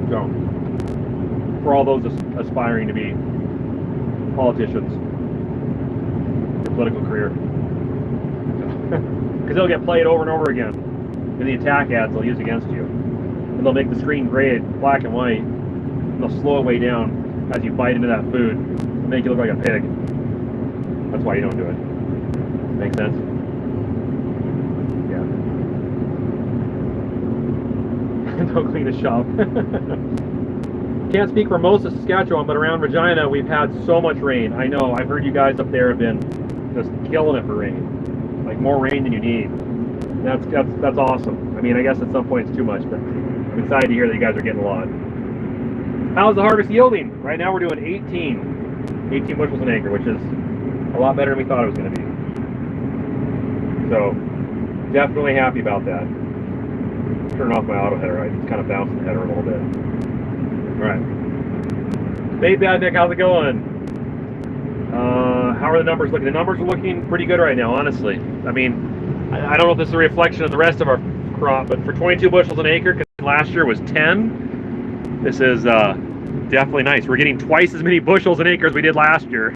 So, for all those aspiring to be politicians, your political career. Because they'll get played over and over again in the attack ads they'll use against you. And they'll make the screen gray, black and white, and they'll slow it way down as you bite into that food and make you look like a pig. That's why you don't do it. Make sense? Don't clean the shop. Can't speak for most of Saskatchewan, but around Regina, we've had so much rain. I know, I've heard you guys up there have been just killing it for rain. Like more rain than you need. That's awesome. I mean, I guess at some point it's too much, but I'm excited to hear that you guys are getting a lot. How's the harvest yielding? Right now we're doing 18 bushels an acre, which is a lot better than we thought it was going to be. So, definitely happy about that. Turn off my auto header. I just kind of bounced the header a little bit. Alright. Hey, Dad Nick, how's it going? How are the numbers looking? The numbers are looking pretty good right now, honestly. I mean, I don't know if this is a reflection of the rest of our crop, but for 22 bushels an acre, because last year was 10, this is definitely nice. We're getting twice as many bushels an acre as we did last year.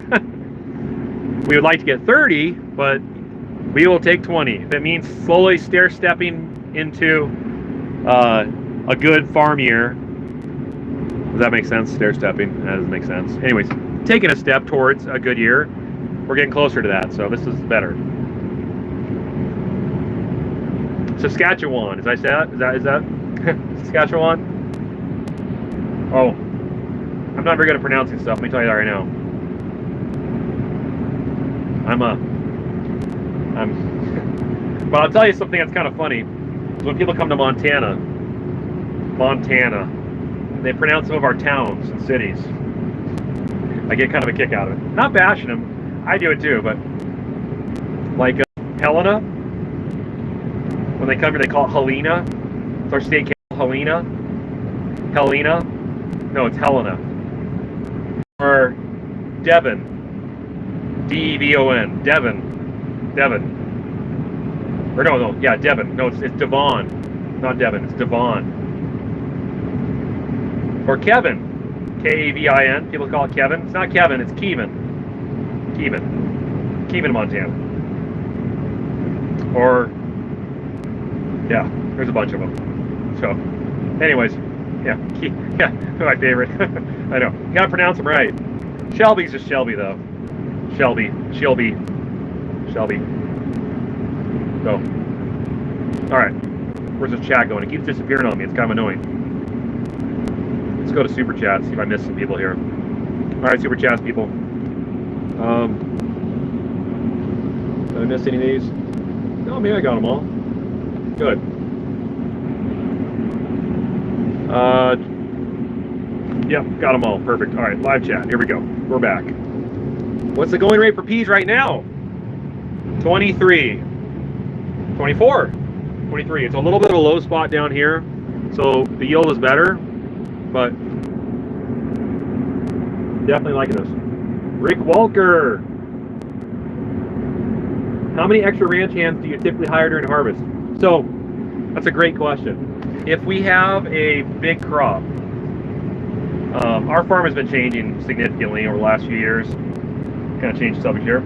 We would like to get 30, but we will take 20. If it means slowly stair-stepping into a good farm year. Does that make sense? Stair-stepping? That doesn't make sense. Anyways, taking a step towards a good year. We're getting closer to that, so this is better. Saskatchewan, as I said, is that Saskatchewan? Oh, I'm not very good at pronouncing stuff. Let me tell you that right now. But I'll tell you something that's kind of funny. When people come to Montana, they pronounce some of our towns and cities. I get kind of a kick out of it. Not bashing them. I do it too, but like Helena, when they come here, they call it Helena. It's our state capital, Helena. Helena. No, it's Helena. Or Devon. D-E-V-O-N. Devon. Or no, yeah, Devon. No, it's Devon. Not Devon, it's Devon. Or Kevin. K-E-V-I-N. People call it Kevin. It's not Kevin, it's Kevin. Kevin, Montana. Or, yeah, there's a bunch of them. So, anyways, yeah, my favorite. I know. You gotta pronounce them right. Shelby's just Shelby, though. Shelby. So, alright. Where's this chat going? It keeps disappearing on me. It's kind of annoying. Let's go to Super Chat, see if I missed some people here. Alright, Super Chats, people. Did I miss any of these? No, maybe I got them all. Good. Yep, got them all. Perfect. Alright, live chat. Here we go. We're back. What's the going rate for peas right now? 23. 24. 23. It's a little bit of a low spot down here, so the yield is better, but definitely liking this. Rick Walker. How many extra ranch hands do you typically hire during harvest? So, that's a great question. If we have a big crop, our farm has been changing significantly over the last few years. Kind of changed the subject here.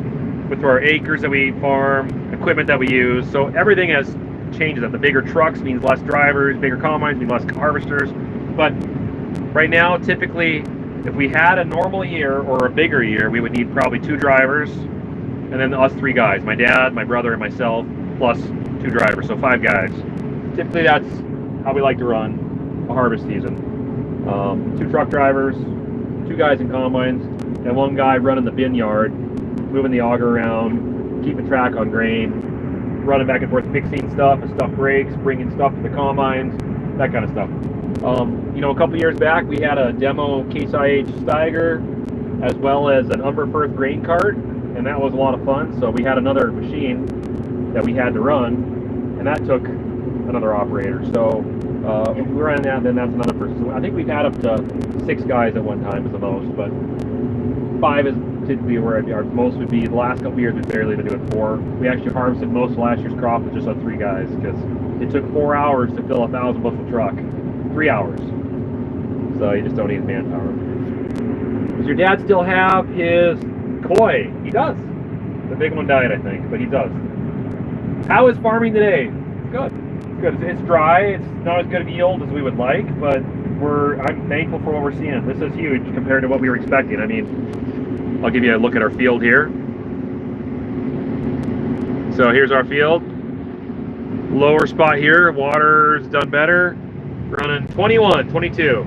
With our acres that we farm, equipment that we use, so everything has changed. The bigger trucks means less drivers, bigger combines means less harvesters. But right now, typically, if we had a normal year or a bigger year, we would need probably 2 drivers, and then us 3 guys, my dad, my brother, and myself, plus 2 drivers, so 5 guys. Typically that's how we like to run a harvest season. 2 truck drivers, 2 guys in combines, and 1 guy running the bin yard, moving the auger around, keeping track on grain, running back and forth, fixing stuff, if stuff breaks, bringing stuff to the combines, that kind of stuff. A couple years back, we had a demo Case IH Steiger, as well as an Umberfirth grain cart, and that was a lot of fun. So we had another machine that we had to run, and that took another operator. So if we run that, then that's another person. So I think we've had up to 6 guys at one time is the most, but 5 is typically where our most would be. The last couple years we've barely been doing 4. We actually harvested most of last year's crop with just on 3 guys, because it took 4 hours to fill a 1,000 bushel truck. 3 hours. So you just don't need manpower. Does your dad still have his koi? He does. The big one died, I think, but he does. How is farming today? Good. Good. It's dry. It's not as good of yield as we would like, but I'm thankful for what we're seeing. This is huge compared to what we were expecting. I mean, I'll give you a look at our field here. So here's our field. Lower spot here, water's done better. running 21, 22,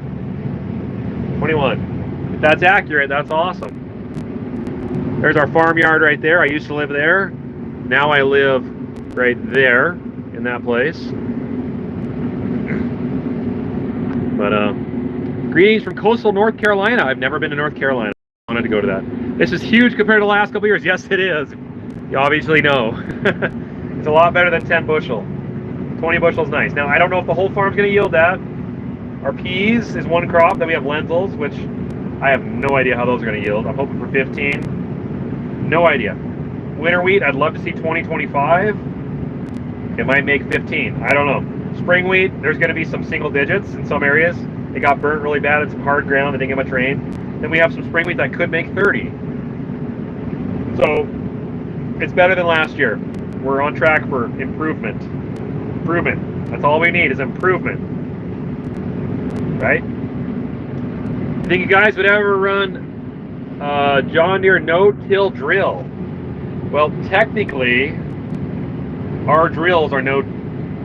21. If that's accurate, that's awesome. There's our farmyard right there. I used to live there. Now I live right there in that place. But greetings from coastal North Carolina. I've never been to North Carolina. I wanted to go to that. This is huge compared to the last couple years. Yes, it is. You obviously know. It's a lot better than 10 bushel. 20 bushels nice. Now, I don't know if the whole farm's going to yield that. Our peas is one crop. Then we have lentils, which I have no idea how those are going to yield. I'm hoping for 15. No idea. Winter wheat, I'd love to see 20, 25. It might make 15. I don't know. Spring wheat, there's going to be some single digits in some areas. It got burnt really bad in some hard ground. They didn't get much rain. Then we have some spring wheat that could make 30. So it's better than last year. We're on track for improvement. Improvement. That's all we need is improvement. Right? Think you guys would ever run John Deere no-till drill? Well, technically, our drills are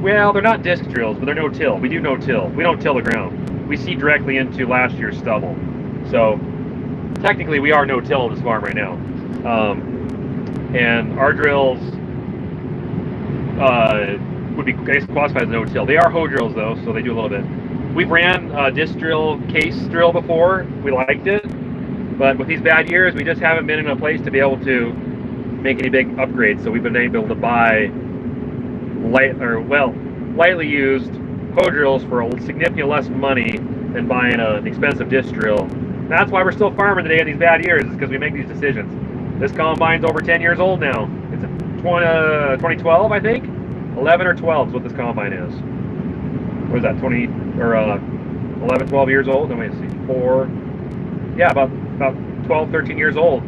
well, they're not disc drills, but they're no-till. We do no-till. We don't till the ground. We seed directly into last year's stubble. So, technically, we are no-till on this farm right now. And our drills would be, I guess, classified as no-till. They are hoe drills, though, so they do a little bit. We've ran disc drill, case drill before. We liked it. But with these bad years, we just haven't been in a place to be able to make any big upgrades. So we've been able to buy lightly used hoe drills for a significantly less money than buying an expensive disc drill. And that's why we're still farming today in these bad years, is because we make these decisions. This combine's over 10 years old now. It's a 2012, I think. 11 or 12 is what this combine is. What is that? 11, 12 years old. Let me see. Yeah, about 12, 13 years old.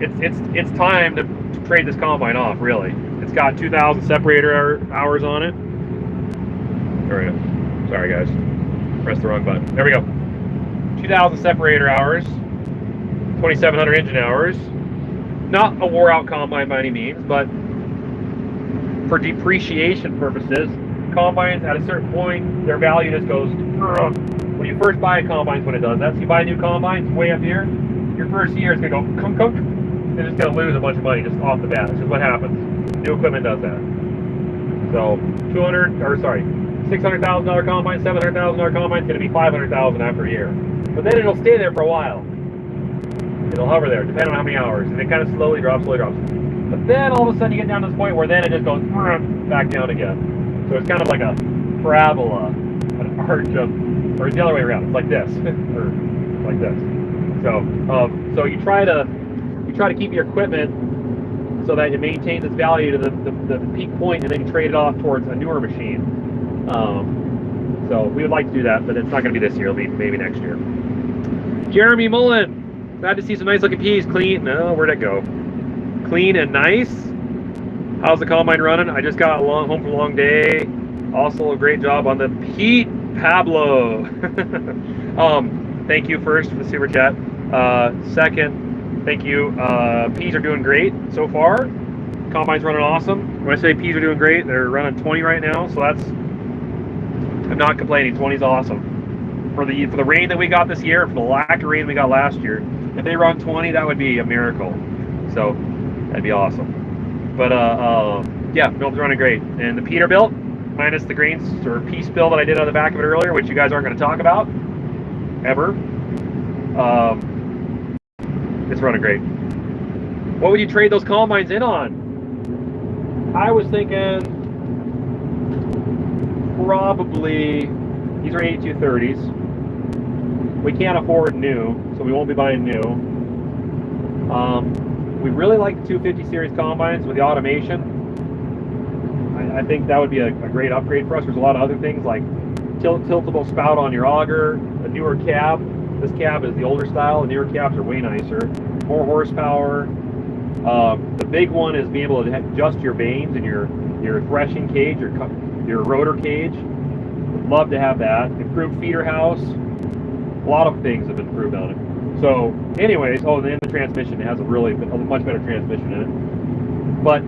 It's time to trade this combine off, really. It's got 2,000 separator hours on it. There we go. Sorry, guys. Pressed the wrong button. There we go. 2,000 separator hours. 2,700 engine hours. Not a wore-out combine by any means, but for depreciation purposes, combines at a certain point, their value just goes. When you first buy a combine, is when it does that. So you buy a new combine, it's way up here. Your first year is going to go kunk kunk. You're just going to lose a bunch of money just off the bat. It's just what happens. New equipment does that. So $600,000 combine, $700,000 combine is going to be $500,000 after a year. But then it'll stay there for a while. It'll hover there, depending on how many hours, and it kind of slowly drops. But then all of a sudden you get down to this point where then it just goes back down again. So it's kind of like a parabola, an arch of, or it's the other way around. It's like this, or like this. So you try to keep your equipment so that it maintains its value to the peak point, and then you trade it off towards a newer machine. So we would like to do that, but it's not going to be this year. It'll be maybe next year. Jeremy Mullen, glad to see some nice looking peas. Clean. No, where'd it go? Clean and nice. How's the combine running? I just got home from a long day. Also, a great job on the Pete Pablo. Thank you first for the super chat. Second, thank you. Peas are doing great so far. Combine's running awesome. When I say peas are doing great, they're running 20 right now, so I'm not complaining. 20 is awesome. For the rain that we got this year, for the lack of rain we got last year, if they run 20, that would be a miracle. So that'd be awesome. But yeah, build's running great. And the Peterbilt, minus the grains or pea spill that I did on the back of it earlier, which you guys aren't going to talk about ever. It's running great. What would you trade those combines in on? I was thinking probably these are 8230s. We can't afford new, so we won't be buying new. We really like the 250 series combines with the automation. I think that would be a great upgrade for us. There's a lot of other things like tiltable spout on your auger, a newer cab. This cab is the older style. The newer cabs are way nicer, more horsepower. The big one is being able to adjust your vanes and your threshing cage, your rotor cage. Would love to have that. Improved feeder house. A lot of things have been improved on it. So, anyways, and then the transmission, it has a much better transmission in it. But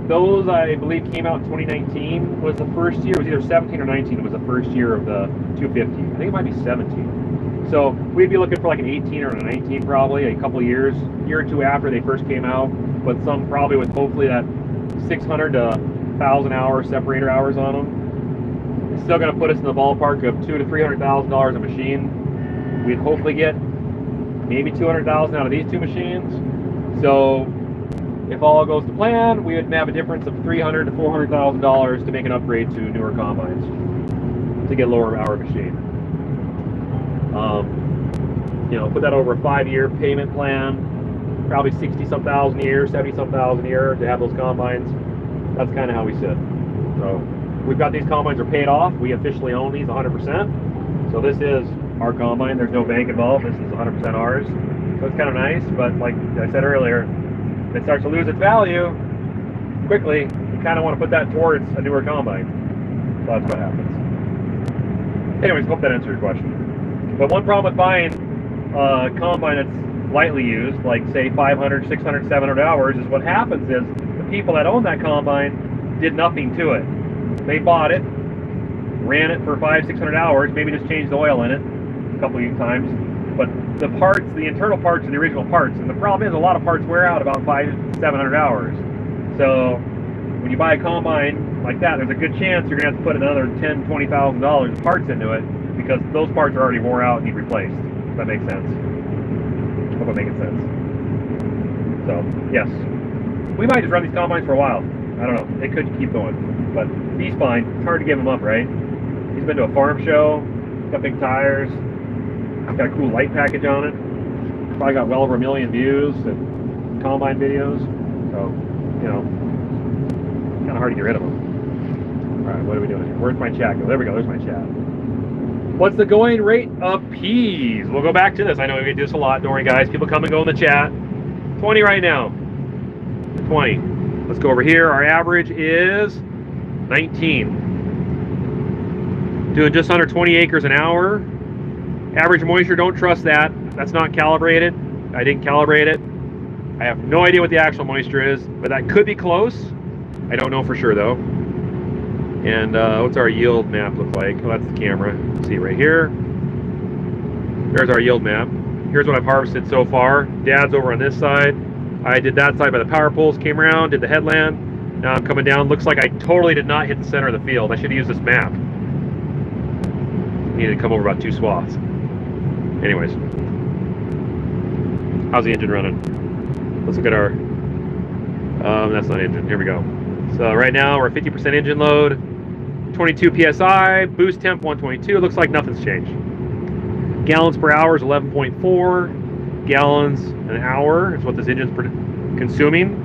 Those, I believe, came out in 2019 was the first year. It was either 17 or 19 was the first year of the 250. I think it might be 17. So we'd be looking for like an 18 or a 19 probably, a couple of years, year or two after they first came out. But some probably with hopefully that 600 to 1,000 hour separator hours on them. It's still going to put us in the ballpark of $200,000 to $300,000 a machine. We'd hopefully get maybe 200,000 out of these two machines. So if all goes to plan, we would have a difference of $300,000 to $400,000 to make an upgrade to newer combines to get a lower hour machine. You know, put that over a 5-year payment plan, probably 60-some thousand a year, 70-some thousand a year to have those combines. That's kind of how we sit. So we've got these combines are paid off. We officially own these 100%. So this is our combine. There's no bank involved. This is 100% ours. So it's kind of nice, but like I said earlier, if it starts to lose its value quickly, you kind of want to put that towards a newer combine. So that's what happens. Anyways, hope that answers your question. But one problem with buying a combine that's lightly used, like say 500, 600, 700 hours, is what happens is the people that own that combine did nothing to it. They bought it, ran it for 500, 600 hours, maybe just changed the oil in it a couple of times. But the parts, the internal parts are the original parts. And the problem is a lot of parts wear out about 500, 700 hours. So when you buy a combine like that, there's a good chance you're going to have to put another $10,000, $20,000 of parts into it because those parts are already wore out and need replaced. If that makes sense. Hope I'm making sense. So, yes. We might just run these combines for a while. I don't know. It could keep going. But he's fine. It's hard to give him up, right? He's been to a farm show, got big tires, got a cool light package on it. Probably got well over 1 million views and combine videos. So, you know, kind of hard to get rid of them. All right, what are we doing here? Where's my chat go? There we go. There's my chat. What's the going rate of peas? We'll go back to this. I know we do this a lot. Don't worry, guys. People come and go in the chat. 20 right now. 20. Let's go over here. Our average is 19. Doing just under 20 acres an hour. Average moisture, don't trust that. That's not calibrated. I didn't calibrate it. I have no idea what the actual moisture is, but that could be close. I don't know for sure though. And what's our yield map look like? Oh, that's the camera. See right here. There's our yield map. Here's what I've harvested so far. Dad's over on this side. I did that side by the power poles, came around, did the headland. Now I'm coming down. Looks like I totally did not hit the center of the field. I should have used this map. Needed to come over about 2 swaths. Anyways, how's the engine running? Let's look at our, that's not engine, here we go. So right now we're at 50% engine load, 22 PSI, boost temp 122, it looks like nothing's changed. Gallons per hour is 11.4 gallons an hour is what this engine's consuming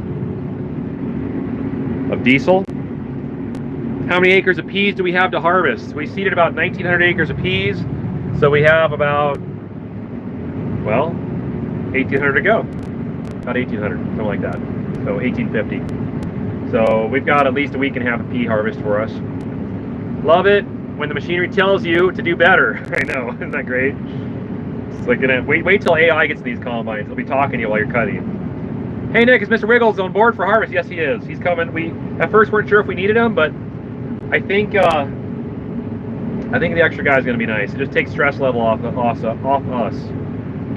of diesel. How many acres of peas do we have to harvest? We seeded about 1,900 acres of peas, so we have about, well, 1,800 to go. About 1,800, something like that. So 1,850. So we've got at least a week and a half of pea harvest for us. Love it when the machinery tells you to do better. I know, isn't that great? It's like, wait till AI gets to these combines. He'll be talking to you while you're cutting. Hey Nick, is Mr. Wiggles on board for harvest? Yes, he is. He's coming. We at first weren't sure if we needed him, but I think the extra guy is going to be nice. It just takes stress level off us.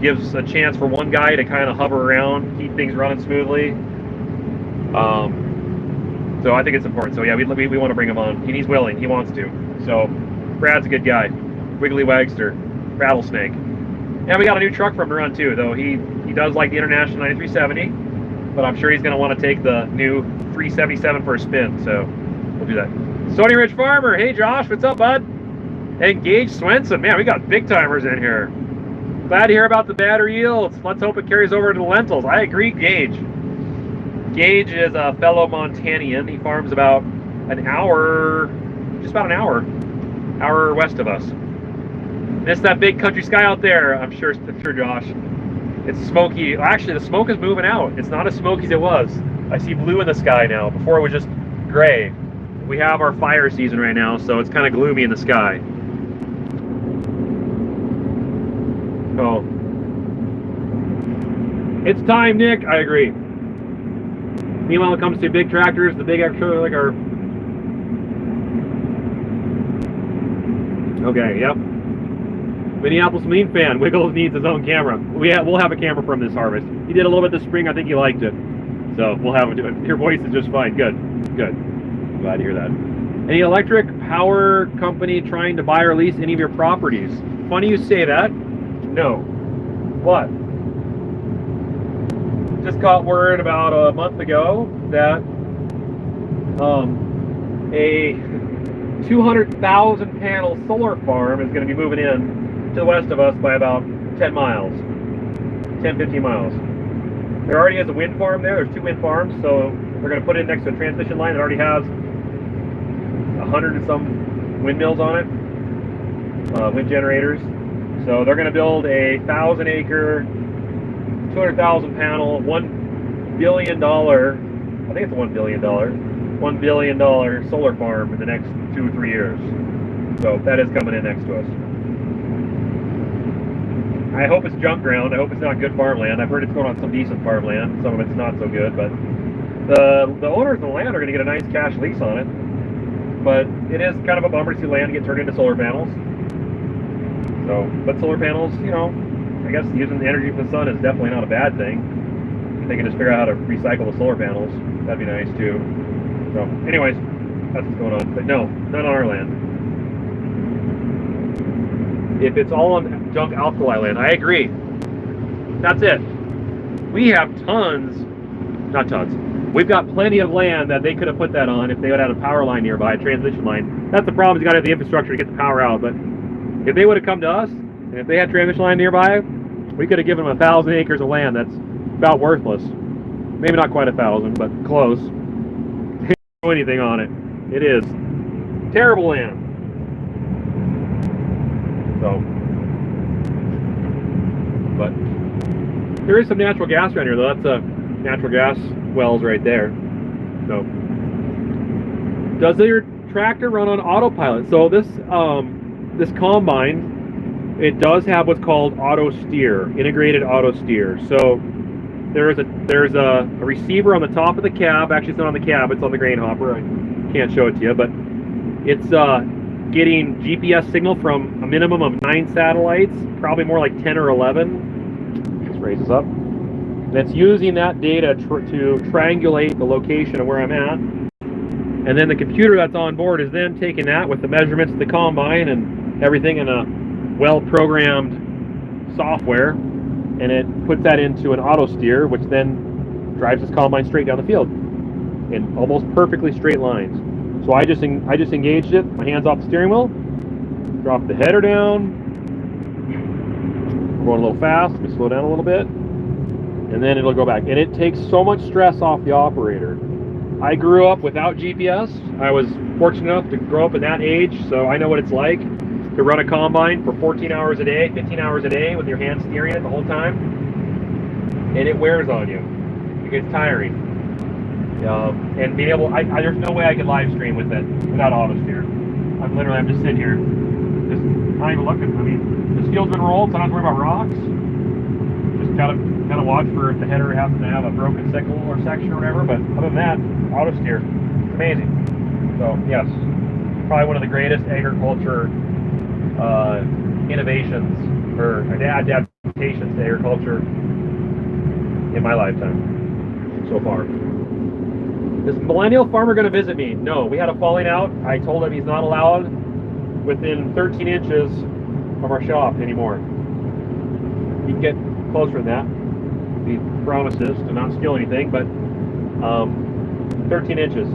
Gives a chance for one guy to kind of hover around, keep things running smoothly. So I think it's important. So yeah, we want to bring him on. He's willing. He wants to. So Brad's a good guy. Wiggly Wagster, Rattlesnake. And we got a new truck for him to run too, though he does like the International 9370, but I'm sure he's going to want to take the new 377 for a spin. So we'll do that. Stony Ridge Farmer. Hey Josh, what's up, bud? Hey, Gage Swenson. Man, we got big timers in here. Glad to hear about the battery yields. Let's hope it carries over to the lentils. I agree, Gage. Gage is a fellow Montanian. He farms about an hour, just about an hour west of us. Missed that big country sky out there, I'm sure, Josh. It's smoky. Actually, the smoke is moving out. It's not as smoky as it was. I see blue in the sky now. Before it was just gray. We have our fire season right now, so it's kind of gloomy in the sky. So, it's time, Nick. I agree. Meanwhile, when it comes to big tractors, the big extra like our. Okay, yep. Minneapolis Mean fan. Wiggles needs his own camera. We'll have a camera from this harvest. He did a little bit this spring. I think he liked it. So we'll have him do it. Your voice is just fine. Good. Glad to hear that. Any electric power company trying to buy or lease any of your properties? Funny you say that. No. What? Just got word about a month ago that a 200,000 panel solar farm is going to be moving in to the west of us by about 10 miles, 15 miles. There already is a wind farm there. There's 2 wind farms, so they're going to put it next to a transmission line that already has 100 and some windmills on it, wind generators. So they're going to build a 1,000-acre, 200,000 panel, $1 billion. I think it's a $1 billion solar farm in the next 2 or 3 years. So that is coming in next to us. I hope it's junk ground. I hope it's not good farmland. I've heard it's going on some decent farmland. Some of it's not so good, but the owners of the land are going to get a nice cash lease on it. But it is kind of a bummer to see land get turned into solar panels. So, but solar panels, you know, I guess using the energy from the sun is definitely not a bad thing. If they can just figure out how to recycle the solar panels, that'd be nice too. So, anyways, that's what's going on. But no, not on our land. If it's all on junk alkali land, I agree. That's it. We have not tons. We've got plenty of land that they could have put that on if they would have had a power line nearby, a transmission line. That's the problem, is you got to have the infrastructure to get the power out. But if they would have come to us, and if they had transmission line nearby, we could have given them 1,000 acres of land that's about worthless. Maybe not quite 1,000, but close. They don't do anything on it. It is terrible land. So, but there is some natural gas around here, though. That's a natural gas wells right there. So, does your tractor run on autopilot? So this this combine, it does have what's called auto steer, integrated auto steer. So there's a receiver on the top of the cab. Actually, it's not on the cab; it's on the grain hopper. I can't show it to you, but it's getting GPS signal from a minimum of 9 satellites, probably more like 10 or 11. Just raise this up. And it's using that data to triangulate the location of where I'm at. And then the computer that's on board is then taking that with the measurements of the combine and everything in a well-programmed software, and it puts that into an auto steer, which then drives this combine straight down the field in almost perfectly straight lines. So I just engaged it, my hands off the steering wheel, drop the header down. We're going a little fast, let me slow down a little bit, and then it'll go back. And it takes so much stress off the operator. I grew up without GPS. I was fortunate enough to grow up in that age, so I know what it's like to run a combine for 14 hours a day, 15 hours a day with your hands steering it the whole time. And it wears on you. It gets tiring. And being able, there's no way I could live stream with it without auto steer. I'm just sitting here, just not even looking. I mean, this field's been rolled, so I don't have to worry about rocks. Just gotta watch for if the header happens to have a broken sickle or section or whatever. But other than that, auto steer, it's amazing. So yes, probably one of the greatest agriculture innovations or adaptations to agriculture in my lifetime so far. Is Millennial Farmer going to visit me? No, we had a falling out. I told him he's not allowed within 13 inches of our shop anymore. He can get closer than that. He promises to not steal anything, but 13 inches,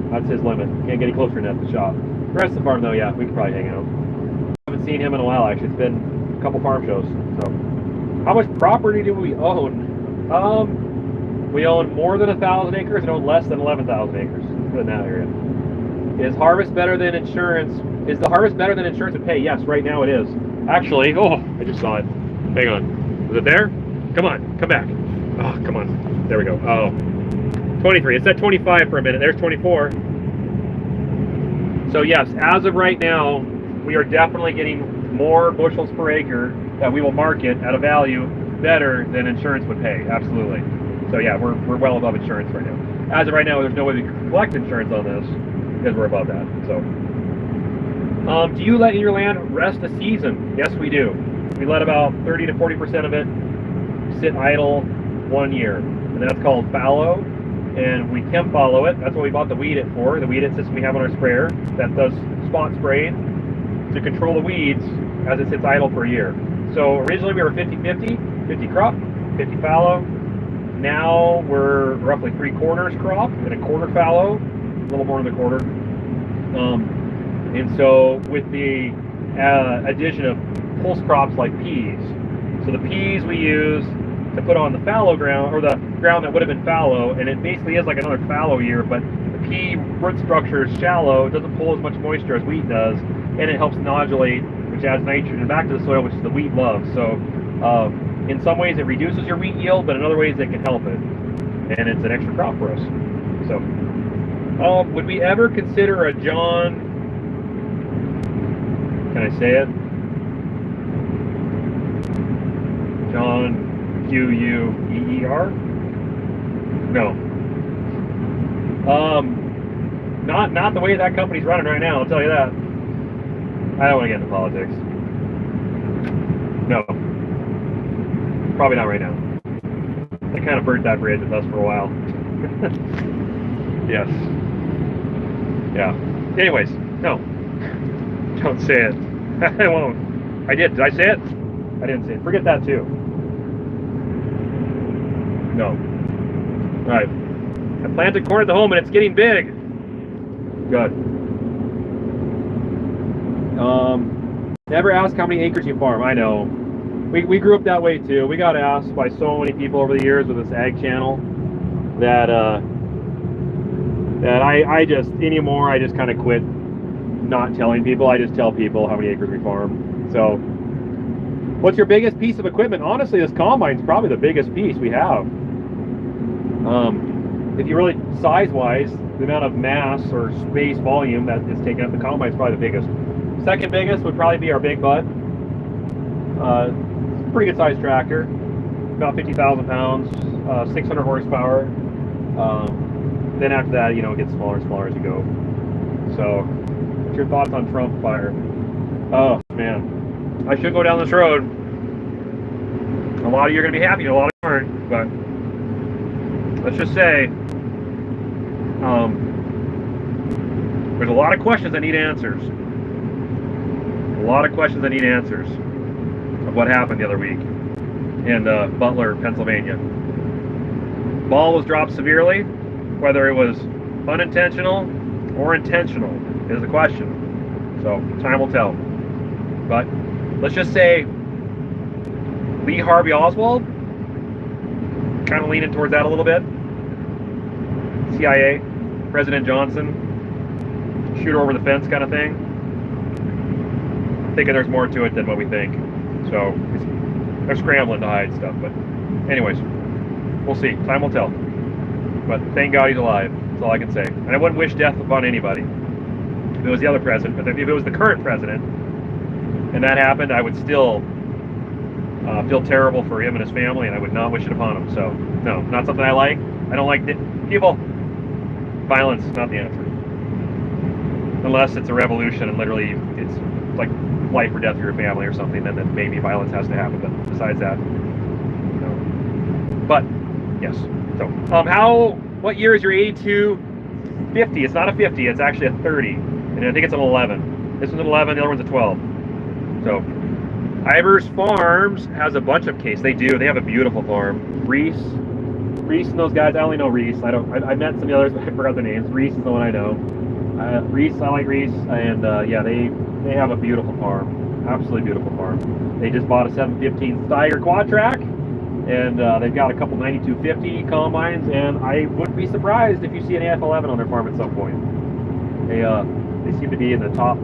that's his limit. Can't get any closer than that at the shop. The rest of the farm, though, yeah, we could probably hang out. I haven't seen him in a while, actually. It's been a couple farm shows. So, how much property do we own? We own more than 1,000 acres and own less than 11,000 acres in that area. Is harvest better than insurance? Is the harvest better than insurance would pay? Yes, right now it is. Actually, I just saw it. Hang on. Is it there? Come on, come back. Oh, come on. There we go. Oh, 23. It said 25 for a minute. There's 24. So yes, as of right now, we are definitely getting more bushels per acre that we will market at a value better than insurance would pay. Absolutely. So yeah, we're well above insurance right now. As of right now, there's no way we can collect insurance on this because we're above that. So, do you let your land rest a season? Yes, we do. We let about 30 to 40% of it sit idle 1 year, and that's called fallow. And we chem follow it. That's what we bought the Weed It for. The Weed It system we have on our sprayer that does spot spraying to control the weeds as it sits idle for a year. So originally we were 50-50, 50 crop, 50 fallow. Now we're roughly 3/4 crop and 1/4 fallow, a little more than a quarter. And so with the addition of pulse crops like peas, so the peas we use to put on the fallow ground, or the ground that would have been fallow, and it basically is like another fallow year, but the pea root structure is shallow, it doesn't pull as much moisture as wheat does, and it helps nodulate, which adds nitrogen back to the soil, which the wheat loves. So in some ways it reduces your wheat yield, but in other ways it can help it, and it's an extra crop for us. So would we ever consider a John, can I say it? John Queer? No. Not the way that company's running right now, I'll tell you that. I don't want to get into politics. No. Probably not right now. They kind of burnt that bridge with us for a while. Yes. Yeah. Anyways, no. Don't say it. I won't. I did. Did I say it? I didn't say it. Forget that too. No. Alright. I planted corn at the home and it's getting big. Good. Never ask how many acres you farm. I know. We grew up that way too. We got asked by so many people over the years with this ag channel that I just anymore I just kind of quit not telling people. I just tell people how many acres we farm. So, what's your biggest piece of equipment? Honestly, this combine's probably the biggest piece we have. If you really size-wise, the amount of mass or space volume that is taken up, the combine's probably the biggest. Second biggest would probably be our Big Bud. Pretty good sized tractor, about 50,000 pounds, 600 horsepower. Then after that, you know, it gets smaller and smaller as you go. So, what's your thoughts on Trump fire? Oh man, I should go down this road. A lot of you are going to be happy, a lot of you aren't. But let's just say, there's a lot of questions that need answers. A lot of questions that need answers of what happened the other week in Butler, Pennsylvania. Ball was dropped severely. Whether it was unintentional or intentional is the question. So time will tell. But let's just say Lee Harvey Oswald, kind of leaning towards that a little bit. CIA, President Johnson, shoot her over the fence kind of thing. Thinking there's more to it than what we think. So they're scrambling to hide stuff. But anyways, we'll see. Time will tell. But thank God he's alive. That's all I can say. And I wouldn't wish death upon anybody. If it was the other president, but if it was the current president, and that happened, I would still feel terrible for him and his family, and I would not wish it upon him. So, no, not something I like. I don't like people. Violence is not the answer. Unless it's a revolution and literally it's like life or death for your family or something, then maybe violence has to happen. But besides that, no. But, yes. So, what year is your 8250? It's not a 50, it's actually a 30. And I think it's an 11. This one's an 11, the other one's a 12. So, Ivers Farms has a bunch of case. They do. They have a beautiful farm. Reese and those guys, I only know Reese. I met some of the others, but I forgot their names. Reese is the one I know. Reese, I like Reese. And yeah, they have a beautiful farm. Absolutely beautiful farm. They just bought a 715 Steiger quad track. And they've got a couple 9250 combines, and I wouldn't be surprised if you see an AF11 on their farm at some point. They seem to be in the top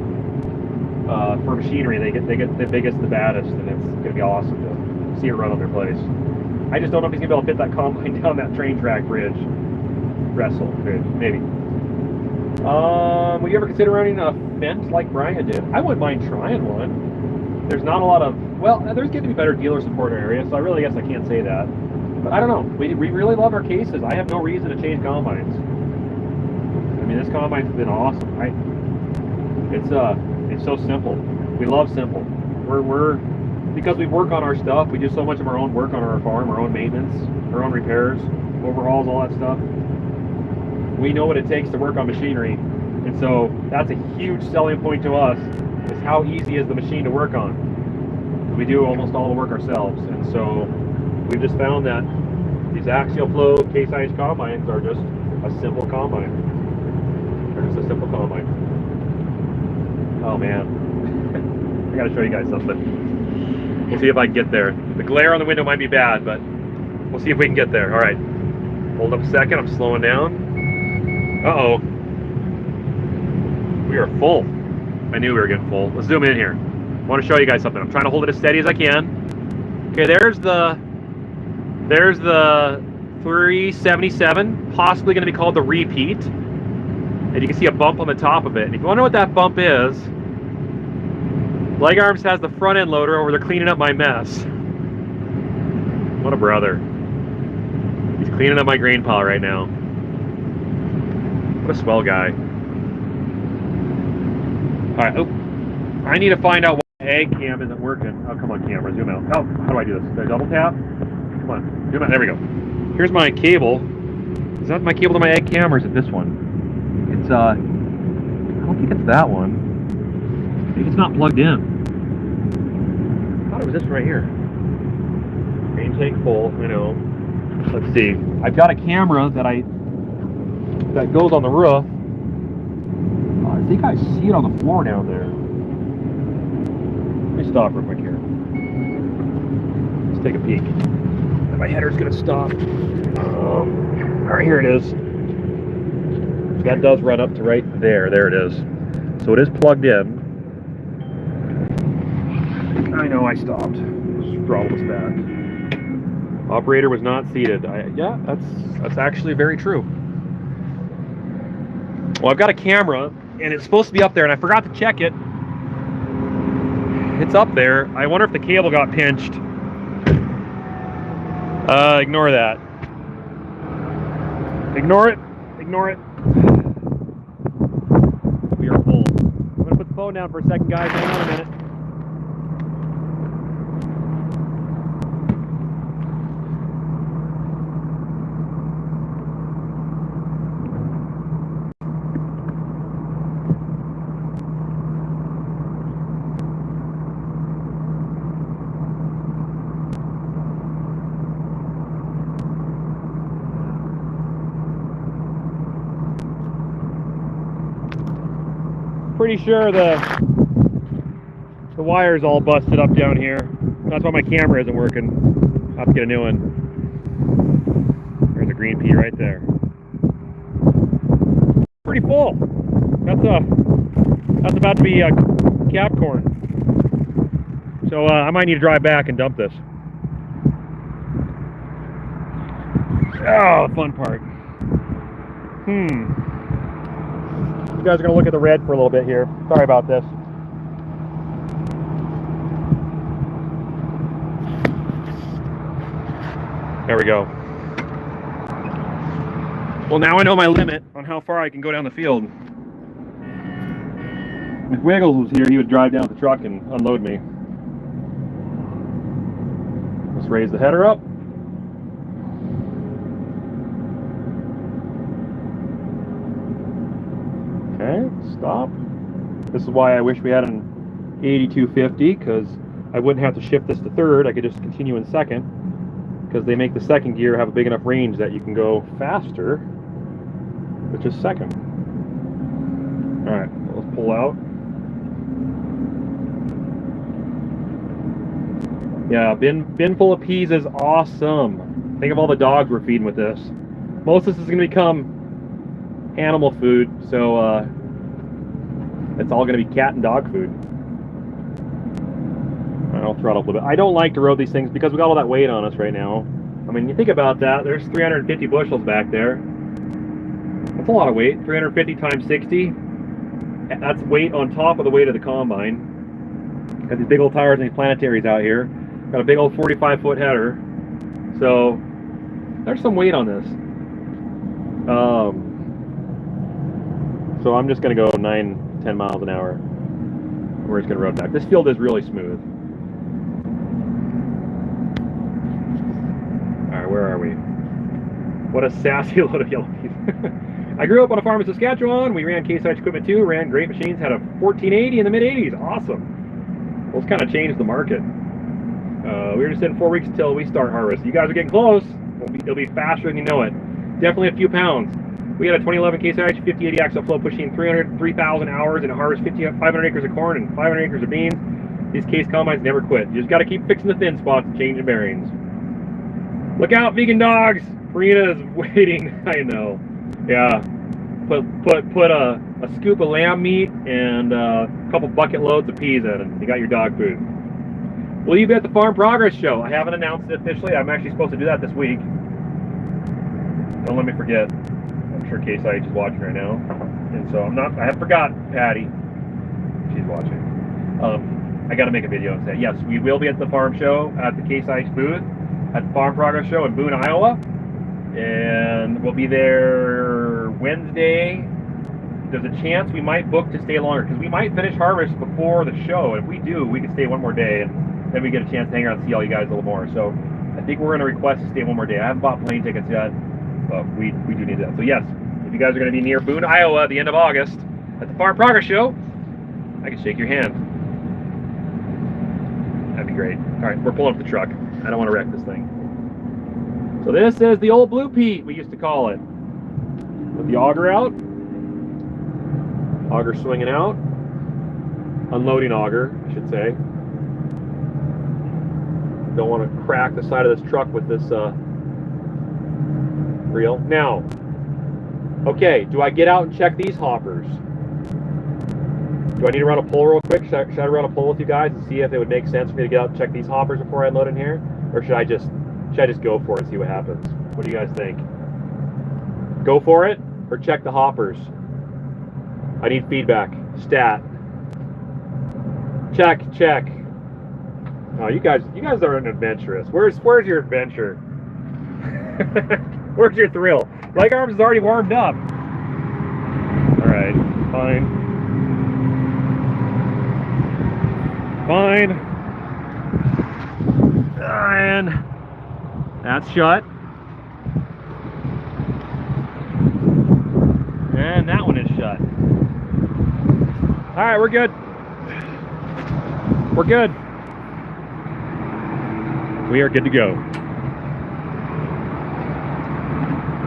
for machinery. They get the biggest, the baddest, and it's going to be awesome to see it run on their place. I just don't know if he's going to be able to fit that combine down that train track bridge, Wrestle bridge, maybe. Would you ever consider running a Fendt like Brian did? I wouldn't mind trying one. There's not a lot of, well, there's getting to be better dealer support area, so I really guess I can't say that. But I don't know. We really love our cases. I have no reason to change combines. I mean, this combine's been awesome. It's so simple. We love simple. We're because we work on our stuff. We do so much of our own work on our farm, our own maintenance, our own repairs, overhauls, all that stuff. We know what it takes to work on machinery, and so that's a huge selling point to us. Is how easy is the machine to work on. We do almost all the work ourselves, and so we've just found that these axial flow case-size combines are just a simple combine. They're just a simple combine. Oh man, I gotta show you guys something. We'll see if I can get there. The glare on the window might be bad, but we'll see if we can get there. All right, hold up a second. I'm slowing down. Uh-oh, we are full. I knew we were getting full. Let's zoom in here. I want to show you guys something. I'm trying to hold it as steady as I can. Okay, there's the 377, possibly going to be called the repeat. And you can see a bump on the top of it. And if you want to know what that bump is, Leg Arms has the front end loader over there cleaning up my mess. What a brother. He's cleaning up my grain pile right now. What a swell guy. Alright, oh, I need to find out why the ag cam isn't working. Oh, come on, camera, zoom out. Oh, how do I do this? Do I double tap? Come on, zoom out. There we go. Here's my cable. Is that my cable to my ag cam, or is it this one? It's, I don't think it's that one. Maybe it's not plugged in. I thought it was this right here. Main tank full, I know. Let's see. I've got a camera that goes on the roof. I think I see it on the floor down there. Let me stop real quick here. Let's take a peek. And my header's gonna stop. Alright, here it is. That does run up to right there. There it is. So it is plugged in. I know I stopped. Throttle us back. Operator was not seated. Yeah, that's actually very true. Well, I've got a camera, and it's supposed to be up there, and I forgot to check it. It's up there. I wonder if the cable got pinched. Ignore that. Ignore it. Ignore it. We are full. I'm going to put the phone down for a second, guys. Hang on a minute. Pretty sure the wire's all busted up down here. That's why my camera isn't working. I'll have to get a new one. There's a green pea right there. Pretty full. That's about to be cap corn. So I might need to drive back and dump this. Oh, fun part. You guys are going to look at the red for a little bit here. Sorry about this. There we go. Well, now I know my limit on how far I can go down the field. If Wiggles was here, he would drive down the truck and unload me. Let's raise the header up. Okay, stop. This is why I wish we had an 8250, because I wouldn't have to shift this to third. I could just continue in second, because they make the second gear have a big enough range that you can go faster with just second. Alright, let's pull out. Yeah, bin full of peas is awesome. Think of all the dogs we're feeding with this. Most of this is going to become animal food, so it's all going to be cat and dog food. I'll throttle up a little bit. I don't like to road these things because we got all that weight on us right now. I mean, you think about that, there's 350 bushels back there. That's a lot of weight. 350 times 60. That's weight on top of the weight of the combine. Got these big old tires and these planetaries out here. Got a big old 45-foot header. So there's some weight on this. So I'm just gonna go 9-10 miles an hour. We're just gonna road back. This field is really smooth. All right, where are we? What a sassy load of yellow peas. I grew up on a farm in Saskatchewan. We ran Case IH equipment too, ran great machines, had a 1480 in the mid-80s. Awesome. Those kind of changed the market. We were just in 4 weeks until we start harvest. You guys are getting close. It'll be faster than you know it. Definitely a few pounds. We had a 2011 Case IH 5080 axle flow pushing 3,000 hours and it harvests 500 acres of corn and 500 acres of beans. These Case combines never quit. You just got to keep fixing the thin spots and changing bearings. Look out, vegan dogs! Marina is waiting. I know. Yeah. Put a scoop of lamb meat and a couple bucket loads of peas in it. You got your dog food. Will you be at the Farm Progress Show? I haven't announced it officially. I'm actually supposed to do that this week. Don't let me forget. I'm sure Case IH is watching right now. And so I have forgot Patty. She's watching. I got to make a video and say, yes, we will be at the farm show at the Case IH booth at the Farm Progress Show in Boone, Iowa. And we'll be there Wednesday. There's a chance we might book to stay longer because we might finish harvest before the show. If we do, we can stay one more day and then we get a chance to hang out and see all you guys a little more. So I think we're going to request to stay one more day. I haven't bought plane tickets yet, but we do need that. So yes, if you guys are going to be near Boone, Iowa at the end of August at the Farm Progress Show, I can shake your hand. That'd be great. All right, we're pulling up the truck. I don't want to wreck this thing. So this is the old Blue Pete, we used to call it. With the auger out. Auger swinging out. Unloading auger, I should say. Don't want to crack the side of this truck with this reel. Now, okay, do I get out and check these hoppers? Do I need to run a pull real quick? Should I run a pull with you guys and see if it would make sense for me to get out and check these hoppers before I unload in here? Or should I just go for it and see what happens? What do you guys think? Go for it or check the hoppers? I need feedback. Stat. Check. Oh, you guys are adventurous. Where's your adventure? Where's your thrill? Leg arms is already warmed up. All right, fine. And that's shut. And that one is shut. All right, we're good. We're good. We are good to go.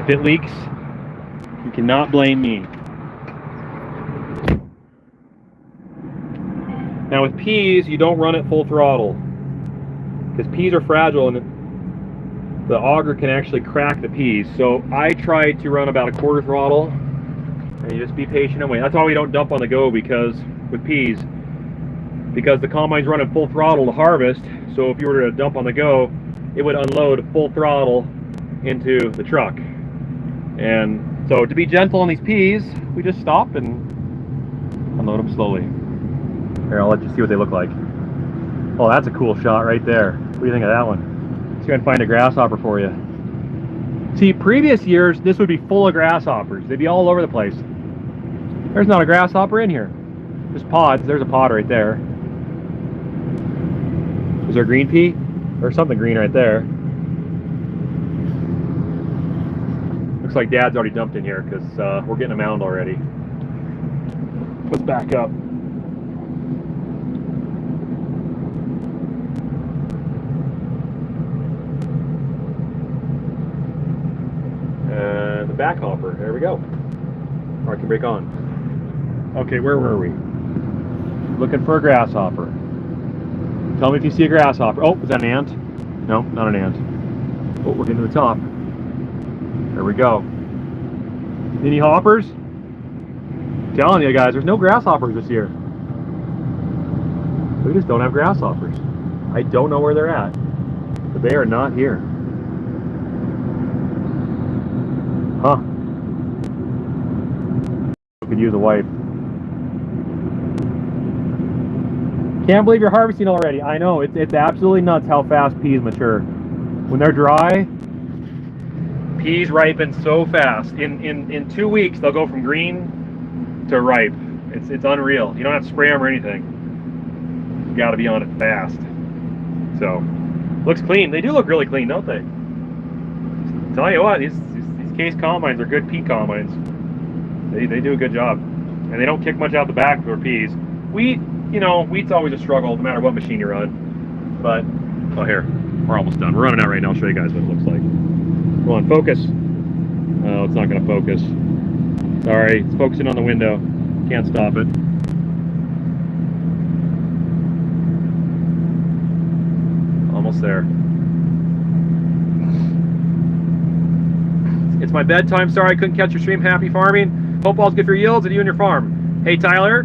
If it leaks, you cannot blame me. Now with peas, you don't run it full throttle because peas are fragile and the auger can actually crack the peas. So I try to run about a quarter throttle and you just be patient and wait. That's why we don't dump on the go because with peas, because the combine's running full throttle to harvest. So if you were to dump on the go, it would unload full throttle into the truck. And so to be gentle on these peas, we just stop and unload them slowly. Here, I'll let you see what they look like. Oh, that's a cool shot right there. What do you think of that one? Let's go and find a grasshopper for you. See, previous years, this would be full of grasshoppers. They'd be all over the place. There's not a grasshopper in here. Just pods. There's a pod right there. Is there a green pea? There's something green right there. Looks like Dad's already dumped in here because we're getting a mound already. Let's back up. And the back hopper. There we go. Or I can break on. Okay, where were we? Looking for a grasshopper. Tell me if you see a grasshopper. Oh, is that an ant? No, not an ant. Oh, we're getting to the top. There we go. Any hoppers? I'm telling you guys, there's no grasshoppers this year. We just don't have grasshoppers. I don't know where they're at. But they are not here. Huh. We could use a wipe. Can't believe you're harvesting already. I know, it's absolutely nuts how fast peas mature. When they're dry, Peas ripen so fast. In 2 weeks, they'll go from green to ripe. It's unreal. You don't have to spray them or anything. You got to be on it fast. So, looks clean. They do look really clean, don't they? Tell you what, these Case combines are good pea combines. They do a good job, and they don't kick much out the back for peas. Wheat, you know, wheat's always a struggle no matter what machine you run. But oh, here, we're almost done. We're running out right now. I'll show you guys what it looks like. Come on, focus. Oh, it's not going to focus. Sorry, it's focusing on the window. Can't stop it. Almost there. It's my bedtime. Sorry I couldn't catch your stream. Happy farming. Hope all's good for your yields and you and your farm. Hey Tyler,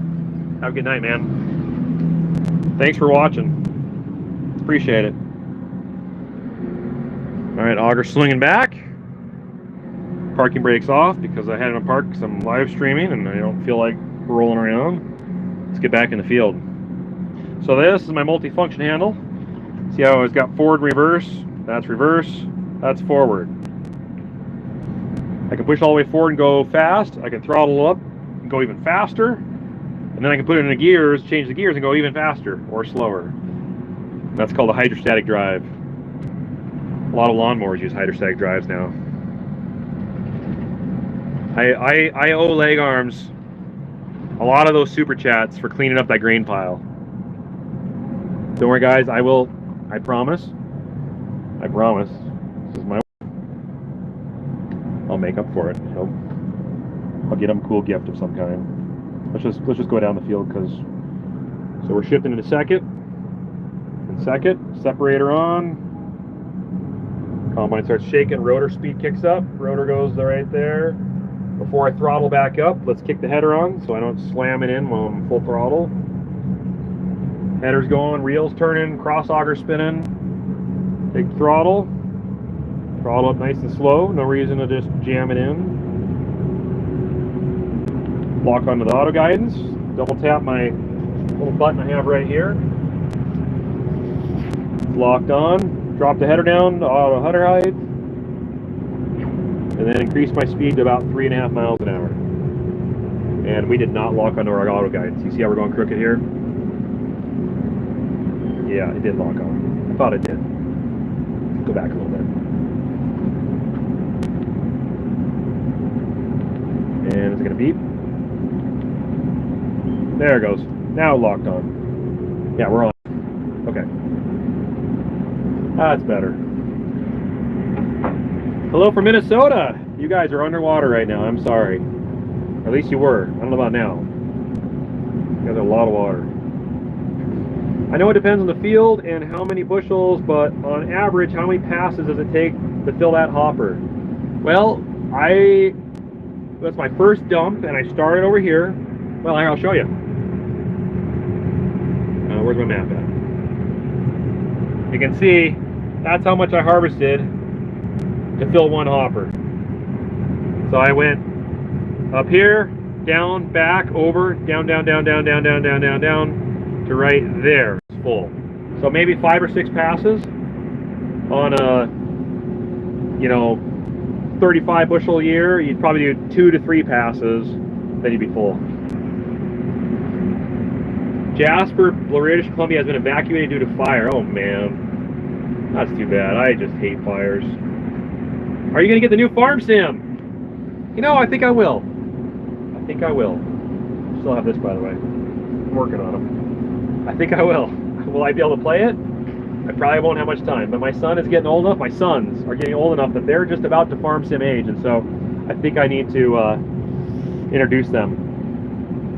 have a good night, man. Thanks for watching. Appreciate it. All right, auger swinging back. Parking brakes off because I had it on park because I'm live streaming and I don't feel like rolling around. Let's get back in the field. So this is my multi-function handle. See how it's got forward and reverse? That's reverse, that's forward. I can push all the way forward and go fast. I can throttle up and go even faster. And then I can put it in the gears, change the gears and go even faster or slower. And that's called a hydrostatic drive. A lot of lawnmowers use hydrostatic drives now. I owe Leg Arms a lot of those super chats for cleaning up that grain pile. Don't worry guys, I will, I promise. I promise. This is my, I'll make up for it. I'll get them a cool gift of some kind. Let's just go down the field because, so we're shifting into second. In second, separator on. Combine starts shaking, rotor speed kicks up. Rotor goes right there. Before I throttle back up, let's kick the header on so I don't slam it in while I'm full throttle. Header's going, reels turning, cross auger spinning. Big throttle. Throttle up nice and slow, no reason to just jam it in. Lock onto the auto guidance. Double tap my little button I have right here. It's locked on. Drop the header down to auto header height. And then increase my speed to about 3.5 miles an hour. And we did not lock onto our auto guidance. You see how we're going crooked here? Yeah, it did lock on. I thought it did. Go back a little bit. And is it going to beep? There it goes. Now locked on. Yeah, we're on. Okay. That's better. Hello from Minnesota. You guys are underwater right now. I'm sorry. Or at least you were. I don't know about now. You guys have a lot of water. I know it depends on the field and how many bushels, but on average, how many passes does it take to fill that hopper? Well, that's my first dump, and I started over here. Well, here, I'll show you. Where's my map at? You can see that's how much I harvested to fill one hopper. So I went up here, down, back, over, down, down, down, down, down, down, down, down, down, to right there. It's full. So maybe 5 or 6 passes on a, 35 bushel a year. You'd probably do 2 to 3 passes, then you'd be full. Jasper, British Columbia has been evacuated due to fire. Oh man, that's too bad. I just hate fires. Are you going to get the new farm sim? I think I will. I think I will. Still have this, by the way. I'm working on them. I think I will. Will I be able to play it? I probably won't have much time, but my son is getting old enough. My sons are getting old enough that they're just about to farm sim age, and so I think I need to introduce them.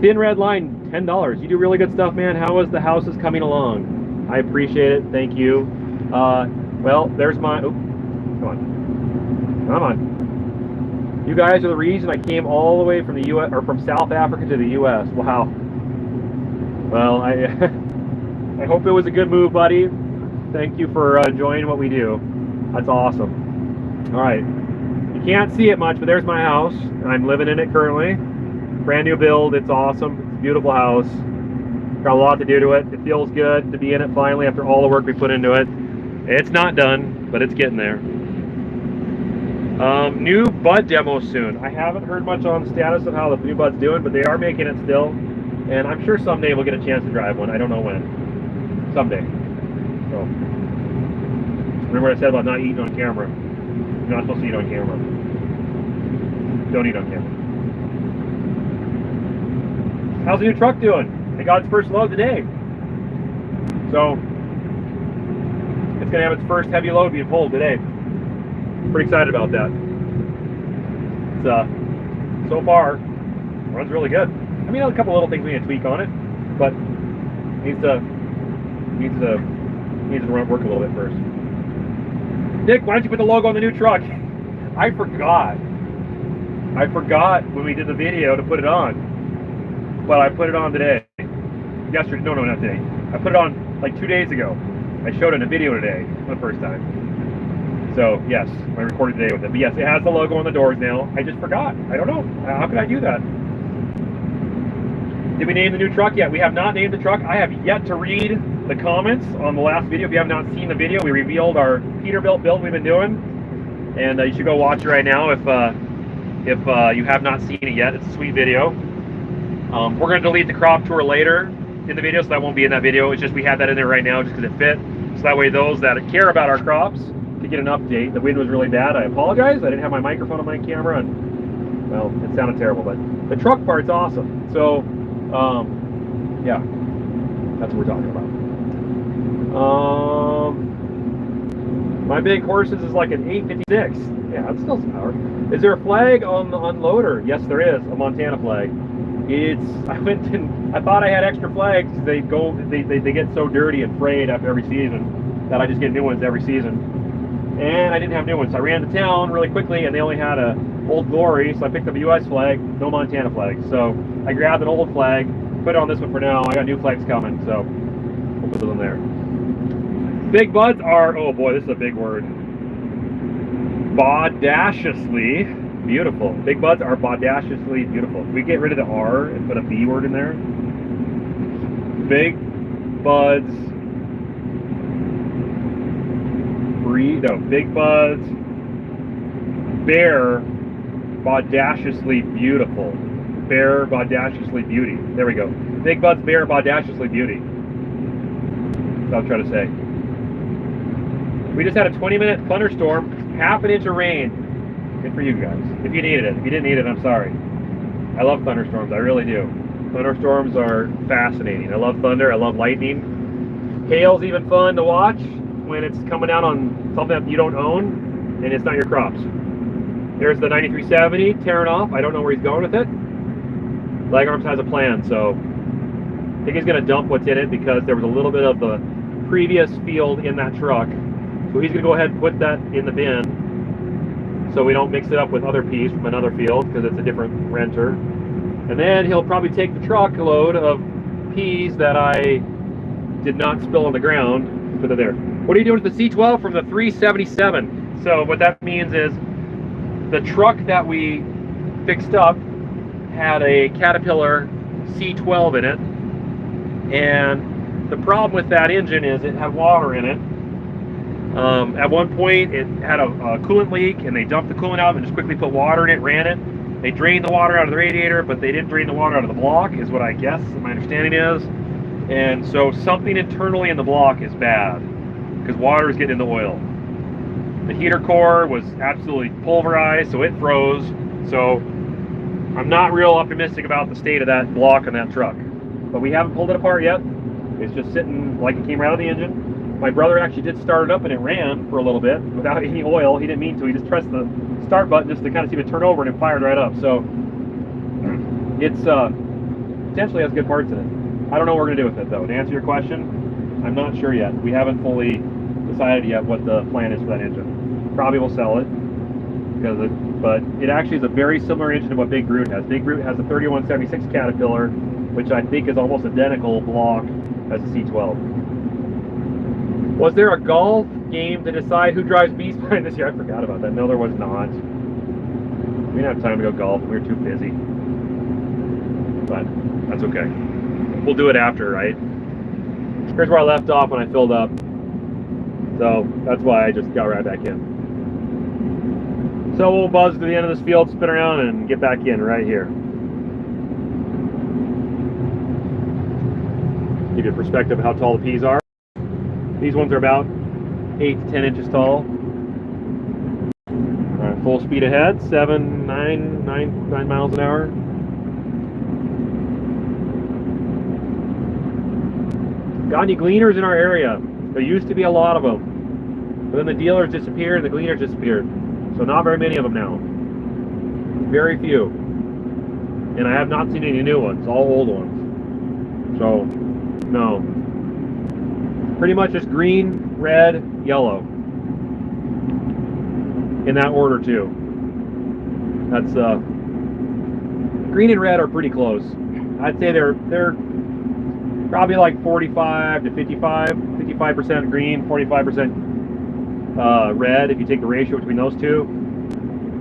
Thin Red Line, $10. You do really good stuff, man. How is the houses coming along? I appreciate it. Thank you. Well, there's my... Oh, come on. Come on. You guys are the reason I came all the way from the U.S. or from South Africa to the U.S. Wow. Well, I hope it was a good move, buddy. Thank you for enjoying what we do. That's awesome. All right. You can't see it much, but there's my house, and I'm living in it currently. Brand new build. It's awesome. It's a beautiful house. Got a lot to do to it. It feels good to be in it finally after all the work we put into it. It's not done, but it's getting there. New Bud demo soon. I haven't heard much on the status of how the new Bud's doing, but they are making it still. And I'm sure someday we'll get a chance to drive one. I don't know when. Someday. So, remember what I said about not eating on camera? You're not supposed to eat on camera. Don't eat on camera. How's the new truck doing? It got its first load today. So, it's going to have its first heavy load being pulled today. Pretty excited about that. It's, so far, runs really good. I mean, there's a couple little things we need to tweak on it, but needs to work a little bit first. Nick, why don't you put the logo on the new truck? I forgot when we did the video to put it on, but I put it on today. Yesterday, no, not today. I put it on like 2 days ago. I showed it in a video today for the first time. So yes, I recorded today with it. But yes, it has the logo on the doors now. I just forgot. I don't know. How could I do that? Did we name the new truck yet? We have not named the truck. I have yet to read the comments on the last video. If you have not seen the video, we revealed our Peterbilt build we've been doing, and you should go watch it right now if you have not seen it yet. It's a sweet video. We're going to delete the crop tour later in the video, so that won't be in that video. It's just we have that in there right now just because it fit. So that way those that care about our crops can get an update. The wind was really bad. I apologize. I didn't have my microphone on my camera, and well, it sounded terrible. But the truck part's awesome. So yeah, that's what we're talking about. My big horses is like an 856. Yeah, that's still some power. Is there a flag on the unloader? Yes, there is, a Montana flag. I thought I had extra flags. They get so dirty and frayed after every season that I just get new ones every season. And I didn't have new ones. So I ran to town really quickly, and they only had a Old Glory, so I picked up a U.S. flag, no Montana flag. So I grabbed an old flag, put it on this one for now. I got new flags coming, so we'll put them there. Big buds are, oh boy, this is a big word. Bodaciously beautiful. Big buds are bodaciously beautiful. We get rid of the R and put a B word in there. Big buds Big buds bear bodaciously beautiful. Bear bodaciously beauty. There we go. Big buds bear bodaciously beauty. That's what I'm trying to say. We just had a 20-minute thunderstorm, half an inch of rain. Good for you guys. If you needed it. If you didn't need it, I'm sorry. I love thunderstorms. I really do. Thunderstorms are fascinating. I love thunder. I love lightning. Hail's even fun to watch when it's coming down on something that you don't own and it's not your crops. There's the 9370 tearing off. I don't know where he's going with it. Legarms has a plan, so I think he's going to dump what's in it because there was a little bit of the previous field in that truck. So he's going to go ahead and put that in the bin so we don't mix it up with other peas from another field because it's a different renter. And then he'll probably take the truckload of peas that I did not spill on the ground, put it there. What are you doing with the C12 from the 377? So what that means is the truck that we fixed up had a Caterpillar C12 in it, and the problem with that engine is it had water in it. At one point it had a coolant leak, and they dumped the coolant out and just quickly put water in it, ran it. They drained the water out of the radiator, but they didn't drain the water out of the block, is what I guess my understanding is. And so something internally in the block is bad because water is getting in the oil. The heater core was absolutely pulverized, so it froze. So I'm not real optimistic about the state of that block on that truck. But we haven't pulled it apart yet. It's just sitting like it came right out of the engine. My brother actually did start it up and it ran for a little bit without any oil. He didn't mean to. He just pressed the start button just to kind of see it turn over, and it fired right up. So it's potentially has good parts in it. I don't know what we're going to do with it, though. To answer your question, I'm not sure yet. We haven't fully decided yet what the plan is for that engine. Probably will sell it, but it actually is a very similar engine to what Big Brute has. Big Brute has a 3176 Caterpillar, which I think is almost identical block as the C12. Was there a golf game to decide who drives B-Spine this year? I forgot about that. No, there was not. We didn't have time to go golf. We were too busy. But that's okay. We'll do it after, right? Here's where I left off when I filled up. So that's why I just got right back in. So we'll buzz to the end of this field, spin around, and get back in right here. Give you a perspective of how tall the peas are. These ones are about 8 to 10 inches tall. All right, full speed ahead, 9 miles an hour. Got any gleaners in our area? There used to be a lot of them, but then the dealers disappeared and the gleaners disappeared. So not very many of them now. Very few. And I have not seen any new ones, all old ones. So, no. Pretty much just green, red, yellow. In that order too. That's green and red are pretty close. I'd say they're probably like 45 to 55% green, 45% red if you take the ratio between those two.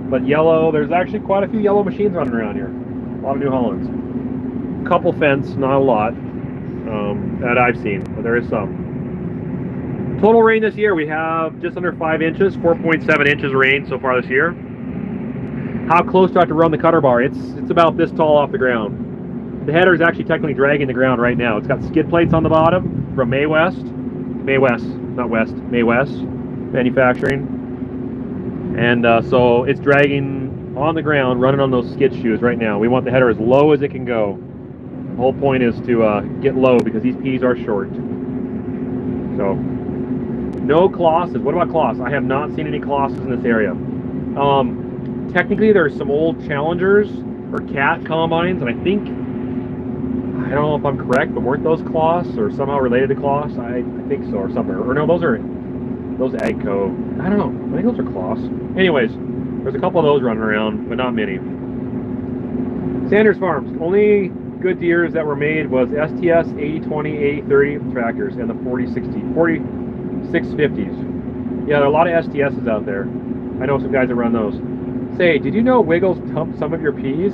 But yellow, there's actually quite a few yellow machines running around here. A lot of New Hollands. Couple fence, not a lot that I've seen, but there is some. Total rain this year, we have just under 5 inches, 4.7 inches of rain so far this year. How close do I have to run the cutter bar? It's about this tall off the ground. The header is actually technically dragging the ground right now. It's got skid plates on the bottom from May West Manufacturing. And so it's dragging on the ground, running on those skid shoes right now. We want the header as low as it can go. The whole point is to get low because these peas are short. So, no Colossus. What about Colossus? I have not seen any Colossus in this area. Technically, there's some old Challengers or Cat combines, and I don't know if I'm correct, but weren't those Colossus or somehow related to Colossus? I think so, or something. Or no, those Agco. I don't know. I think those are Colossus. Anyways, there's a couple of those running around, but not many. Sanders Farms. Only good deers that were made was STS 8020, 8030 tractors and the 4650s. Yeah, there are a lot of STSs out there. I know some guys that run those. Say, did you know Wiggles dumped some of your peas?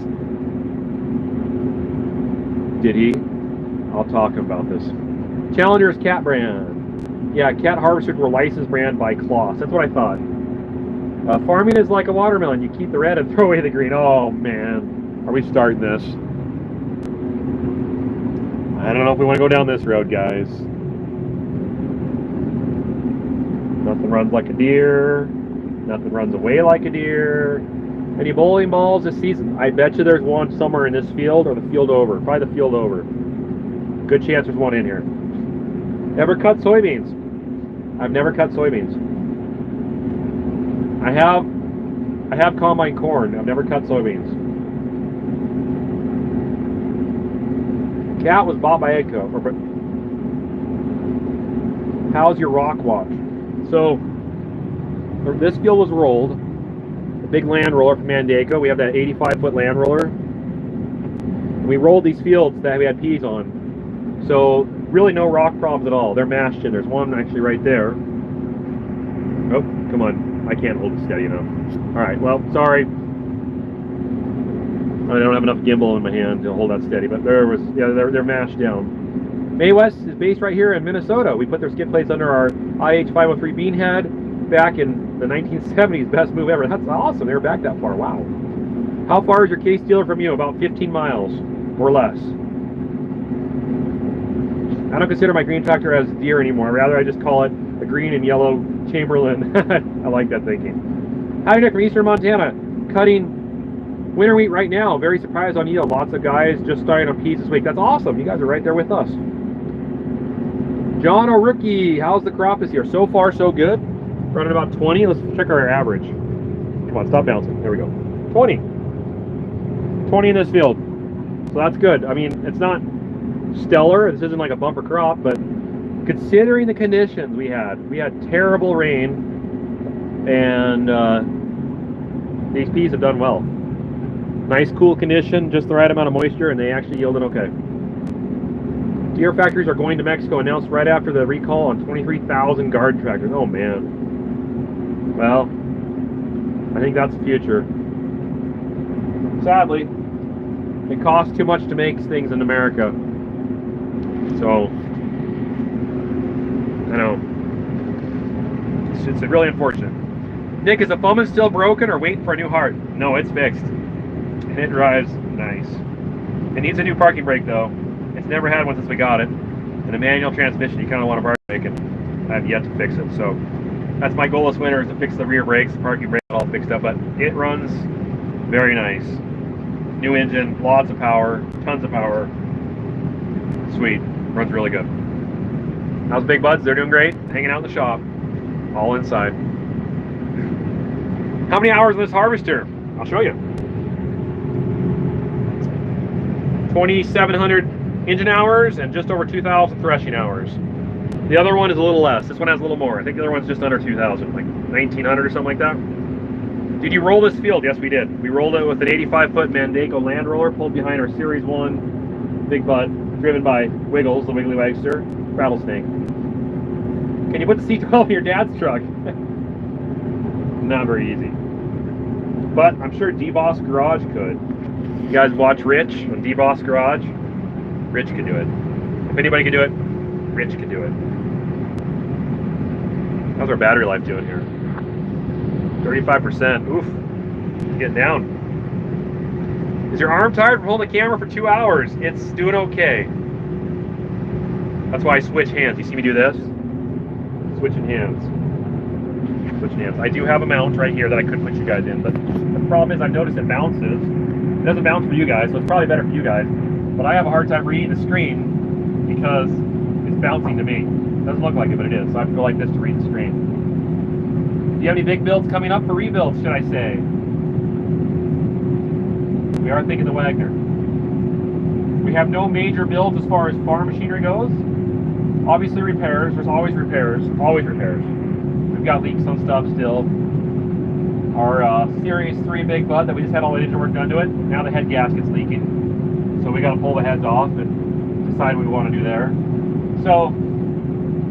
Did he? I'll talk about this. Challenger's Cat brand. Yeah, Cat harvesters were licensed brand by Kloss. That's what I thought. Farming is like a watermelon. You keep the red and throw away the green. Oh, man. Are we starting this? I don't know if we want to go down this road, guys. Nothing runs like a deer. Nothing runs away like a deer. Any bowling balls this season? I bet you there's one somewhere in this field or the field over. Probably the field over. Good chance there's one in here. Ever cut soybeans? I've never cut soybeans. I have combine corn. I've never cut soybeans. Cat was bought by Agco. How's your rock watch? So this field was rolled. A big land roller from Mandako. We have that 85-foot land roller. And we rolled these fields that we had peas on. So really no rock problems at all. They're mashed in. There's one actually right there. Oh, come on. I can't hold it steady enough. All right, well, sorry. I don't have enough gimbal in my hand to hold that steady, but they're mashed down. May West is based right here in Minnesota. We put their skid plates under our IH503 bean head back in the 1970s. Best move ever. That's awesome. They were back that far. Wow. How far is your case dealer from you? About 15 miles or less. I don't consider my green tractor as deer anymore. Rather, I just call it a green and yellow Chamberlain. I like that thinking. Howdy, Nick from Eastern Montana. Cutting winter wheat right now. Very surprised on yield. Lots of guys just starting on peas this week. That's awesome. You guys are right there with us. John O'Rookie, how's the crop this year? So far, so good. Running about 20. Let's check our average. Come on, stop bouncing. There we go. 20. 20 in this field. So that's good. I mean, it's not stellar. This isn't like a bumper crop, but considering the conditions we had terrible rain, and these peas have done well. Nice cool condition, just the right amount of moisture, and they actually yielded okay. Deer factories are going to Mexico, announced right after the recall on 23,000 garden tractors. Oh man. Well, I think that's the future. Sadly, it costs too much to make things in America. So, I know. It's really unfortunate. Nick, is the Foreman still broken or waiting for a new heart? No, it's fixed. And it drives nice. It needs a new parking brake though. It's never had one since we got it. And a manual transmission, you kind of want a parking brake, and I've yet to fix it. So that's my goal this winter, is to fix the rear brakes, the parking brake all fixed up. But it runs very nice. New engine, lots of power, tons of power. Sweet, runs really good. How's Big Buds? They're doing great. Hanging out in the shop, all inside. How many hours on this harvester? I'll show you. 2,700 engine hours and just over 2,000 threshing hours. The other one is a little less. This one has a little more. I think the other one's just under 2,000, like 1,900 or something like that. Did you roll this field? Yes, we did. We rolled it with an 85-foot Mandako land roller pulled behind our Series 1 Big Bud, driven by Wiggles, the Wiggly Wagster, Rattlesnake. Can you put the C12 in your dad's truck? Not very easy. But I'm sure D-Boss Garage could. You guys watch Rich on D-Boss Garage? Rich could do it. If anybody could do it, Rich could do it. How's our battery life doing here? 35%. Oof. It's getting down. Is your arm tired from holding the camera for 2 hours? It's doing okay. That's why I switch hands. You see me do this? Switching hands. Switching hands. I do have a mount right here that I could put you guys in, but the problem is I've noticed it bounces. It doesn't bounce for you guys, so it's probably better for you guys. But I have a hard time reading the screen because it's bouncing to me. It doesn't look like it, but it is. So I have to go like this to read the screen. Do you have any big builds coming up for rebuilds, should I say? We are thinking the Wagner. We have no major builds as far as farm machinery goes. Obviously repairs. There's always repairs. Always repairs. We've got leaks on stuff still. Our Series 3 Big Bud that we just had all the engine work done to it, now the head gasket's leaking. So we got to pull the heads off and decide what we want to do there. So,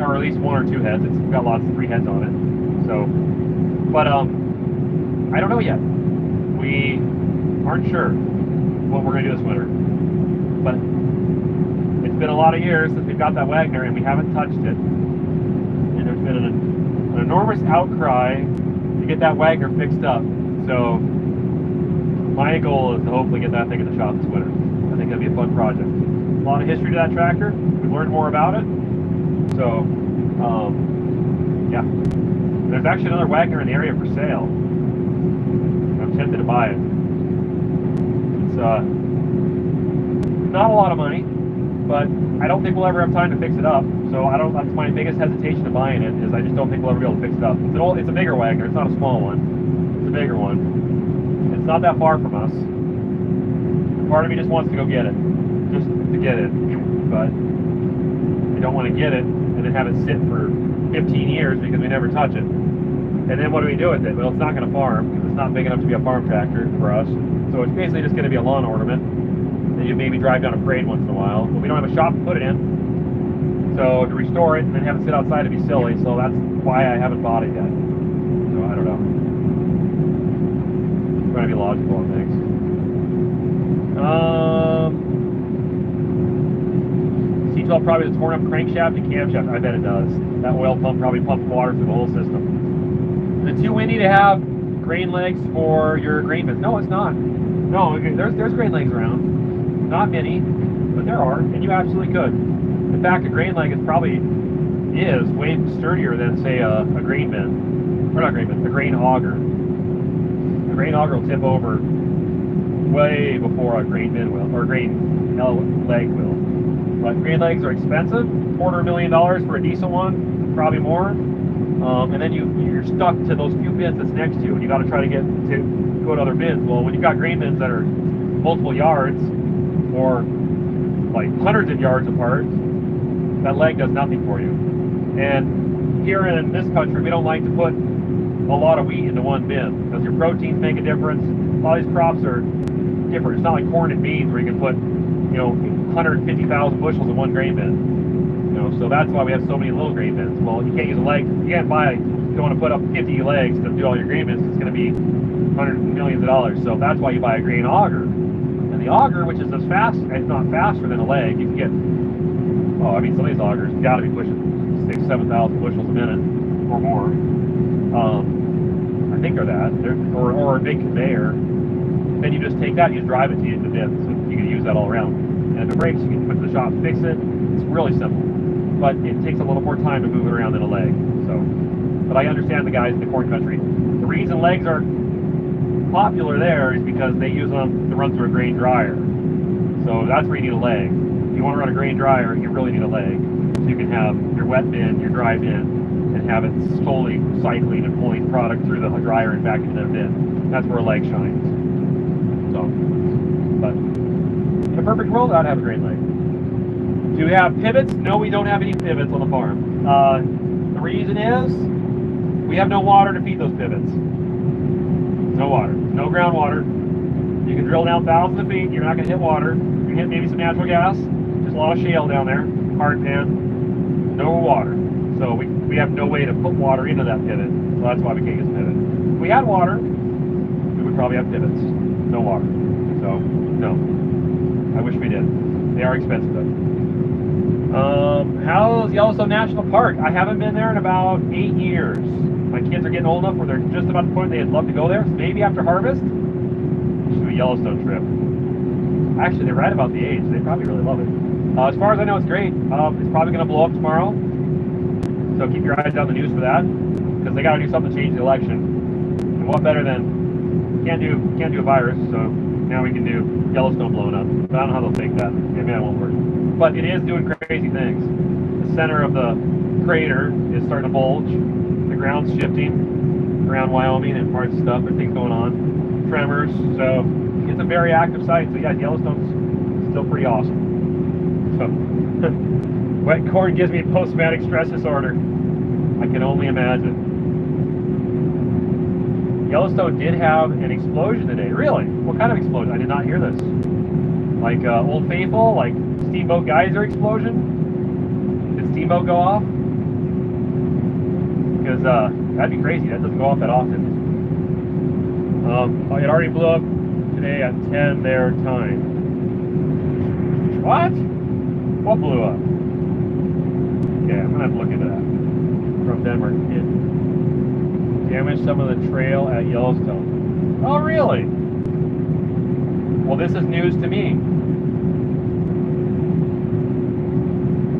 or at least one or two heads. We've got lots of 3 heads on it. So, but I don't know yet. We aren't sure what we're going to do this winter. But it's been a lot of years since we've got that Wagner and we haven't touched it. And there's been an enormous outcry to get that Wagner fixed up. So my goal is to hopefully get that thing in the shop this winter. I think that'd be a fun project. A lot of history to that tractor. We've learned more about it. So, yeah. There's actually another Wagner in the area for sale. I'm tempted to buy it. It's not a lot of money, but I don't think we'll ever have time to fix it up. So that's my biggest hesitation to buying it, is I just don't think we'll ever be able to fix it up. It's a bigger Wagner. It's not a small one. It's a bigger one. It's not that far from us. Part of me just wants to go get it, just to get it. But I don't want to get it and then have it sit for 15 years because we never touch it. And then what do we do with it? Well, it's not going to farm because it's not big enough to be a farm tractor for us. So it's basically just going to be a lawn ornament. And you maybe drive down a parade once in a while. But we don't have a shop to put it in. So to restore it and then have it sit outside would be silly. So that's why I haven't bought it yet. So I don't know. I'm trying to be logical on things. C12 probably has a torn up crankshaft and camshaft. I bet it does. That oil pump probably pumped water through the whole system. Is it too windy to have grain legs for your grain bins? No, it's not. No, there's grain legs around. Not many, but there are, and you absolutely could. In fact, a grain leg is way sturdier than, say, a grain bin. Or not grain bin, a grain auger. A grain auger will tip over way before a grain bin will, or a grain leg will. But grain legs are expensive, $250,000 for a decent one, probably more. And then you're stuck to those few bins that's next to you, and you got to try to go to other bins. Well, when you've got grain bins that are multiple yards or like hundreds of yards apart, that leg does nothing for you. And here in this country, we don't like to put a lot of wheat into one bin because your proteins make a difference. A lot of these crops are different. It's not like corn and beans where you can put 150,000 bushels in one grain bin. So that's why we have so many little grain bins. Well, you can't use a leg. You can't buy. You don't want to put up 50 legs to do all your grain bins. It's going to be hundreds of millions of dollars. So that's why you buy a grain auger. And the auger, which is as fast, if not faster than a leg, you can get. Some of these augers got to be pushing 6,000 to 7,000 bushels a minute or more. I think are that, or a big conveyor. Then you just take that, you drive it to the bit, so you can use that all around. And if it breaks, you can put it to the shop, fix it. It's really simple, but it takes a little more time to move it around than a leg. So, but I understand the guys in the corn country. The reason legs are popular there is because they use them to run through a grain dryer. So that's where you need a leg. If you want to run a grain dryer, you really need a leg. So you can have your wet bin, your dry bin, and have it slowly cycling and pulling product through the dryer and back into the bin. That's where a leg shines. So, but in a perfect world, I'd have a great leg. Do we have pivots? No, we don't have any pivots on the farm. The reason is we have no water to feed those pivots. No water, no groundwater. You can drill down thousands of feet. You're not going to hit water. You can hit maybe some natural gas. There's a lot of shale down there. Hard pan. No water. So we have no way to put water into that pivot. So that's why we can't use a pivot. If we had water, we would probably have pivots. No water. So, no. I wish we did. They are expensive though. How's Yellowstone National Park? I haven't been there in about 8 years. My kids are getting old enough where they're just about the point they'd love to go there. So maybe after harvest, we should do a Yellowstone trip. Actually, they're right about the age. They probably really love it. As far as I know, it's great. It's probably going to blow up tomorrow. So keep your eyes on the news for that, because they got to do something to change the election. And what better than can't do a virus, so now we can do Yellowstone blowing up. But I don't know how they'll fake that. Maybe that won't work. But it is doing crazy things. The center of the crater is starting to bulge. The ground's shifting around Wyoming and parts of stuff. There's things going on. Tremors. So it's a very active site. So yeah, Yellowstone's still pretty awesome. So wet corn gives me post-traumatic stress disorder. I can only imagine. Yellowstone did have an explosion today. Really? What kind of explosion? I did not hear this. Like Old Faithful? Like Steamboat Geyser explosion? Did Steamboat go off? Because that'd be crazy. That doesn't go off that often. It already blew up today at 10 their time. What? What blew up? Okay, I'm gonna have to look into that. From Denmark. It damaged some of the trail at Yellowstone. Oh, really? Well, this is news to me.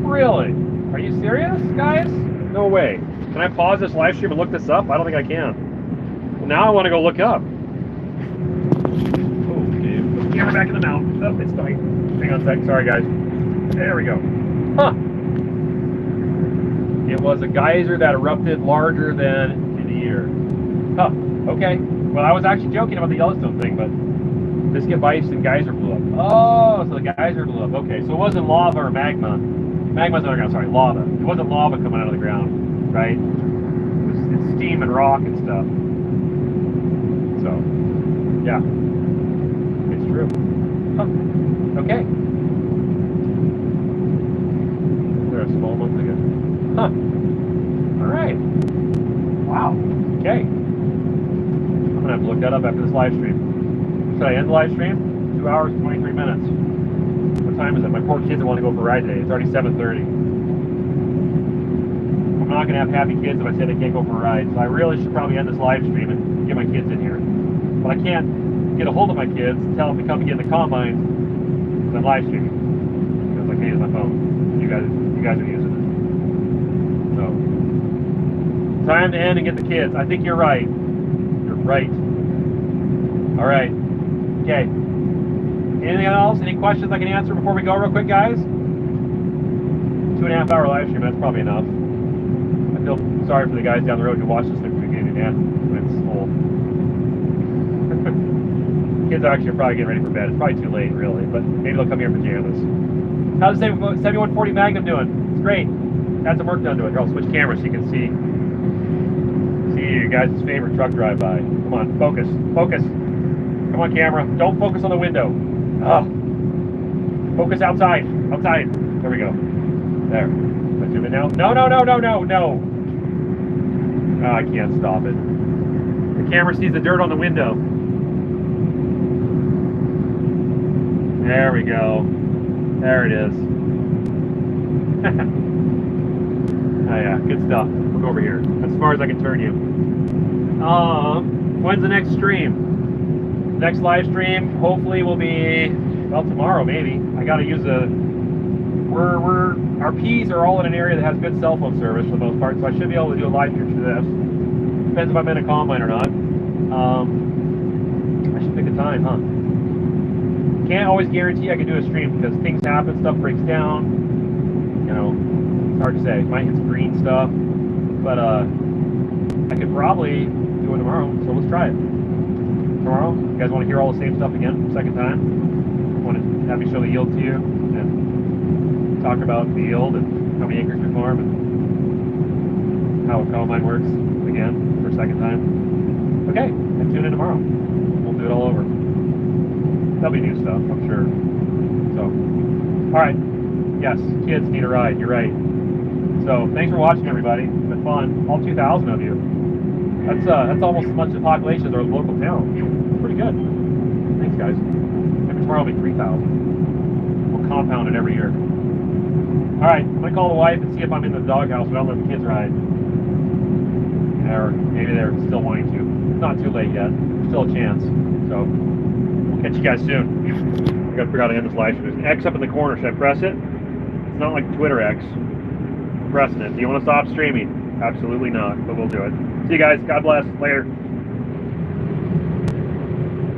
Really? Are you serious, guys? No way. Can I pause this live stream and look this up? I don't think I can. Well, now I want to go look up. Oh, dude. Put the camera back in the mount. Oh, it's tight. Hang on a sec. Sorry, guys. There we go. Huh. It was a geyser that erupted larger than in a year. Huh. Okay. Well, I was actually joking about the Yellowstone thing, but Biscuit Bites and geyser blew up. Oh, so the geyser blew up. Okay, so it wasn't lava or magma. Magma's underground, sorry, lava. It wasn't lava coming out of the ground, right? It's steam and rock and stuff. So, yeah. It's true. Huh. Okay. They're a small month ago. Huh. Alright. Wow. Okay. I'm gonna have to look that up after this live stream. Should I end the live stream? 2 hours, 23 minutes. What time is it? My poor kids want to go for a ride today. It's already 7:30. I'm not going to have happy kids if I say they can't go for a ride. So I really should probably end this live stream and get my kids in here. But I can't get a hold of my kids and tell them to come and get in the combine because I'm live streaming. Because I can't use my phone. You guys are using it. So, time to end and get the kids. I think you're right. You're right. All right. Okay. Anything else? Any questions I can answer before we go real quick, guys? 2.5 hour live stream, that's probably enough. I feel sorry for the guys down the road who watch this thing from the beginning to end when it's full. Kids actually are probably getting ready for bed. It's probably too late, really, but maybe they'll come here in pajamas. How's the 7140 Magnum doing? It's great. Had some work done to it. Here, I'll switch cameras so you can see your guys' favorite truck drive by. Come on, focus. Focus. Come on, camera. Don't focus on the window. Focus outside. Outside. There we go. There. Let's zoom in now. No. Oh, I can't stop it. The camera sees the dirt on the window. There we go. There it is. Oh yeah, good stuff. Look over here. As far as I can turn you. When's the next stream? Next live stream hopefully will be, well, tomorrow maybe. I gotta use our P's are all in an area that has good cell phone service for the most part, so I should be able to do a live stream for this. Depends if I'm in a combine or not. I should pick a time, huh? Can't always guarantee I can do a stream because things happen, stuff breaks down. You know, it's hard to say. Might hit some green stuff, but I could probably do it tomorrow. So let's try it. Tomorrow, you guys want to hear all the same stuff again, second time? Want to have me show the yield to you and talk about the yield and how many acres we farm and how a combine works again for a second time? Okay, and tune in tomorrow. We'll do it all over. That'll be new stuff, I'm sure. So, all right. Yes, kids need a ride. You're right. So, thanks for watching, everybody. It's been fun. All 2,000 of you. That's almost as much of the population as our local town. Pretty good. Thanks, guys. Maybe tomorrow will be 3,000. We'll compound it every year. All right, I'm gonna call the wife and see if I'm in the doghouse, but I'll let the kids ride. Or maybe they're still wanting to. It's not too late yet. There's still a chance. So. Catch you guys soon. I gotta figure out how to end this live stream. There's an X up in the corner. Should I press it? It's not like Twitter X. I'm pressing it. Do you want to stop streaming? Absolutely not, but we'll do it. See you guys. God bless. Later.